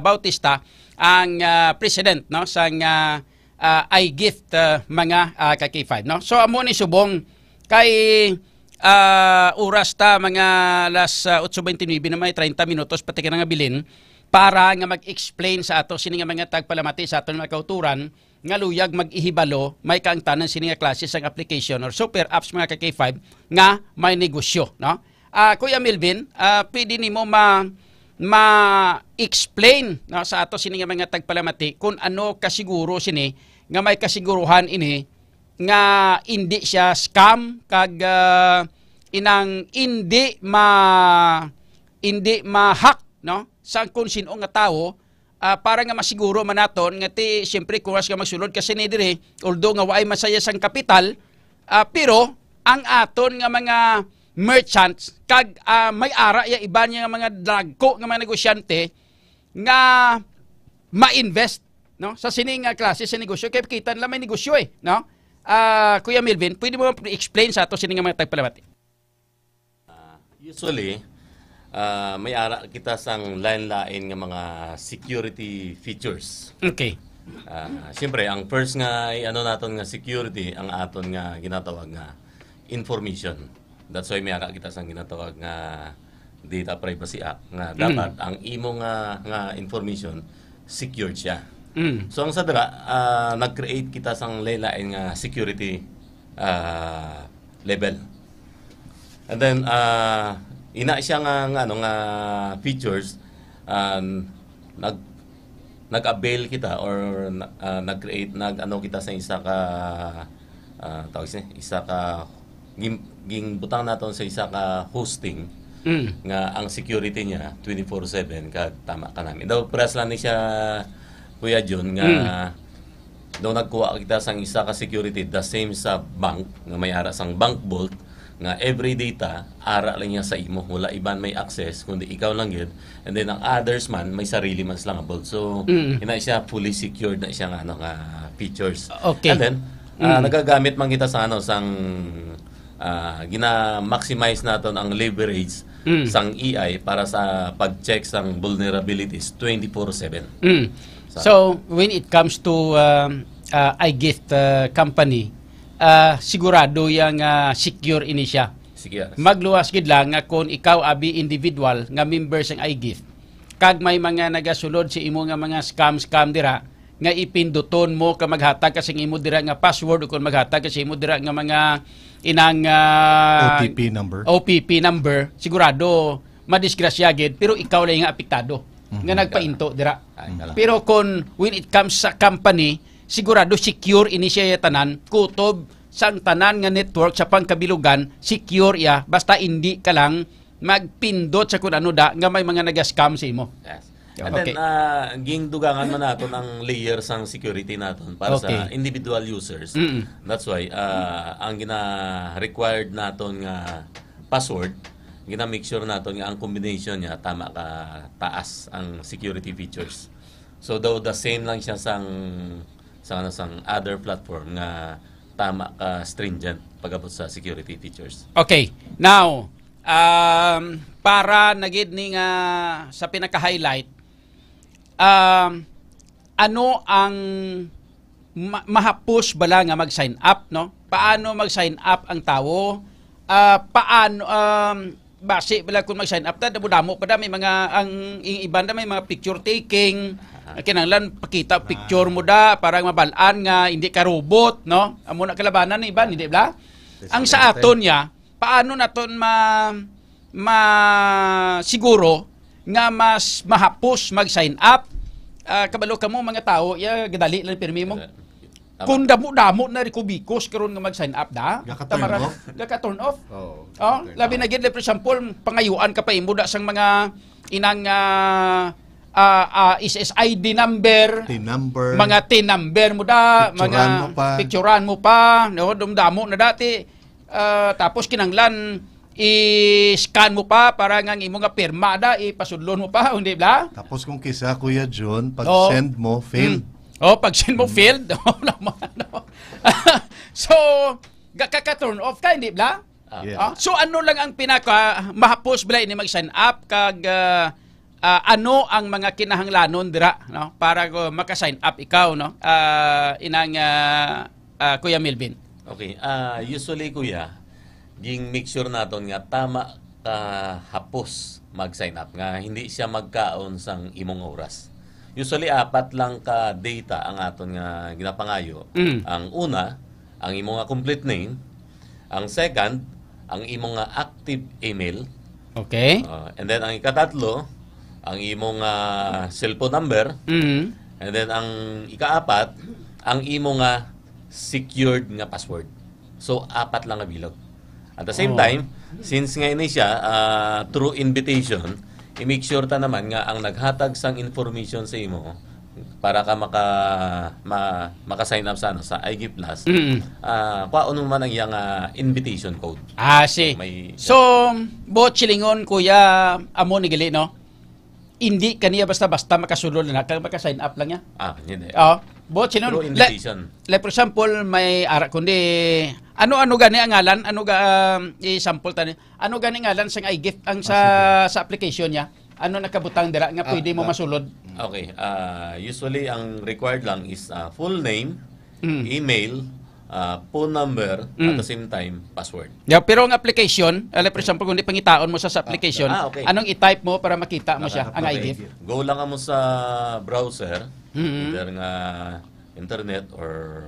[SPEAKER 5] Bautista ang President no sa iGift mga ka-K5 no. So amo ni subong kay oras ta mga alas 8:29 na may 30 minutos pati ka nga bilin para nga mag-explain sa ato sini nga mga tagpalamati sa aton mga kauturan nga luyag mag-ihibalo may kaangtanan sini nga klase sang application or super apps mga ka-K5 nga may negosyo no. Kuya Melvin, pwede nimo ma-explain no, sa ato sini nga mga tagpalamati kung ano kasiguro sini nga may kasiguruhan ini nga hindi siya scam kag inang hindi ma-hack no sa kung sino nga tao para nga masiguro man naton nga ti siyempre kung was ka magsulod kasi ni dire although nga waay masaya sang kapital pero ang aton nga mga merchants kag may ara ya iba niya nga mga dagko nga mga negosyante nga ma-invest no sa sining klase sa negosyo kay kita nila may negosyo no. Kuya Melvin, pwede mo explain sa ato sining nga mga tagpalamati?
[SPEAKER 7] Usually may ara kita sang lain-lain nga mga security features.
[SPEAKER 5] Okay.
[SPEAKER 7] Siyempre ang first nga ano naton nga security ang aton nga ginatawag nga information. That's why may ara kita sang ginatawag nga Data Privacy Act nga dapat ang imo nga information secured siya. So ang sadra nag-create kita sang lain nga security level. And then ina siya nga features nag-avail kita or nag-create kita sa isa ka ging butang naton sa isa ka hosting nga ang security niya 24/7 kag tama ka namin. Daw press lang ni siya Kuya John nga daw nagkuha kita sang isa ka security the same sa bank nga may ara sang bank vault nga every data ara lang niya sa imo, wala iban may access kundi ikaw lang yun, and then ang others man may sarili man silang about, so ina siya fully secured na siya nga features.
[SPEAKER 5] Okay.
[SPEAKER 7] And then nagagamit man kita sa sang gina-maximize naton ang leverage sang AI para sa pag-check sang vulnerabilities 24/7.
[SPEAKER 5] So when it comes to iGift company, sigurado yang secure ini siya. Magluwas gid lang nga kung ikaw abi individual nga member sang iGift, kag may mga nagasulod si imo nga mga scam dira nga ipinduton mo ka maghatag kasi imo dira nga password o kung maghatag kasi imo dira nga mga inang OPP number, sigurado madisgrasya gid, pero ikaw lang nga apektado nga nagpainto dira. Pero kung when it comes sa company, sigurado secure ini siya tanan, kutob sang tanan nga network sa pangkabilugan, secure ya, basta hindi ka lang magpindot sa kun ano da nga may mga naga-scam sa imo.
[SPEAKER 7] Yes. And then gingdugangan man naton ang layers sang security naton para sa individual users. That's why ang gina-required naton nga password, gina-make sure naton nga ang combination niya tama ka taas ang security features. So though the same lang siya sang other platform nga tama ka stringent pagabot sa security features.
[SPEAKER 5] Okay. Now, para nagid ni nga sa pinaka-highlight, ano ang mahapos bala nga mag-sign up, no? Paano mag-sign up ang tao? Paano base bala kung mag-sign up ta damo pa da may mga ang iban da may mga picture taking, kinahanglan pakita picture mo da para mabalaan nga hindi ka robot, no? Amo na kalabanan ni iban, hindi bla? Ang sa aton niya, paano naton siguro nga mas mahapos mag-sign up, kabalo ka mo mga tao, gadali lang pirmi mo. Kung damo-damo na rikubikos karon nga mag-sign up da, gaka-turn off. Labi na gid, for example, pangayuan ka pa imo da sang mga inang SSID number, mga TIN number mo da, mga picturean mo pa, no, damo na dati, tapos kinanglan i-scan mo pa para nga imo nga pirma da ipasudlon mo pa, hindi ba?
[SPEAKER 8] Tapos kung kisa Kuya John, pag send mo failed.
[SPEAKER 5] Pag send mo failed. So, kaka-turn off ka, hindi ba? So ano lang ang pinaka mahapos bala ini mag-sign up kag ano ang mga kinahanglanon dira, no, para maka-sign up ikaw, no? Inang Kuya Melvin.
[SPEAKER 7] Okay, usually kuya, ging make sure naton nga tama hapos mag-sign up nga hindi siya magkaon sang imong oras. Usually 4 lang ka data ang aton nga ginapangayo. Ang una, ang imong nga complete name. Ang second, ang imong nga active email.
[SPEAKER 5] Okay.
[SPEAKER 7] And then ang ikatatlo, ang imong cellphone number. And then ang ikaapat, ang imong nga secured nga password. So 4 lang nga bilog. At the same time, since nga ini siya through invitation, i-make sure ta naman nga ang naghatag sang information sa imo para ka maka-sign up sa iGift Plus. Kuan man ang iyang invitation code.
[SPEAKER 5] So, bochilingon kuya amo ni gali, no? Hindi kaniya basta-basta makasulod na maka-sign up lang niya.
[SPEAKER 7] Hindi.
[SPEAKER 5] Bochilingon.
[SPEAKER 7] Invitation.
[SPEAKER 5] Like for example, may ara kundi ano gani ang ngalan? Ano i-sample tani? Ano gani ngalan sa iGift ang sa application niya? Ano nakabutang dira nga pwede mo masulod?
[SPEAKER 7] Okay. Usually ang required lang is full name, email, phone number, at the same time password.
[SPEAKER 5] Pero ang application, for example, kung di pangitaon mo sa application, anong i-type mo para makita mo siya ang iGift?
[SPEAKER 7] Go lang mo sa browser, either nga internet or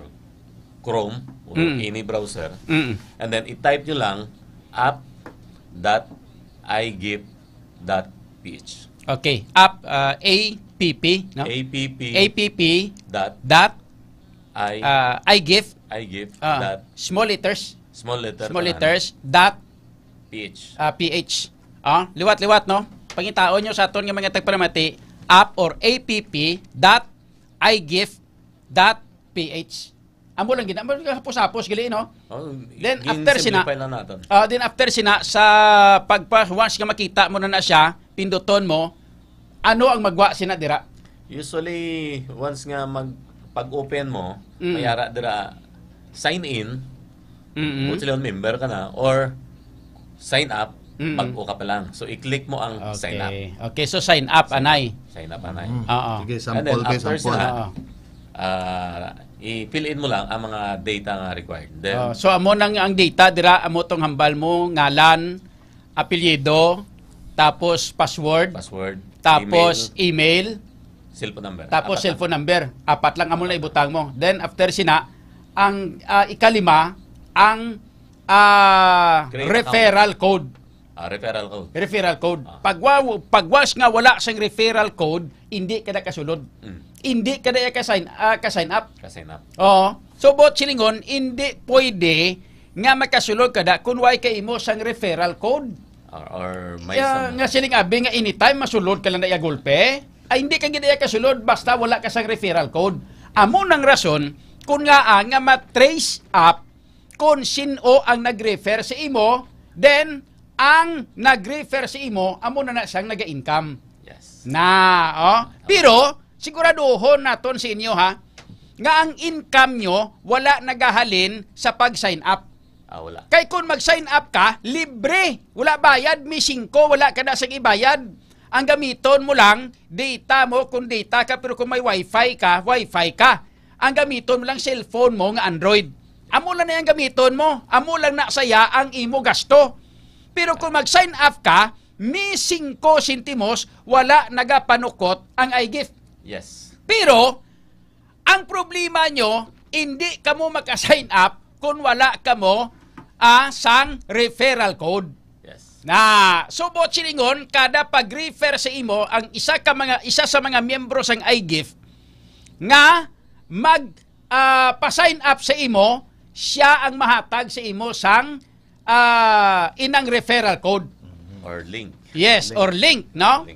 [SPEAKER 7] Chrome or any browser, and then i-type nyo lang app.igift.ph.
[SPEAKER 5] Okay, app, APP, no?
[SPEAKER 7] APP
[SPEAKER 5] iGift, small letters dot PH. Liwat-liwat, no? Pangitaon nyo sa aton nga mga tagparamati, app or app.igift.ph. Amo lang gina, hapos-hapos gali no. Then
[SPEAKER 7] Then
[SPEAKER 5] after sina sa once nga makita mo na siya, pinduton mo, ano ang magwa sina dira?
[SPEAKER 7] Usually once nga pag-open mo, mayara dira sign in, kung sila member ka na or sign up, mag-o ka pa lang. So i-click mo ang sign up.
[SPEAKER 5] Okay, so sign up anay.
[SPEAKER 7] Sign up anay.
[SPEAKER 5] Oo.
[SPEAKER 8] Sige, sample kay sample.
[SPEAKER 7] I-fill in mo lang ang mga data nga required. Then,
[SPEAKER 5] so amo nang ang data dira, amo tong hambal mo, ngalan, apelyido, tapos password, tapos email,
[SPEAKER 7] cellphone number.
[SPEAKER 5] Tapos cellphone number. 4 lang amo na ibutang mo. Then after sina, ang ikalima ang referral code.
[SPEAKER 7] Referral code.
[SPEAKER 5] Referral code. Pagwas nga wala sang referral code, hindi ka na kasulod. Hindi ka na ka-sign up.
[SPEAKER 7] Ka-sign up.
[SPEAKER 5] Oo. So, bot silingon, hindi pwede nga makasulod ka da kung why kay mo sang referral code.
[SPEAKER 7] Or may
[SPEAKER 5] nga siling abi nga anytime masulod ka lang na gulpe, ay hindi ka gina kasulod basta wala ka sang referral code. Amo nang rason, kung nga matrace up kung sino ang nag-refer sa imo, then ang nag-refer sa imo, amo na siyang naga-income.
[SPEAKER 7] Yes.
[SPEAKER 5] Pero, siguraduhon naton sa inyo nga ang income nyo wala nagahalin sa pag-sign up.
[SPEAKER 7] Wala.
[SPEAKER 5] Kay kung mag-sign up ka, libre. Wala bayad, may 5, wala ka na sa ibayad. Ang gamiton mo lang, data mo, kung data ka, pero kung may wifi ka, wifi ka. Ang gamiton mo lang cellphone mo nga Android. Amo lang na yung gamiton mo. Amo lang na saya ang imo gasto. Pero kung mag-sign up ka, may 5 sentimos, wala nagapanukot ang iGift.
[SPEAKER 7] Yes.
[SPEAKER 5] Pero, ang problema nyo, hindi ka mo maka-sign up kung wala ka mo sang referral code.
[SPEAKER 7] Yes.
[SPEAKER 5] So, bot silingon, kada pag-refer sa imo, ang isa sa mga miyembro sang iGift, nga pa-sign up sa imo, siya ang mahatag sa imo sang inang referral code.
[SPEAKER 7] Or link.
[SPEAKER 5] Yes, or link, no?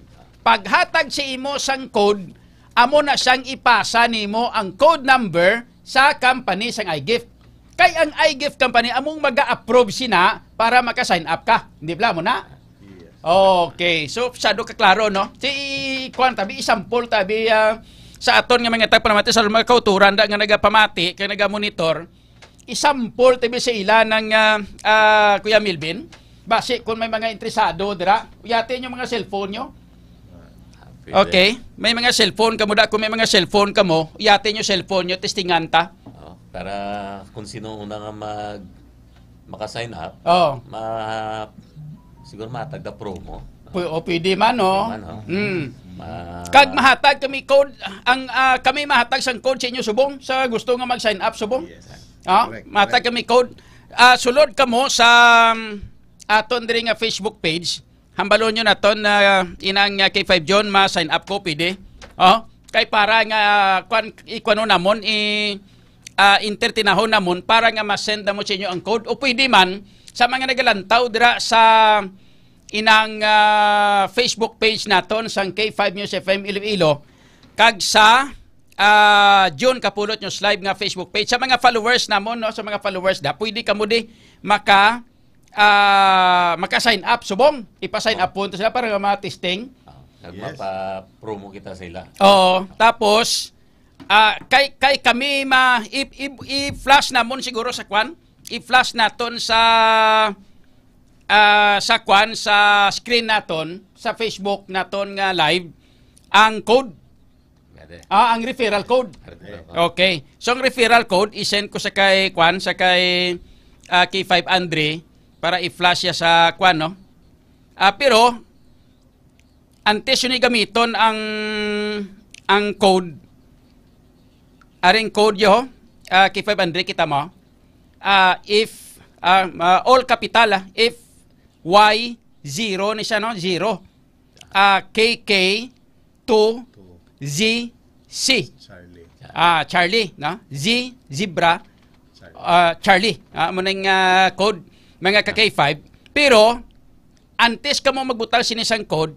[SPEAKER 5] Paghatag sa imo sang code, amo na siyang ipasa nimo ang code number sa company sang iGift. Kay ang iGift company among maga-approve sina para maka-sign up ka. Hindi bla mo na? Okay, so sado ka klaro no? Si kuan tabi sample tabi sa aton nga mga tagpamati sa mga kauturan da nga nagapamati kay naga-monitor. Isampol tabi sa ila ng Kuya Milvin. Base kung may mga interesado dira, uyatin yung mga cellphone nyo. Okay, may mga cellphone kamo da, kung may mga cellphone kamo, uyatin yung cellphone nyo, testingan ta.
[SPEAKER 7] Para kung sino una nga maka-sign up, siguro matagda promo.
[SPEAKER 5] Pwede man, no? Kag mahatag kami code, kami mahatag sang code sa inyo subong, sa gusto nga mag-sign up subong. Mahatag kami code. Sulod kamo sa aton diri nga Facebook page. Hambalon nyo naton na inang K5 John ma-sign up ko, pwede. Kay para nga ikuano namon, entertainahon namon para nga ma-send na mo sa inyo ang code. O pwede man, sa mga nagalantaw dira sa inang Facebook page naton sang K5 News FM Iloilo, kag sa John Kapulot News Live nga Facebook page. Sa mga followers namon, no, sa mga followers da, pwede kamo di maka-sign up subong. Ipa-sign up po sila para ma-testing.
[SPEAKER 7] Nagmapa-promo kita sila.
[SPEAKER 5] Tapos kay kami i-flash namon siguro sa kwan. I-flash naton sa kwan sa screen naton sa Facebook naton nga live ang code. Ang referral code. Okay. So ang referral code i-send ko sa kay kwan sa kay K5 Andre para i-flash siya sa kwan, no? Pero antes yun gamiton ang code. Aring code yo, K5 Andre kita mo. If all capital, if Y 0 ni siya, no? 0. KK 2 Z C. Charlie, no? Z zebra. Charlie. Munang code mga ka-K5. Pero antes ka mo magbutang sinisang code,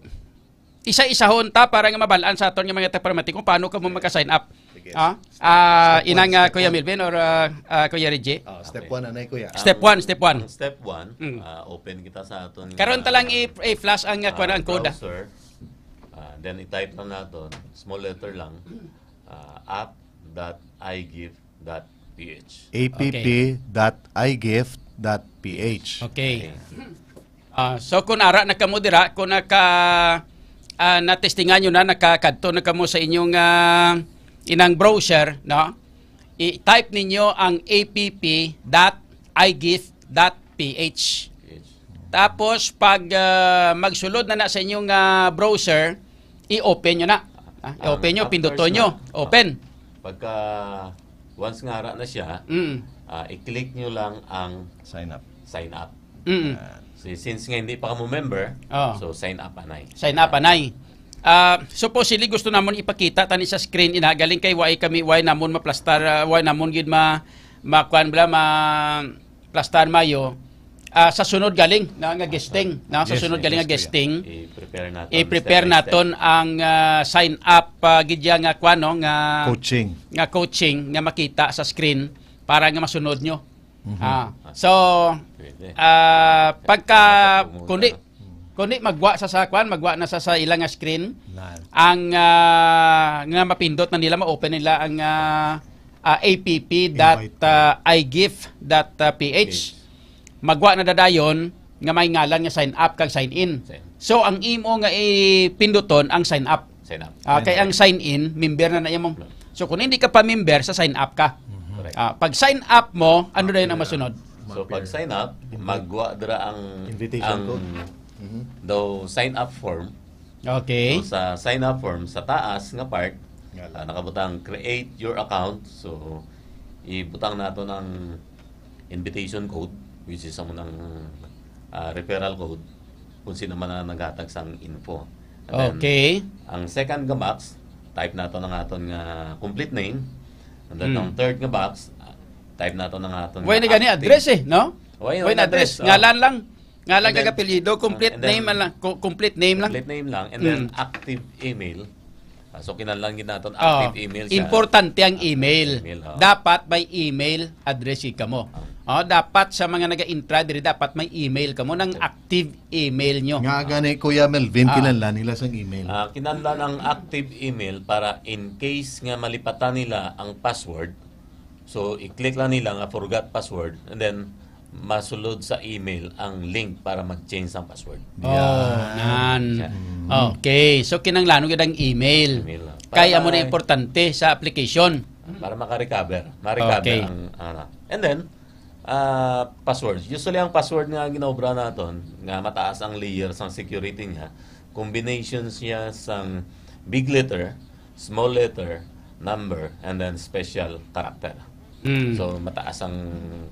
[SPEAKER 5] isa-isahon ta para nga mabalaan sa aton nga mga taparmati kung paano ka mo magka-sign up. Inang Kuya Milvin or Kuya Reggie?
[SPEAKER 8] Step 1 anay kuya.
[SPEAKER 5] Step 1.
[SPEAKER 7] Step 1, open kita sa aton.
[SPEAKER 5] Karon ta lang i-flash ang ang code.
[SPEAKER 7] Browser. Then i-type lang natin, small letter lang, app.igift.ph.
[SPEAKER 8] app.igift.ph.
[SPEAKER 5] Okay. So kung ara na kamo dira, kung na-testingan nyo na, nakakadto na kamo sa inyong inang browser, no? I-type ninyo ang app.igift.ph. Tapos pag magsulod na sa inyong browser, i-open nyo na. I-open nyo, pinduto nyo. Open.
[SPEAKER 7] Pagka once nga ara na siya, i-click nyo lang ang
[SPEAKER 8] sign up.
[SPEAKER 7] So, since nga hindi pa kamo member, so sign up anay.
[SPEAKER 5] Sign up anay. Supposedly gusto namon ipakita tani sa screen ina galing kay why namon maplastar why namon gid makuan bla plastar mayo. Sa sunod galing nga guesting, sa sunod galing nga guesting, i-prepare naton ang sign up gidya nga kuano nga coaching nga makita sa screen para nga masunod nyo. So pagka kundi magwa magwa na sa ilang screen ang nga mapindot na nila ma-open nila ang app.igift.ph. Magwa na dadayon nga may ngalan nga sign up kag sign in. So ang imo nga ipinduton ang sign up. Kay ang sign in member na mo. So kung hindi ka pa member sa sign up ka. Pag sign up mo, ano dayon ang masunod?
[SPEAKER 7] So pag sign up, magwa dira ang
[SPEAKER 8] invitation code.
[SPEAKER 7] Daw sign up form.
[SPEAKER 5] Okay.
[SPEAKER 7] So sa sign up form sa taas nga part, nakabutang create your account. So ibutang nato ng invitation code, which is ang referral code kung sino man ang naghatag sang info. And then, ang second nga box, type nato ng aton nga complete name. And then ang third nga box, type nato ng aton
[SPEAKER 5] nga gani address no? Why address? Ngalan lang. Ngalan kag apelyido, complete name lang. Complete name lang.
[SPEAKER 7] Complete name lang. And then active email. So kinahanglan gid naton active email siya.
[SPEAKER 5] Importante ang email. Dapat may email address ka mo. Dapat sa mga naga-intra diri dapat may email ka mo ng active email nyo.
[SPEAKER 8] Nga gani Kuya Melvin kinahanglan nila sang email.
[SPEAKER 7] Kinahanglan ang active email para in case nga malipatan nila ang password. So i-click lang nila nga forgot password and then masulod sa email ang link para mag-change ang password. Okay, so kinahanglan gid ang email. Kaya mo na importante sa application para maka-recover. Ma-recover ang and then password. Usually ang password nga ginaobra naton nga mataas ang layer sang security niya. Combinations niya sang big letter, small letter, number, and then special character. So mataas ang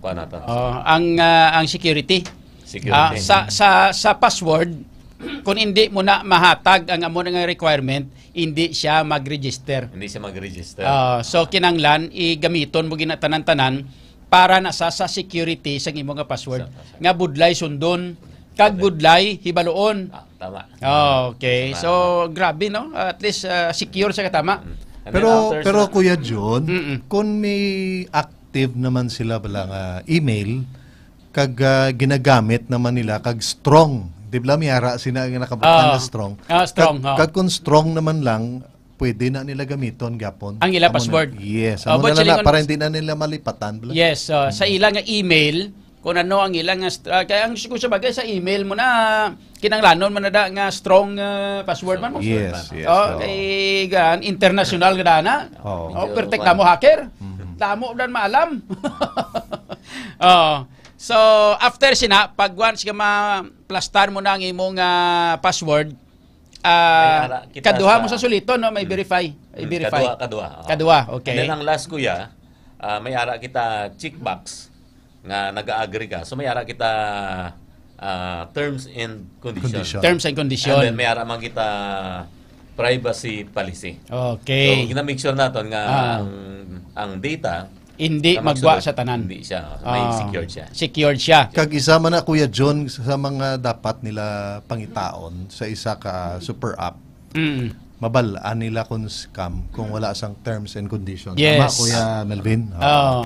[SPEAKER 7] kuan nato.
[SPEAKER 5] Ang security. Sa password kung hindi mo na mahatag ang amo nga requirement, hindi siya mag-register. So kinanglan igamiton mo ginatanan-tanan para nasa sa security sa imo nga password. Nga budlay sundon, kag budlay hibaluon.
[SPEAKER 7] Tama.
[SPEAKER 5] Okay. So grabe no? At least secure sa katama.
[SPEAKER 8] Pero Kuya John, kung may active naman sila bala email kag ginagamit naman nila kag strong, di ba miyara sina nga nakabutang na strong. Kag kung strong naman lang pwede na nila gamiton gapon
[SPEAKER 5] ang ila password.
[SPEAKER 8] Yes, para hindi na nila malipatan.
[SPEAKER 5] Yes, sa ilang nga email kung ano ang ilang kaya ang kung sabagay sa email mo na kinanglanon man na nga strong password man mo.
[SPEAKER 8] Yes.
[SPEAKER 5] Kay gan international gada na. Perfect na mo hacker. Damo dan maalam. So after sina pag once ka ma-plastar mo na ang imong password, kaduha mo sa sulito no may verify. Kaduha. Okay.
[SPEAKER 7] And then ang last kuya, may ara kita checkbox nga naga-agree ka. So may ara kita terms and conditions.
[SPEAKER 5] Terms and conditions.
[SPEAKER 7] And then may ara man kita privacy policy.
[SPEAKER 5] Okay.
[SPEAKER 7] So gina-make sure naton nga ang data
[SPEAKER 5] hindi magwa sa tanan.
[SPEAKER 7] Hindi siya. May secured siya.
[SPEAKER 5] Secured siya.
[SPEAKER 8] Kag isa man na Kuya John sa mga dapat nila pangitaon sa isa ka super app. mabalaan nila kung scam kung wala sang terms and conditions.
[SPEAKER 5] Yes.
[SPEAKER 8] Tama, Kuya Melvin?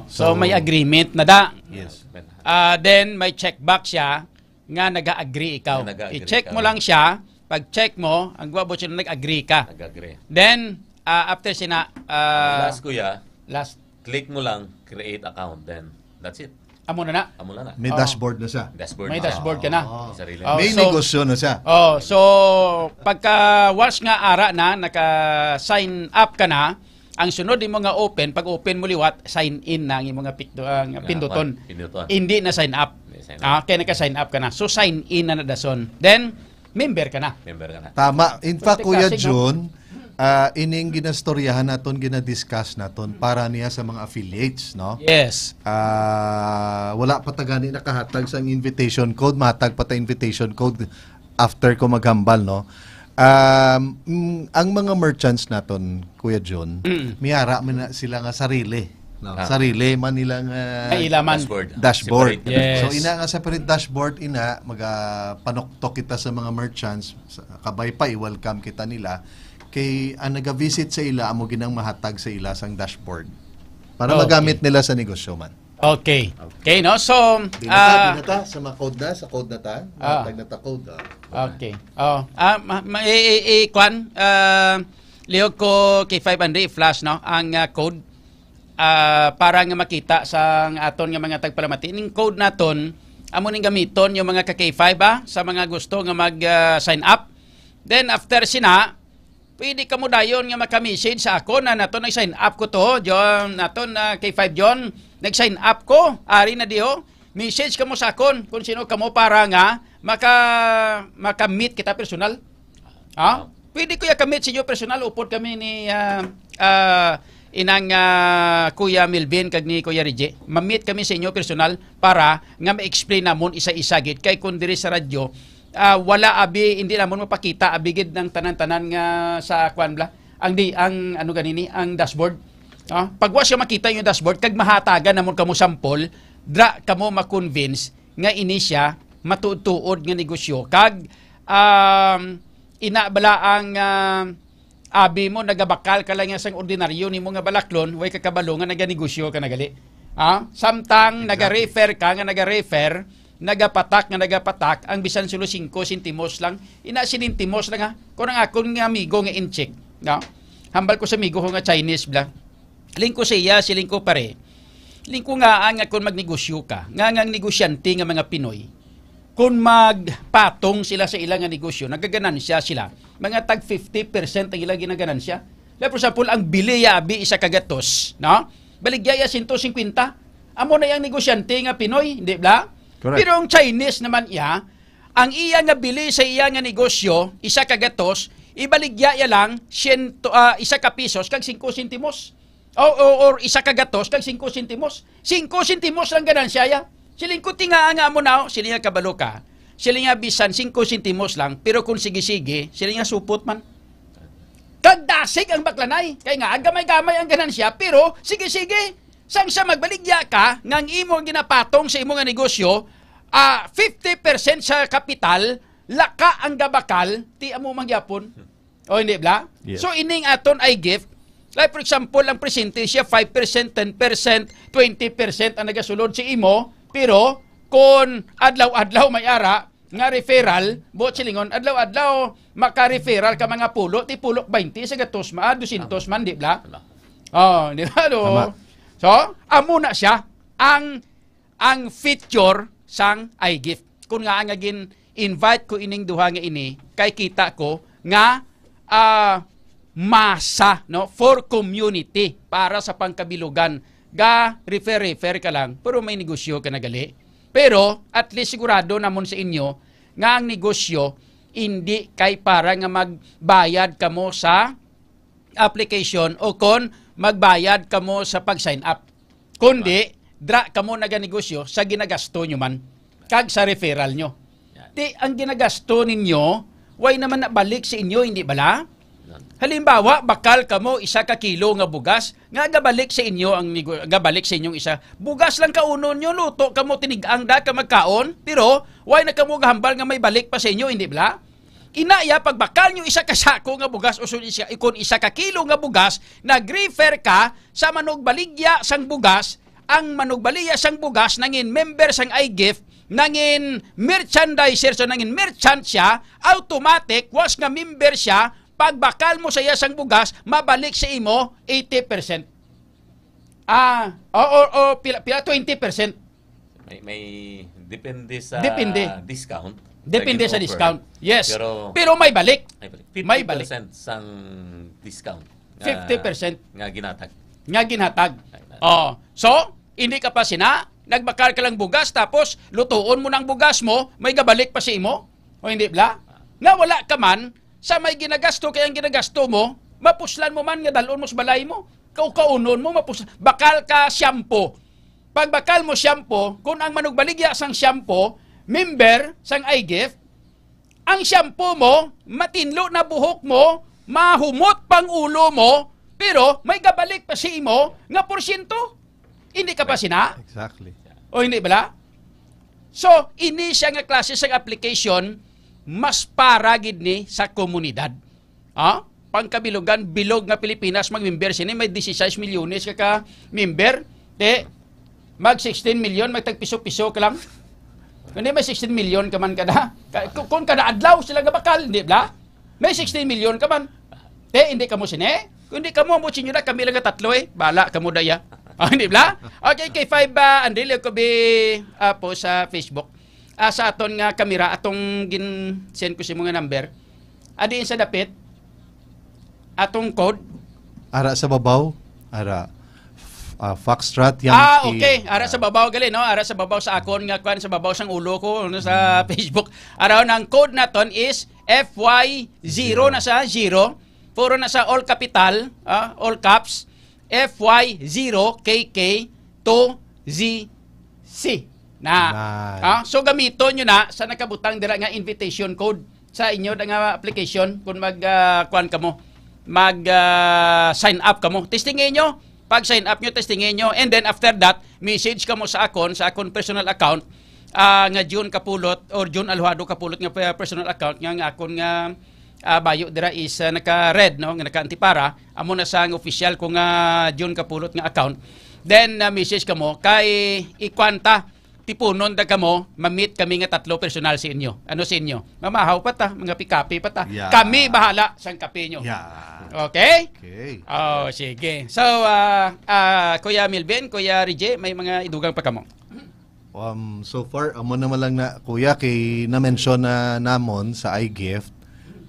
[SPEAKER 5] So may agreement na da.
[SPEAKER 8] Yes.
[SPEAKER 5] Then may checkbox siya nga nag-agree ikaw. I-check mo lang siya. Pag check mo, ang gwabo siya nag-agree ka.
[SPEAKER 7] Nag-agree.
[SPEAKER 5] Then after sina
[SPEAKER 7] last kuya, click mo lang create account, then that's it.
[SPEAKER 5] Amo na.
[SPEAKER 8] May dashboard na siya.
[SPEAKER 5] May dashboard ka na.
[SPEAKER 8] May negosyo na siya.
[SPEAKER 5] So pagka once nga ara na naka-sign up ka na, ang sunod mo nga open, pag open mo liwat, sign in na ang mga pinduton. Hindi na sign up. Kaya naka-sign up ka na. So sign in na dason. Then member ka na.
[SPEAKER 8] Tama. In fact, Kuya John, ining ginastoryahan naton, ginadiscuss naton para niya sa mga affiliates, no?
[SPEAKER 5] Yes.
[SPEAKER 8] Wala pa tagani nakahatag sa invitation code, matag pa ta invitation code after ko maghambal, no? Ang mga merchants naton, Kuya John, miyara man na sila nga sarili, no? Sarili man nilang dashboard.
[SPEAKER 5] Yes.
[SPEAKER 8] So ina nga separate dashboard, ina panoktok kita sa mga merchants, kabay pa i-welcome kita nila kay ang naga-visit sa ila amo ginang mahatag sa ila sang dashboard para magamit nila sa negosyo man.
[SPEAKER 5] Okay, no? So
[SPEAKER 8] binata sa mga code na, sa code na ta, mahatag na ta code.
[SPEAKER 5] Okay. Kwan liog ko kay 500 flash, no? Ang code para nga makita sa aton nga mga tagpalamati. Ning code naton amo ning gamiton yung mga ka-K5 sa mga gusto nga mag-sign up. Then after sina pwede ka mo dayon nga maka-message sa ako na naton nag-sign up ko to, John, naton na K5 John, nag-sign up ko, ari na diho. Message ka mo sa akon kung sino ka mo para nga maka-meet kita personal. Pwede ko ka-meet sa inyo personal, upod kami ni inang Kuya Melvin kag ni Kuya Reggie. Ma-meet kami sa inyo personal para nga ma-explain namon isa-isa gid kay kun diri sa radyo wala abi, hindi namon mapakita abigid ng tanan-tanan nga sa kwanbla ang ano ganini ang dashboard. Pag wa siya makita yung dashboard kag mahatagan namon kamo sample, dra kamo ma-convince nga ini siya matuod-tuod nga negosyo kag ina bala ang abi mo nagabakal ka lang sang ordinaryo nimo nga balaklon, way kakabalo nga naganegosyo ka nagali. Samtang naga-refer ka nga naga-refer, nagapatak, ang bisan sulo 5 sentimos lang, ina sentimos lang ha. Kung ang akong nga amigo nga in-check, no? Hambal ko sa amigo ko nga Chinese bla. Lingko sa iya, silingko pare. Lingko nga ang kung magnegosyo ka, nga negosyante nga mga Pinoy. Kung magpatong sila sa ilang nga negosyo, nagaganansya sila. Mga tag 50% ang ilang ginaganansya. Like for example, ang biliya abi isa kagatos, no? Baligya 150. Amo na yang negosyante nga Pinoy, hindi ba? Correct. Pero ang Chinese naman ang iya nga bili sa iya nga negosyo, isa kagatos, ibaligya lang 1 ka pisos kag 5 sentimos. Or isa kagatos kag 5 sentimos. 5 sentimos lang ganansya ya. Siling ko tinga nga mo na, siling nga kabalo ka. Siling nga bisan 5 sentimos lang, pero kung sige-sige, siling nga supot man. Kagdasig ang baklanay. Kaya nga, gamay-gamay ang ganansya, pero sige-sige. Sang siya magbaligya ka, ngang imo ginapatong sa imo nga negosyo, 50% sa kapital, laka ang gabakal, ti amo mangyapon. O hindi bla? Yes. So ining aton ay gift. Like for example, ang presente siya 5%, 10%, 20% ang nagasulod si imo, pero kung adlaw-adlaw may ara, nga referral, buot silingon, adlaw-adlaw maka-referral ka mga pulo, ti pulo 20 sa gatos 200 man, di bla? Di ba? So, amo na siya ang feature sang iGift. Kung nga invite ko ining duha nga ini, kay kita ko nga masa, no, for community para sa pangkabilugan. Refer ka lang, pero may negosyo ka nagali. Pero at least sigurado namon sa inyo nga ang negosyo hindi kay para nga magbayad kamo sa application o kon magbayad kamo sa pag-sign up. Kundi, dra kamo naganegosyo sa ginagasto nyo man, kag sa referral nyo. Di, ang ginagasto ninyo, way naman na balik sa inyo, hindi bala? Halimbawa, bakal kamo 1 kilo nga bugas, nga gabalik sa inyo, gabalik sa inyong isa. Bugas lang kaunon nyo, luto kamo tinigang da ka magkaon, pero way na kamo gahambal nga may balik pa sa inyo, hindi bala? inaya pagbakal nyo isa ka sako nga bugas o ikon isa ka kilo nga bugas, nag-refer ka sa manugbaligya sang bugas, ang manugbaligya sang bugas nangin member sang iGift, nangin merchandiser, so nangin merchant siya, automatic was nga member siya, pagbakal mo sa iya sang bugas, mabalik sa imo 80%. Pila 20%.
[SPEAKER 7] May depende sa discount.
[SPEAKER 5] Depende sa
[SPEAKER 7] offer.
[SPEAKER 5] discount. Yes.
[SPEAKER 7] Pero
[SPEAKER 5] may balik.
[SPEAKER 7] 50%
[SPEAKER 5] May balik.
[SPEAKER 7] sang discount.
[SPEAKER 5] 50%
[SPEAKER 7] nga ginatag.
[SPEAKER 5] Nga ginhatag. So, hindi ka pa nagbakal ka lang bugas, tapos lutuon mo ng bugas mo, may gabalik pa si imo? O hindi bla? Nga wala ka man, sa may ginagasto, kaya ang ginagasto mo, mapuslan mo man, nga dalon mo sa balay mo. Kaunon mo, bakal ka shampoo. Pag bakal mo shampoo, kung ang manugbaligya sang shampoo, member sang iGift, ang shampoo mo, matinlo na buhok mo, mahumot pang ulo mo, pero may gabalik pa si imo nga porsyento. Hindi ka pa
[SPEAKER 8] Exactly.
[SPEAKER 5] O hindi bala? So, ini siya nga klase sang application, mas paragid ni sa komunidad. Pangkabilugan, bilog nga Pilipinas, mag-member sini, may 16 milyones ka member, mag 16 milyon, magtagpiso-piso ka lang. Kundi may 16 milyon ka man kada. Kung kada adlaw sila gabakal, hindi ba? May 16 milyon ka man. Hindi ka mo sine. Kundi ka mo sinyo na, kami lang tatlo Bala ka mo daya. Hindi ba? Okay, K5 Andril, ko po sa Facebook. Sa aton nga kamera, atong gin-send ko si mga number. Adiin sa dapit, atong code.
[SPEAKER 8] Ara sa babaw. Ara. Foxtrot yan.
[SPEAKER 5] Okay. Ara sa babaw gali, no? Ara sa babaw sa akon nga kwan sa babaw sang ulo ko sa Facebook. Araw ang code naton is FY0 na sa 0, puro na sa all capital, all caps, FY0 KK to ZC. So gamiton nyo na sa nakabutang dira nga invitation code sa inyo nga application kung kwan ka mo, sign up ka mo. Testingin nyo. Pag sign up nyo, testingin nyo. And then after that, message ka mo sa akon personal account, nga June Kapulot or June Alhuado Kapulot nga personal account nga akon nga bayo dira is naka-red, no? Nga naka-antipara. Amo na sa official ko nga June Kapulot nga account. Then message ka mo kay ikwanta tipunon da kamo, ma-meet kami nga tatlo personal sa inyo. Ano sa inyo? Mamahaw pa ta, mga pikapi pa ta.
[SPEAKER 8] Yeah.
[SPEAKER 5] Kami bahala sa kape nyo.
[SPEAKER 8] Yeah.
[SPEAKER 5] Okay?
[SPEAKER 8] Okay.
[SPEAKER 5] Sige. So, Kuya Milben, Kuya Rije, may mga idugang pa kamo.
[SPEAKER 8] So far, amo naman lang na, Kuya, kay na-mention na namon sa iGift,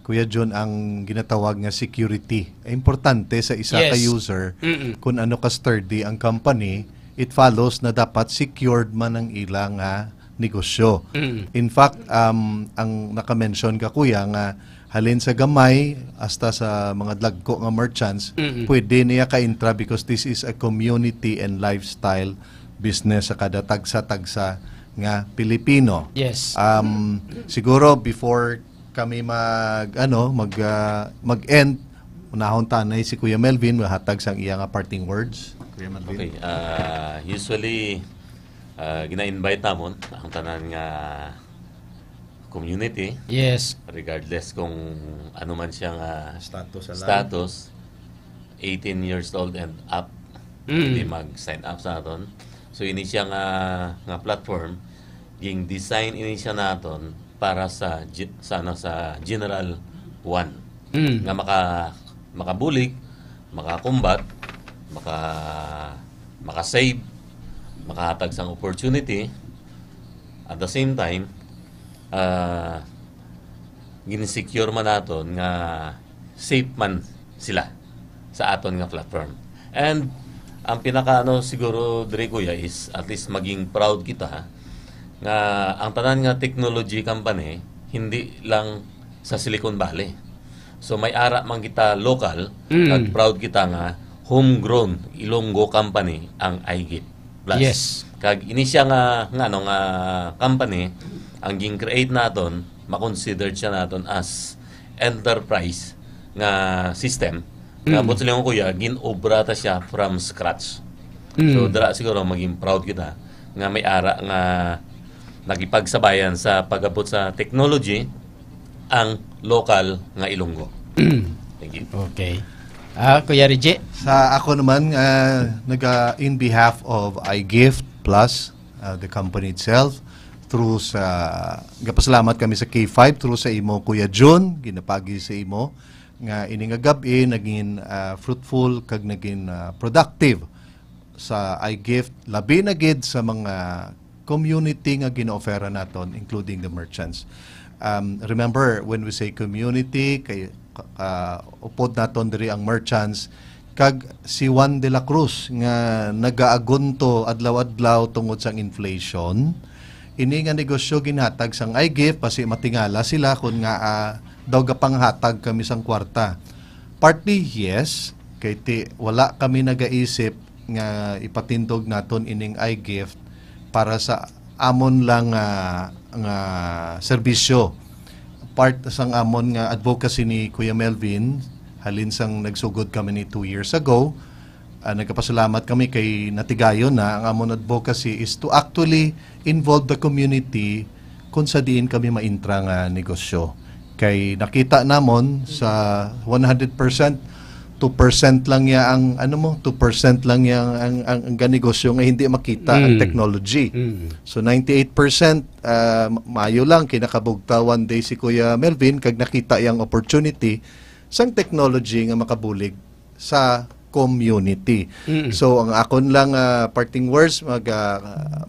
[SPEAKER 8] Kuya John, ang ginatawag nga security. Importante sa isa ka user, kung ano ka sturdy ang company, it follows na dapat secured man ang ilang negosyo. In fact, ang naka-mention ka, Kuya, nga halin sa gamay hasta sa mga dagko nga merchants, pwede niya ka-intra because this is a community and lifestyle business sa kada tagsa-tagsa nga Pilipino.
[SPEAKER 5] Yes.
[SPEAKER 8] Siguro before kami mag-end, unahon tanay si Kuya Melvin mahatag sang iya nga parting words. Kuya Melvin.
[SPEAKER 7] Okay. Usually gina-invite namon ang tanan nga community.
[SPEAKER 5] Yes.
[SPEAKER 7] Regardless kung ano man siyang status, 18 years old and up, hindi mag-sign up sa aton. So ini siya nga platform, yung design ini siya naton para sa general one. Nga makabulig, makakumbat, maka-save, makahatag sang opportunity. At the same time, ginsecure man naton nga safe man sila sa aton nga platform. And ang pinaka siguro dire Kuya is at least maging proud kita nga ang tanan nga technology company hindi lang sa Silicon Valley. So may ara man kita local, at proud kita nga homegrown Ilonggo company ang iGift Plus.
[SPEAKER 5] Yes.
[SPEAKER 7] Kag ini siya nga company ang gin-create naton, ma-considered siya naton as enterprise nga system. Nga buti lang Kuya, gin-obra ta siya from scratch. So dara siguro maging proud kita nga may ara nga nagipagsabayan sa pag-abot sa technology ang local nga Ilonggo. Thank you.
[SPEAKER 5] Okay. Kuya Reggie?
[SPEAKER 8] Sa ako naman, in behalf of iGift Plus, the company itself, through sa, gapasalamat kami sa K5, through sa imo, Kuya Jun, ginapagi sa imo, nga ining gabi, naging fruitful, kag naging productive sa iGift, labi na gid sa mga community nga gina-offera naton, including the merchants. Remember, when we say community, kay upod naton diri ang merchants, kag si Juan de la Cruz nga nagaagunto adlaw-adlaw tungod sa inflation, ini nga negosyo ginhatag sang iGift, pasi matingala sila kung nga daw gapanghatag kami sang kwarta. Partly, yes, kay wala kami nagaisip nga ipatindog naton ining iGift para sa amon lang nga serbisyo. Part sang amon nga advocacy ni Kuya Melvin, halin sang nagsugod kami ni 2 years ago, nagkapasalamat kami kay natigayon na ang amon advocacy is to actually involve the community kung sa diin kami maintra nga negosyo. Kay nakita namon sa 100%, 2% lang ya ang 2% lang ya ang negosyo nga hindi makita ang technology. So 98% maayo lang kinakabugta one day si Kuya Melvin kag nakita yang opportunity sang technology nga makabulig sa community. So ang akon lang parting words,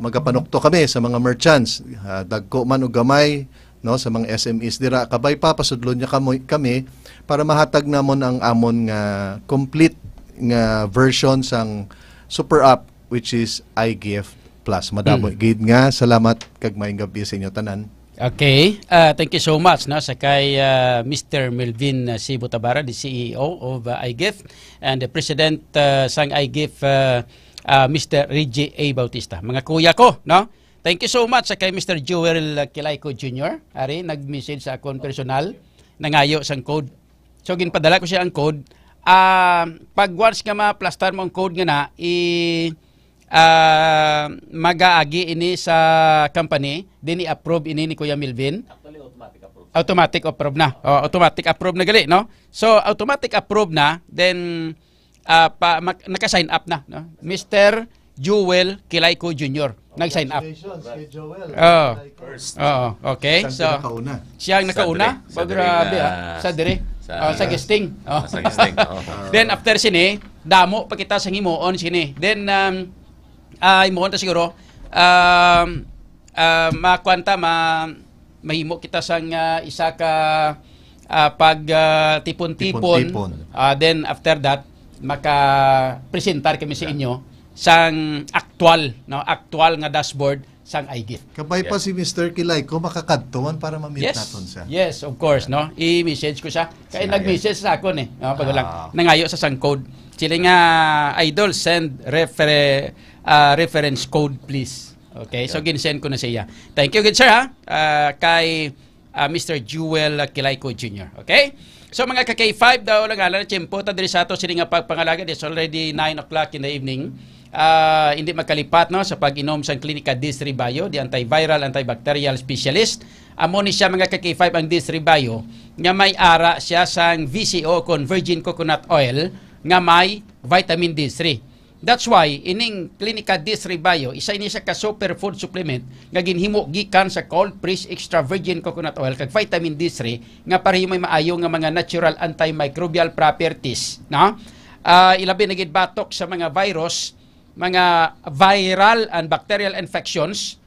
[SPEAKER 8] magapanukto kami sa mga merchants, dagko man o gamay, no, sa mga SMEs dira, kabay pa pasudlon niya kami para mahatag namon ang amon nga complete nga version sang super app, which is iGift Plus. Madamo gid nga salamat kag maayong gabi sa inyo tanan.
[SPEAKER 5] Okay, thank you so much sa kay Mr. Melvin C. Butabara, the CEO of iGift, and the President sang iGift, Mr. Reggie A. Bautista. Mga kuya ko, no? Thank you so much sa kay Mr. Joel Kilayco Jr. Ari, nag-message sa akon personal, nangayo sang code. So, ginpadala ko siya ang code. Pag once nga ma-plastar mo ang code nga na, mag-aagi ini sa company, din i-approve ini ni Kuya Melvin.
[SPEAKER 7] Actually, automatic approve.
[SPEAKER 5] Automatic approve na. Automatic approve na gali, no? So, automatic approve na, then naka-sign up na, no? Mr. Joel Kilayco Jr. Nag-sign up. Okay. So, siya ang nakauna. Grabe, sa dire. Sa guesting.
[SPEAKER 7] Sa guesting.
[SPEAKER 5] Then, after sini, damo pa kita sa himuon sini. Then, himuon ta siguro, makwanta, mahimo kita sang isa ka pag-tipon-tipon. Then, after that, maka-presentar kami sa inyo sang actual nga dashboard sang iGift.
[SPEAKER 8] Kabay pa si Mr. Kilayco makakadtuan para ma-meet naton siya.
[SPEAKER 5] Yes, of course, no. I-message ko siya. Kaya nag-message sa akon pag lang nangayo sa sang code. Sila nga idol, send reference code please. Okay, so ginsend ko na siya. Thank you good sir kay Mr. Joel Kilayco Jr. Okay? So mga ka-K5 daw lang alam na tiyempo ta diri sa ato sini nga pagpangalaga. It's already 9 o'clock in the evening. Hindi magkalipat sa pag-inom sa Clinica D3 Bio, the antiviral, antibacterial specialist. Amo ni siya mga ka-K5 ang D3 Bio nga may ara siya sang VCO con virgin coconut oil nga may vitamin D3. That's why ining Clinica D3 Bio isa ini siya ka superfood supplement nga ginhimo gikan sa cold pressed extra virgin coconut oil kag vitamin D3 nga pareho may maayo nga mga natural antimicrobial properties, no? Ilabi na gid batok sa mga virus, mga viral and bacterial infections,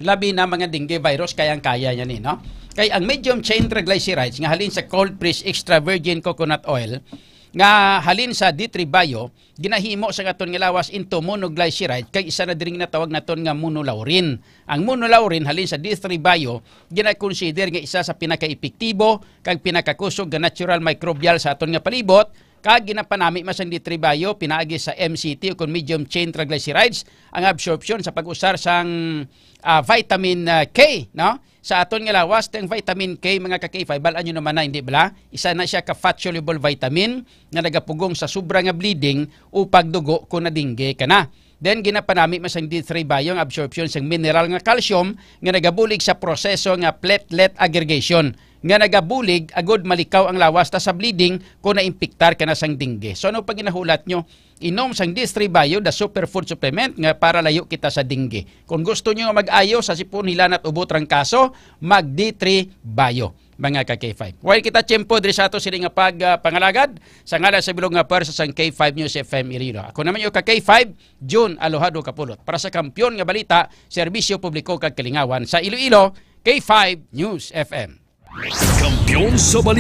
[SPEAKER 5] labi na mga dengue virus kayang-kaya niya no? Kay ang medium chain triglycerides nga halin sa cold pressed extra virgin coconut oil nga halin sa D3 Bio, ginahimo sa aton nga lawas into monoglyceride kay isa na diring natawag naton nga monolaurin. Ang monolaurin halin sa D3 Bio gina-consider nga isa sa pinaka-epektibo kag pinakakusog nga natural microbial sa aton nga palibot. Kag ginapanami masang D3 Bio pinaagi sa MCT o kung medium chain triglycerides ang absorption sa pag-usar sang vitamin K, no? Sa aton nga lawas teng vitamin K mga ka-K5 balaan nyo naman na hindi bala isa na siya ka fat soluble vitamin nga nagapugong sa sobra nga bleeding o pagdugo kung nadingge ka na. Then ginapanami masang D3 Bio ang absorption sang mineral nga calcium nga nagabulig sa proseso nga platelet aggregation nga nagabulig agud malikaw ang lawas ta sa bleeding kung naimpiktar ka na sang dengue. So ano pag ginahulat nyo? Inom sang D3 Bio, the superfood supplement nga para layo kita sa dengue. Kung gusto nyo mag-ayo sa sipon hilan at ubot rang kaso, mag D3 Bio mga ka-K5. While kita tiyempo diri sa ato sila nga pangalagad sa ngalan sa bilog nga pwersa sang K5 News FM Iloilo. Ako naman yung ka-K5, June Alojado Kapulot. Para sa kampiyon nga balita, serbisyo publiko kag kalingawan sa Iloilo, K5 News FM.
[SPEAKER 1] Kampiyon sa balita.